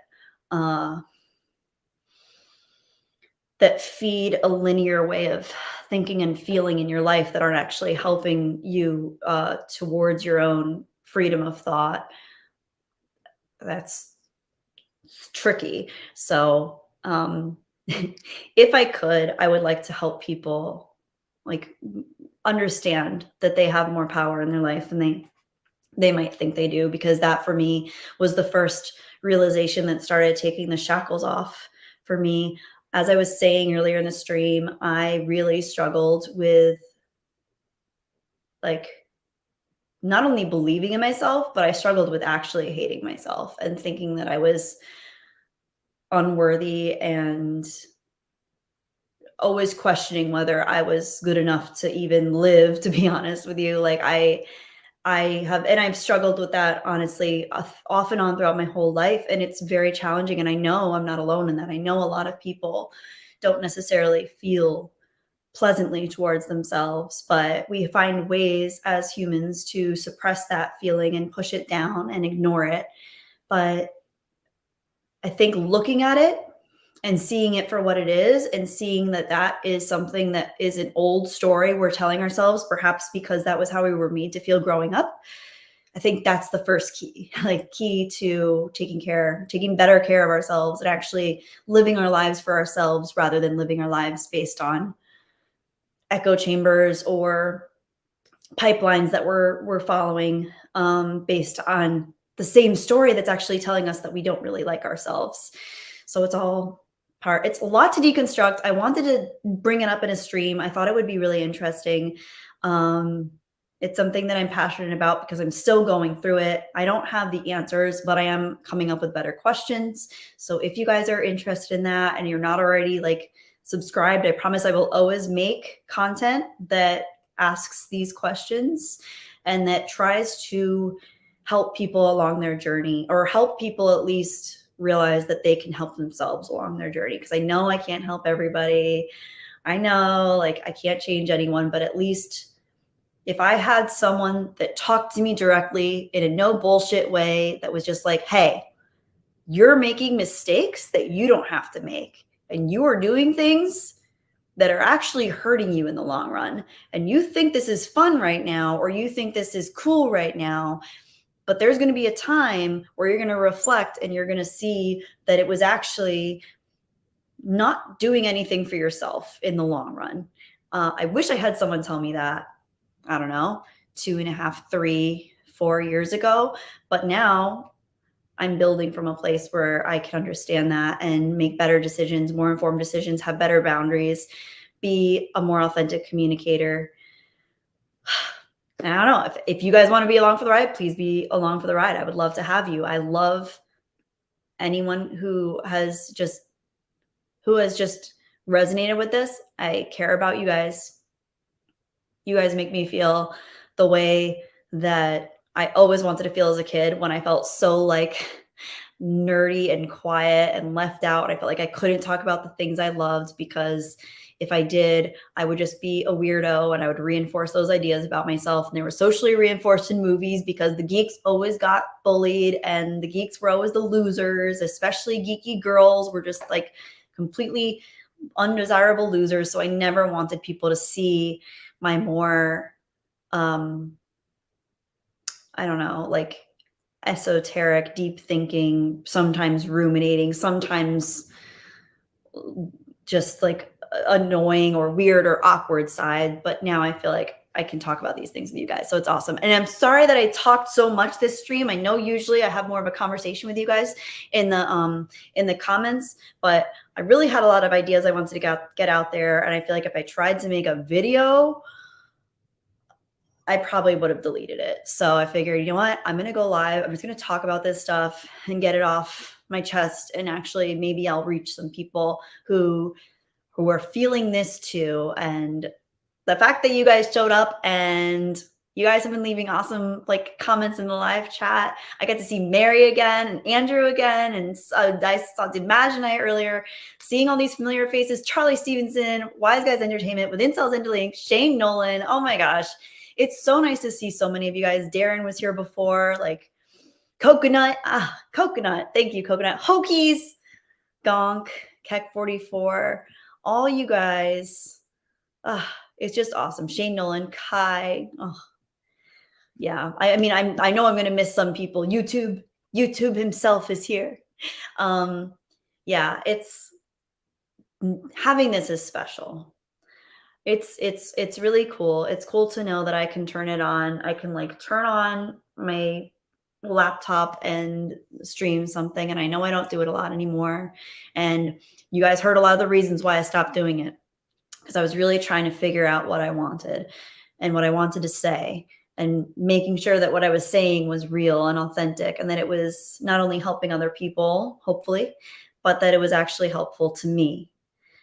S1: that feed a linear way of thinking and feeling in your life that aren't actually helping you towards your own freedom of thought. That's tricky. So, if I could, I would like to help people like understand that they have more power in their life than they might think they do, because that for me was the first realization that started taking the shackles off for me. As I was saying earlier in the stream, I really struggled with like not only believing in myself, but I struggled with actually hating myself and thinking that I was unworthy and always questioning whether I was good enough to even live, to be honest with you. Like I have, and I've struggled with that honestly off and on throughout my whole life. And it's very challenging. And I know I'm not alone in that. I know a lot of people don't necessarily feel pleasantly towards themselves, but we find ways as humans to suppress that feeling and push it down and ignore it. But I think looking at it and seeing it for what it is and seeing that that is something that is an old story we're telling ourselves, perhaps because that was how we were made to feel growing up. I think that's the first key, like key to taking better care of ourselves and actually living our lives for ourselves rather than living our lives based on echo chambers or pipelines that we're following based on the same story that's actually telling us that we don't really like ourselves. So it's a lot to deconstruct. I wanted to bring it up in a stream. I thought it would be really interesting. Um, it's something that I'm passionate about because I'm still going through it. I don't have the answers, but I am coming up with better questions. So if you guys are interested in that and you're not already like subscribed, I promise I will always make content that asks these questions and that tries to help people along their journey, or help people at least realize that they can help themselves along their journey. Because I know I can't help everybody. I know like I can't change anyone, but at least if I had someone that talked to me directly in a no bullshit way that was just like, hey, you're making mistakes that you don't have to make, and you are doing things that are actually hurting you in the long run. And you think this is fun right now, or you think this is cool right now, but there's going to be a time where you're going to reflect and you're going to see that it was actually not doing anything for yourself in the long run. I wish I had someone tell me that, I don't know, 2.5, 3, 4 years ago. But now I'm building from a place where I can understand that and make better decisions, more informed decisions, have better boundaries, be a more authentic communicator. And I don't know if you guys want to be along for the ride, please be along for the ride. I would love to have you. I love anyone who has just resonated with this. I care about you guys. You guys make me feel the way that I always wanted to feel as a kid, when I felt so like nerdy and quiet and left out. I felt like I couldn't talk about the things I loved, because if I did, I would just be a weirdo and I would reinforce those ideas about myself. And they were socially reinforced in movies because the geeks always got bullied and the geeks were always the losers, especially geeky girls were just like completely undesirable losers. So I never wanted people to see my more, I don't know, like esoteric, deep thinking, sometimes ruminating, sometimes just like annoying or weird or awkward side. But now I feel like I can talk about these things with you guys. So it's awesome. And I'm sorry that I talked so much this stream. I know usually I have more of a conversation with you guys in the comments, but I really had a lot of ideas I wanted to get out there. And I feel like if I tried to make a video, I probably would have deleted it. So I figured, you know what? I'm going to go live. I'm just going to talk about this stuff and get it off my chest. And actually, maybe I'll reach some people who are feeling this too. And the fact that you guys showed up and you guys have been leaving awesome like comments in the live chat. I got to see Mary again and Andrew again. And I saw Imaginite earlier, seeing all these familiar faces. Charlie Stevenson, Wise Guys Entertainment, With Incels Interlink, Shane Nolan. Oh my gosh. It's so nice to see so many of you guys. Darren was here before, like Coconut. Coconut. Thank you, Coconut. Hokies, Gonk, Keck 44. all you guys. It's just awesome. Shane Nolan, Kai. Oh, yeah. I mean, I know I'm going to miss some people. YouTube himself is here. Yeah, it's having this is special. It's really cool. It's cool to know that I can turn it on. I can like turn on my laptop and stream something, and I know I don't do it a lot anymore. And you guys heard a lot of the reasons why I stopped doing it, because I was really trying to figure out what I wanted and what I wanted to say, and making sure that what I was saying was real and authentic, and that it was not only helping other people, hopefully, but that it was actually helpful to me.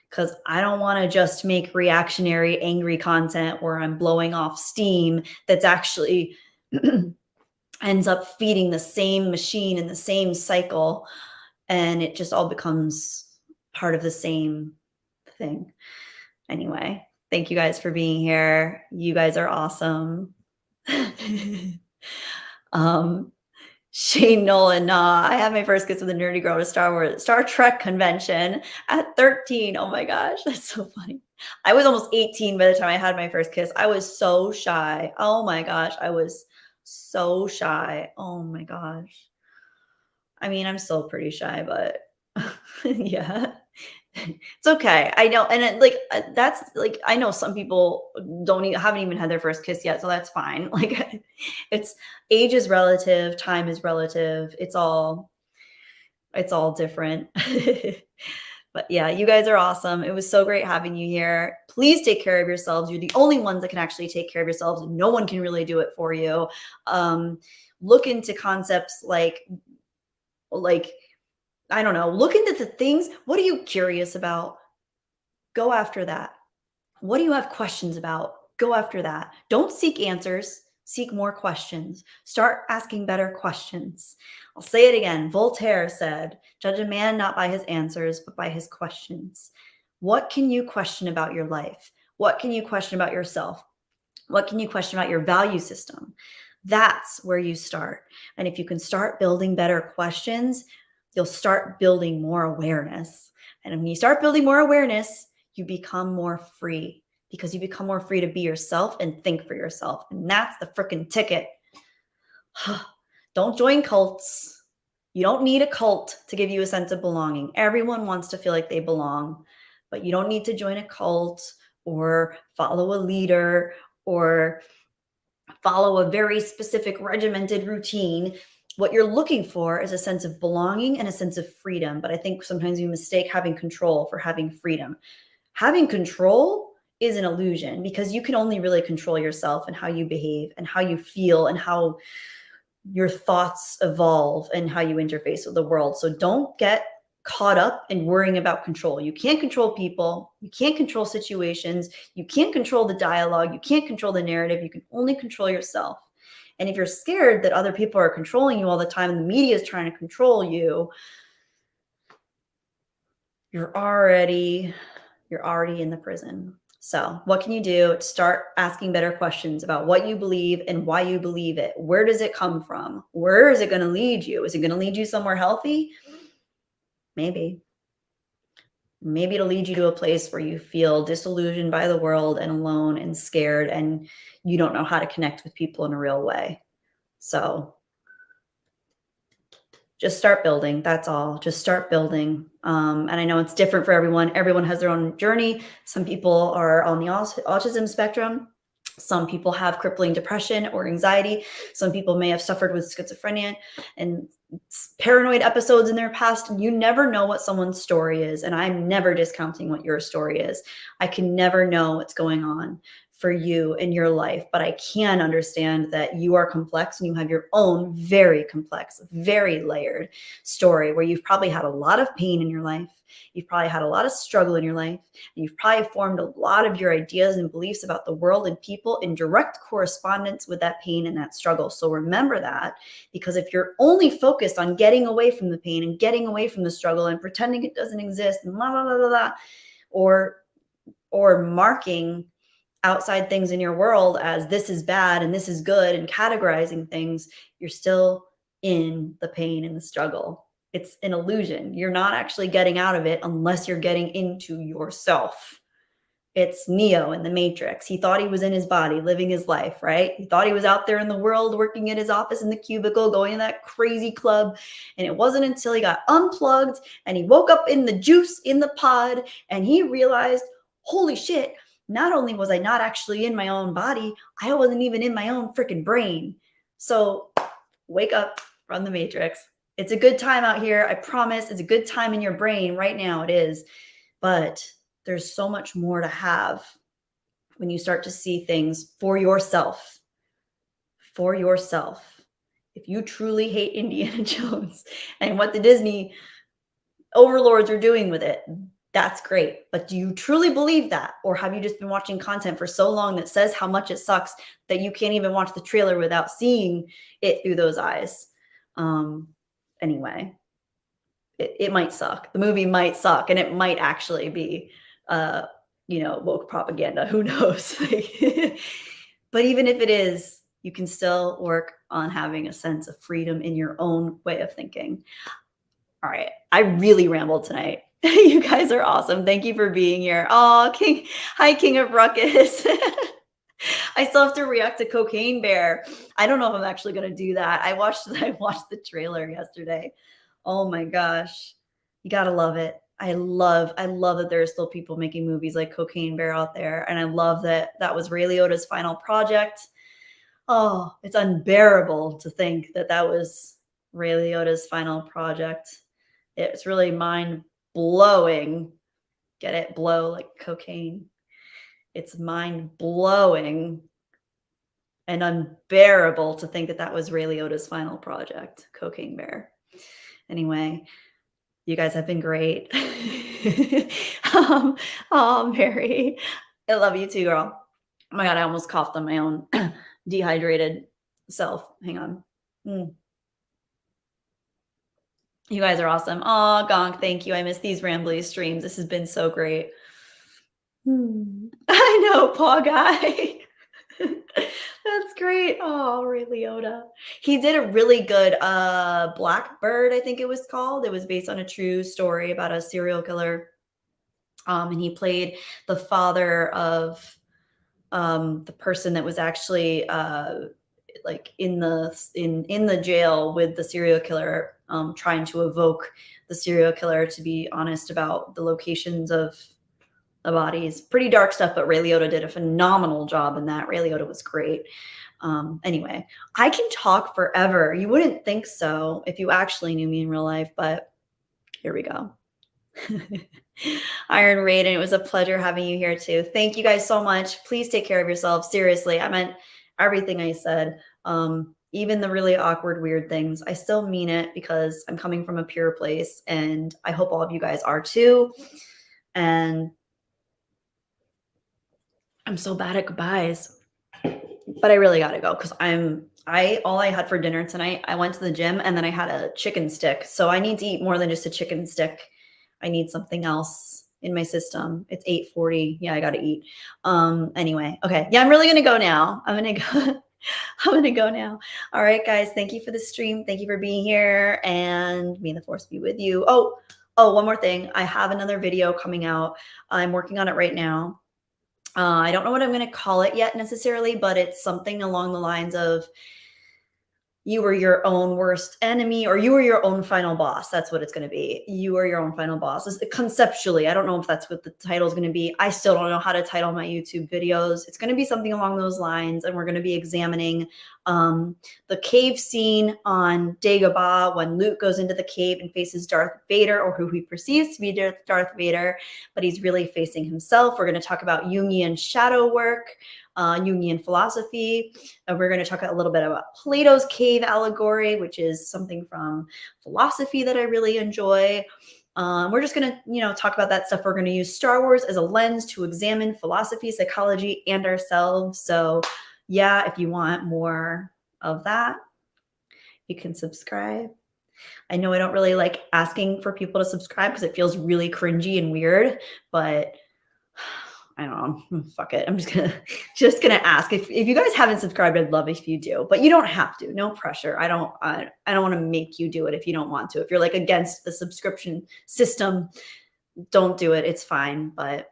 S1: Because I don't want to just make reactionary, angry content where I'm blowing off steam that's actually ends up feeding the same machine in the same cycle, and it just all becomes part of the same thing. Anyway, thank you guys for being here. You guys are awesome. um, Shane Nolan, nah, I had my first kiss with a nerdy girl at a Star Trek convention at 13. Oh my gosh, that's so funny. I was almost 18 by the time I had my first kiss. I was so shy. Oh my gosh, I was so shy. Oh my gosh. I mean, I'm still pretty shy, but yeah. It's okay. I know, and that's like I know some people haven't even had their first kiss yet, so that's fine. Like, it's age is relative, time is relative. It's all different. But yeah, you guys are awesome. It was so great having you here. Please take care of yourselves. You're the only ones that can actually take care of yourselves. No one can really do it for you. Look into concepts like I don't know, look into the things. What are you curious about? Go after that. What do you have questions about? Go after that. Don't seek answers, seek more questions. Start asking better questions. I'll say it again. Voltaire said, judge a man not by his answers, but by his questions. What can you question about your life? What can you question about yourself? What can you question about your value system? That's where you start. And if you can start building better questions, you'll start building more awareness. And when you start building more awareness, you become more free, because you become more free to be yourself and think for yourself. And that's the freaking ticket. Don't join cults. You don't need a cult to give you a sense of belonging. Everyone wants to feel like they belong, but you don't need to join a cult or follow a leader or follow a very specific regimented routine. What you're looking for is a sense of belonging and a sense of freedom. But I think sometimes we mistake having control for having freedom. Having control is an illusion, because you can only really control yourself and how you behave and how you feel and how your thoughts evolve and how you interface with the world. So don't get caught up in worrying about control. You can't control people. You can't control situations. You can't control the dialogue. You can't control the narrative. You can only control yourself. And if you're scared that other people are controlling you all the time and the media is trying to control you, you're already in the prison. So what can you do? Start asking better questions about what you believe and why you believe it. Where does it come from? Where is it going to lead you? Is it going to lead you somewhere healthy? Maybe. Maybe it'll lead you to a place where you feel disillusioned by the world and alone and scared, and you don't know how to connect with people in a real way. So just start building. That's all. Just start building. And I know it's different for everyone. Everyone has their own journey. Some people are on the autism spectrum. Some people have crippling depression or anxiety. Some people may have suffered with schizophrenia and paranoid episodes in their past. You never know what someone's story is. And I'm never discounting what your story is. I can never know what's going on for you in your life, but I can understand that you are complex and you have your own very complex, very layered story where you've probably had a lot of pain in your life. You've probably had a lot of struggle in your life. And you've probably formed a lot of your ideas and beliefs about the world and people in direct correspondence with that pain and that struggle. So remember that, because if you're only focused on getting away from the pain and getting away from the struggle and pretending it doesn't exist and blah, blah, blah, blah, blah, or marking outside things in your world as this is bad and this is good and categorizing things, you're still in the pain and the struggle. It's an illusion. You're not actually getting out of it unless you're getting into yourself. It's Neo in the Matrix. He thought he was in his body, living his life, right? He thought he was out there in the world, working in his office in the cubicle, going to that crazy club. And it wasn't until he got unplugged and he woke up in the juice in the pod and he realized, holy shit, not only was I not actually in my own body, I wasn't even in my own freaking brain. So wake up from the Matrix. It's a good time out here. I promise it's a good time in your brain right now. It is. But there's so much more to have when you start to see things for yourself. For yourself. If you truly hate Indiana Jones and what the Disney overlords are doing with it, that's great. But do you truly believe that? Or have you just been watching content for so long that says how much it sucks that you can't even watch the trailer without seeing it through those eyes? Anyway, it might suck. The movie might suck, and it might actually be woke propaganda. Who knows? But even if it is, you can still work on having a sense of freedom in your own way of thinking. All right. I really rambled tonight. You guys are awesome. Thank you for being here. Oh, King. Hi, King of Ruckus. I still have to react to Cocaine Bear. I don't know if I'm actually going to do that. I watched the trailer yesterday. Oh my gosh. You got to love it. I love that there are still people making movies like Cocaine Bear out there. And I love that that was Ray Liotta's final project. Oh, it's unbearable to think that that was Ray Liotta's final project. It's really mind blowing. Get it? Blow like cocaine. It's mind blowing and unbearable to think that that was Ray Liotta's final project, Cocaine Bear. Anyway, you guys have been great. Oh, Mary, I love you too, girl. Oh my God, I almost coughed on my own dehydrated self. Hang on. You guys are awesome. Oh, Gonk, thank you. I miss these rambly streams. This has been so great. I know, Paw Guy. That's great. Oh, Ray Liotta. He did a really good Blackbird, I think it was called. It was based on a true story about a serial killer. And he played the father of the person that was actually like in the jail with the serial killer, trying to evoke the serial killer to be honest about the locations of the bodies. Pretty dark stuff, but Ray Liotta did a phenomenal job in that. Ray Liotta was great. Anyway, I can talk forever. You wouldn't think so if you actually knew me in real life, but here we go. Iron Raiden, it was a pleasure having you here too. Thank you guys so much. Please take care of yourself. Seriously, I meant everything I said. Even the really awkward, weird things. I still mean it because I'm coming from a pure place, and I hope all of you guys are too. And I'm so bad at goodbyes, but I really gotta go because all I had for dinner tonight, I went to the gym and then I had a chicken stick. So I need to eat more than just a chicken stick. I need something else in my system. It's 8:40. Yeah, I gotta eat. Anyway, okay. Yeah, I'm really gonna go now. I'm gonna go now. All right, guys. Thank you for the stream. Thank you for being here, and may the force be with you. Oh, one more thing. I have another video coming out. I'm working on it right now. I don't know what I'm going to call it yet necessarily, but it's something along the lines of you were your own worst enemy, or you were your own final boss. That's what it's going to be. You are your own final boss. Conceptually, I don't know if that's what the title is going to be. I still don't know how to title my YouTube videos. It's going to be something along those lines, and we're going to be examining the cave scene on Dagobah when Luke goes into the cave and faces Darth Vader, or who he perceives to be Darth Vader, but he's really facing himself. We're going to talk about Jungian shadow work, Jungian philosophy. And we're going to talk a little bit about Plato's cave allegory, which is something from philosophy that I really enjoy. We're just going to, talk about that stuff. We're going to use Star Wars as a lens to examine philosophy, psychology, and ourselves. So yeah, if you want more of that, you can subscribe. I know I don't really like asking for people to subscribe because it feels really cringy and weird, but I don't know. Fuck it. I'm just gonna ask. If you guys haven't subscribed, I'd love if you do, but you don't have to. No pressure. I don't want to make you do it if you don't want to. If you're like against the subscription system, don't do it. It's fine. But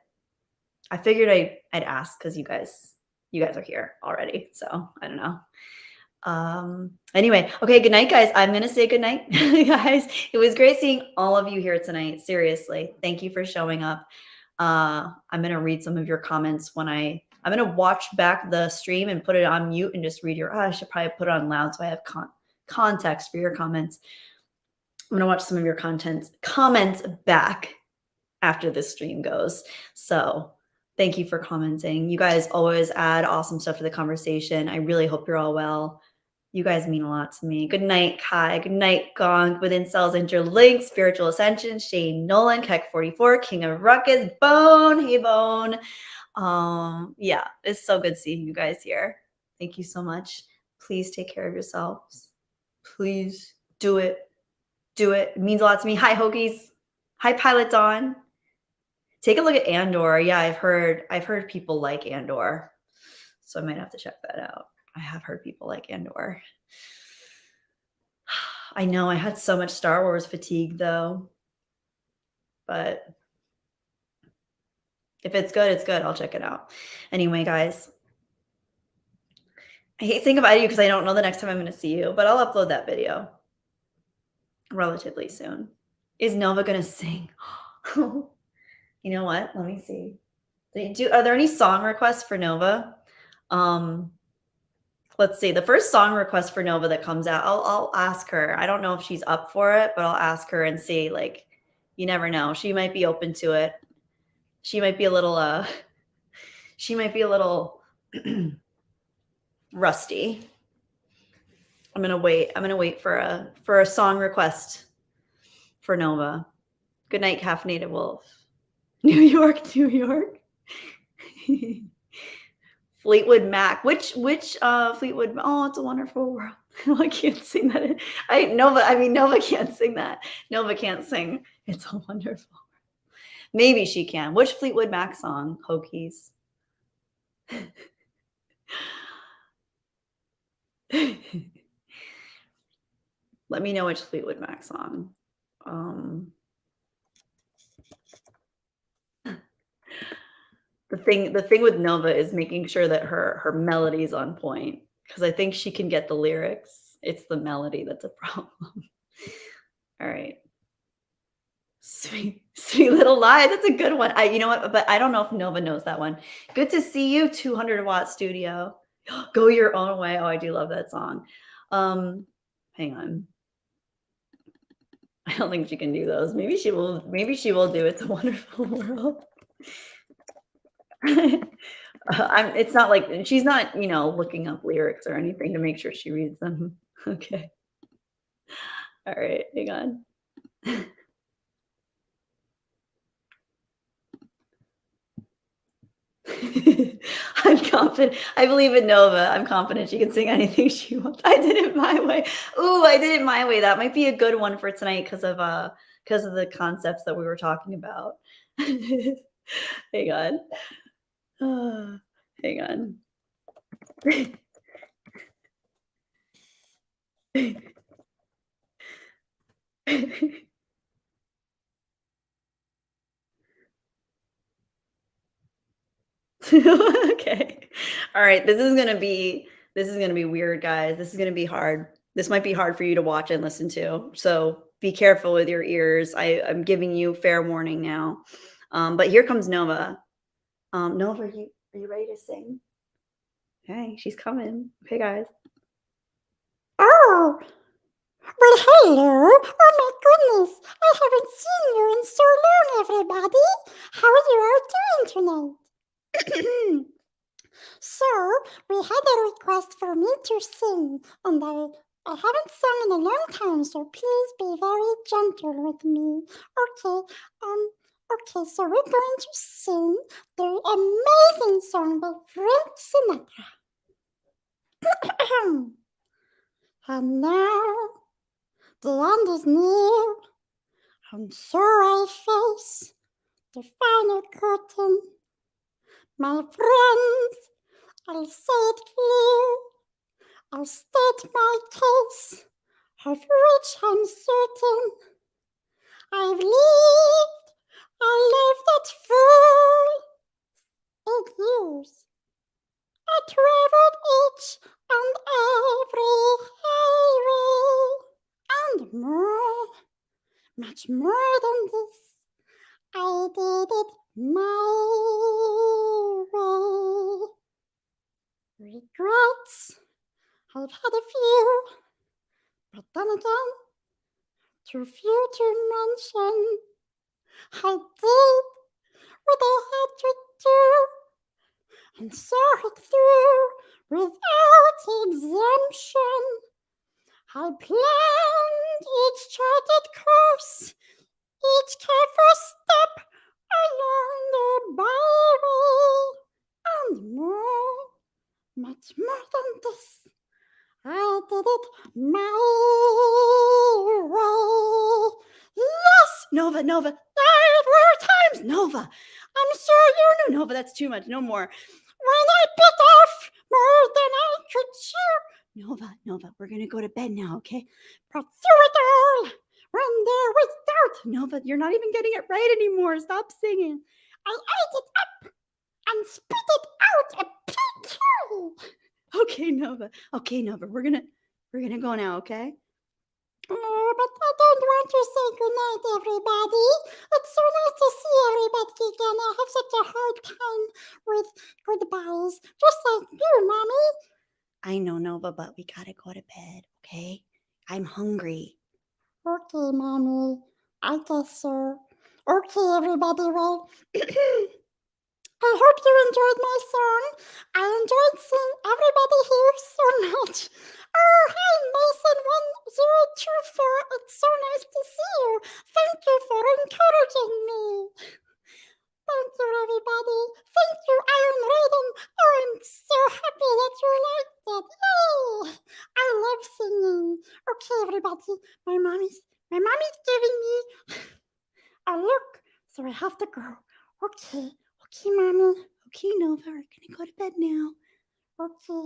S1: I figured I'd ask because you guys are here already. So I don't know. Anyway, okay, good night, guys. I'm gonna say good night, guys. It was great seeing all of you here tonight. Seriously, thank you for showing up. I'm gonna read some of your comments when I'm gonna watch back the stream and put it on mute and just read your. I should probably put it on loud so I have context for your comments. I'm gonna watch some of your comments back after this stream goes. So thank you for commenting. You guys always add awesome stuff to the conversation. I really hope you're all well. You guys mean a lot to me. Good night, Kai. Good night, Gong. Within Cells Interlinked, Spiritual Ascension, Shane Nolan, Keck44, King of Ruckus, Bone. Hey, Bone. Yeah, it's so good seeing you guys here. Thank you so much. Please take care of yourselves. Please do it. Do it. It means a lot to me. Hi, Hoagies. Hi, Pilot Dawn. Take a look at Andor. Yeah, I've heard people like Andor, so I might have to check that out. I have heard people like Andor. I know I had so much Star Wars fatigue though, but if it's good, it's good. I'll check it out. Anyway, guys, I hate saying goodbye to you because I don't know the next time I'm going to see you, but I'll upload that video relatively soon. Is Nova going to sing? You know what? Let me see. Are there any song requests for Nova? Let's see. The first song request for Nova that comes out, I'll ask her. I don't know if she's up for it, but I'll ask her and see. Like, you never know. She might be open to it. She might be a little rusty. I'm gonna wait for a song request for Nova. Good night, Caffeinated Wolf. New York, New York. Fleetwood Mac. Which Fleetwood? Oh, It's a Wonderful World. I can't sing that. Nova can't sing that. Nova can't sing It's a Wonderful World. Maybe she can. Which Fleetwood Mac song? Hokies. Let me know which Fleetwood Mac song. The thing with Nova is making sure that her melody is on point, because I think she can get the lyrics. It's the melody that's a problem. All right. Sweet Little Lies. That's a good one. You know what? But I don't know if Nova knows that one. Good to see you, 200 Watt Studio. Go Your Own Way. Oh, I do love that song. Hang on. I don't think she can do those. Maybe she will do It's a Wonderful World. It's not like she's not, looking up lyrics or anything to make sure she reads them. Okay. All right, hang on. I'm confident. I believe in Nova. I'm confident she can sing anything she wants. I did it my way. Ooh, I did it my way. That might be a good one for tonight because of the concepts that we were talking about. Hang on. Hang on. Okay. All right. This is gonna be weird, guys. This is gonna be hard. This might be hard for you to watch and listen to. So be careful with your ears. I'm giving you fair warning now. But here comes Nova. Nova, are you ready to sing? Hey, she's coming. Okay, guys.
S2: Oh, well, hello. Oh my goodness, I haven't seen you in so long, everybody. How are you all doing tonight? So, we had a request for me to sing, and I haven't sung in a long time, so please be very gentle with me. Okay, so we're going to sing the amazing song by Frank Sinatra. And now the end is near, and so I face the final curtain. My friends, I'll say it clear. I'll state my case, of which I'm certain. I've lived a life that's full. 8 years. I traveled each and every highway, and more, much more than this. I did it my way. Regrets, I've had a few, but then again, too few to mention. I did what I had to do and saw it through without exemption. I planned each charted course, each careful step along the byway, and more, much more than this. I did it my way. Yes,
S1: Nova, Nova, there were times, Nova. I'm sure you knew, Nova, that's too much, no more.
S2: When I bit off more than I could chew.
S1: Nova, we're gonna go to bed now, okay?
S2: But through it all, when there was doubt,
S1: Nova, you're not even getting it right anymore. Stop singing.
S2: I ate it up and spit it out a pea.
S1: Okay, Nova, we're gonna go now, okay?
S2: Oh, but I don't want to say goodnight, everybody. It's so nice to see everybody again. I have such a hard time with goodbyes, just like you, Mommy.
S1: I know, Nova, but we gotta go to bed, okay? I'm hungry.
S2: Okay, Mommy. I guess so. Okay, everybody, well, I hope you enjoyed my song. I enjoyed seeing everybody here so much. Oh, hi, Mason1024. It's so nice to see you. Thank you for encouraging me. Thank you, everybody. Thank you, Iron Raiden. Oh, I'm so happy that you liked it. Yay! I love singing. Okay, everybody. My mommy's giving me a look, so I have to go. Okay, Mommy.
S1: Okay, Nova, we're gonna go to bed now.
S2: Okay.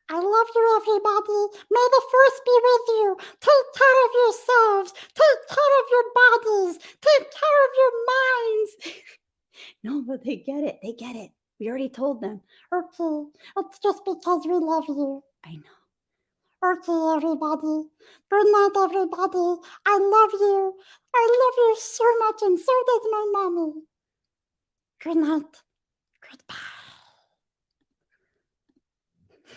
S2: I love you, everybody. May the force be with you. Take care of yourselves. Take care of your bodies. Take care of your minds.
S1: Nova, they get it. We already told them.
S2: Okay. It's just because we love you.
S1: I know.
S2: Okay, everybody. Good night, everybody. I love you. I love you so much, and so does my mommy. Good night. Goodbye.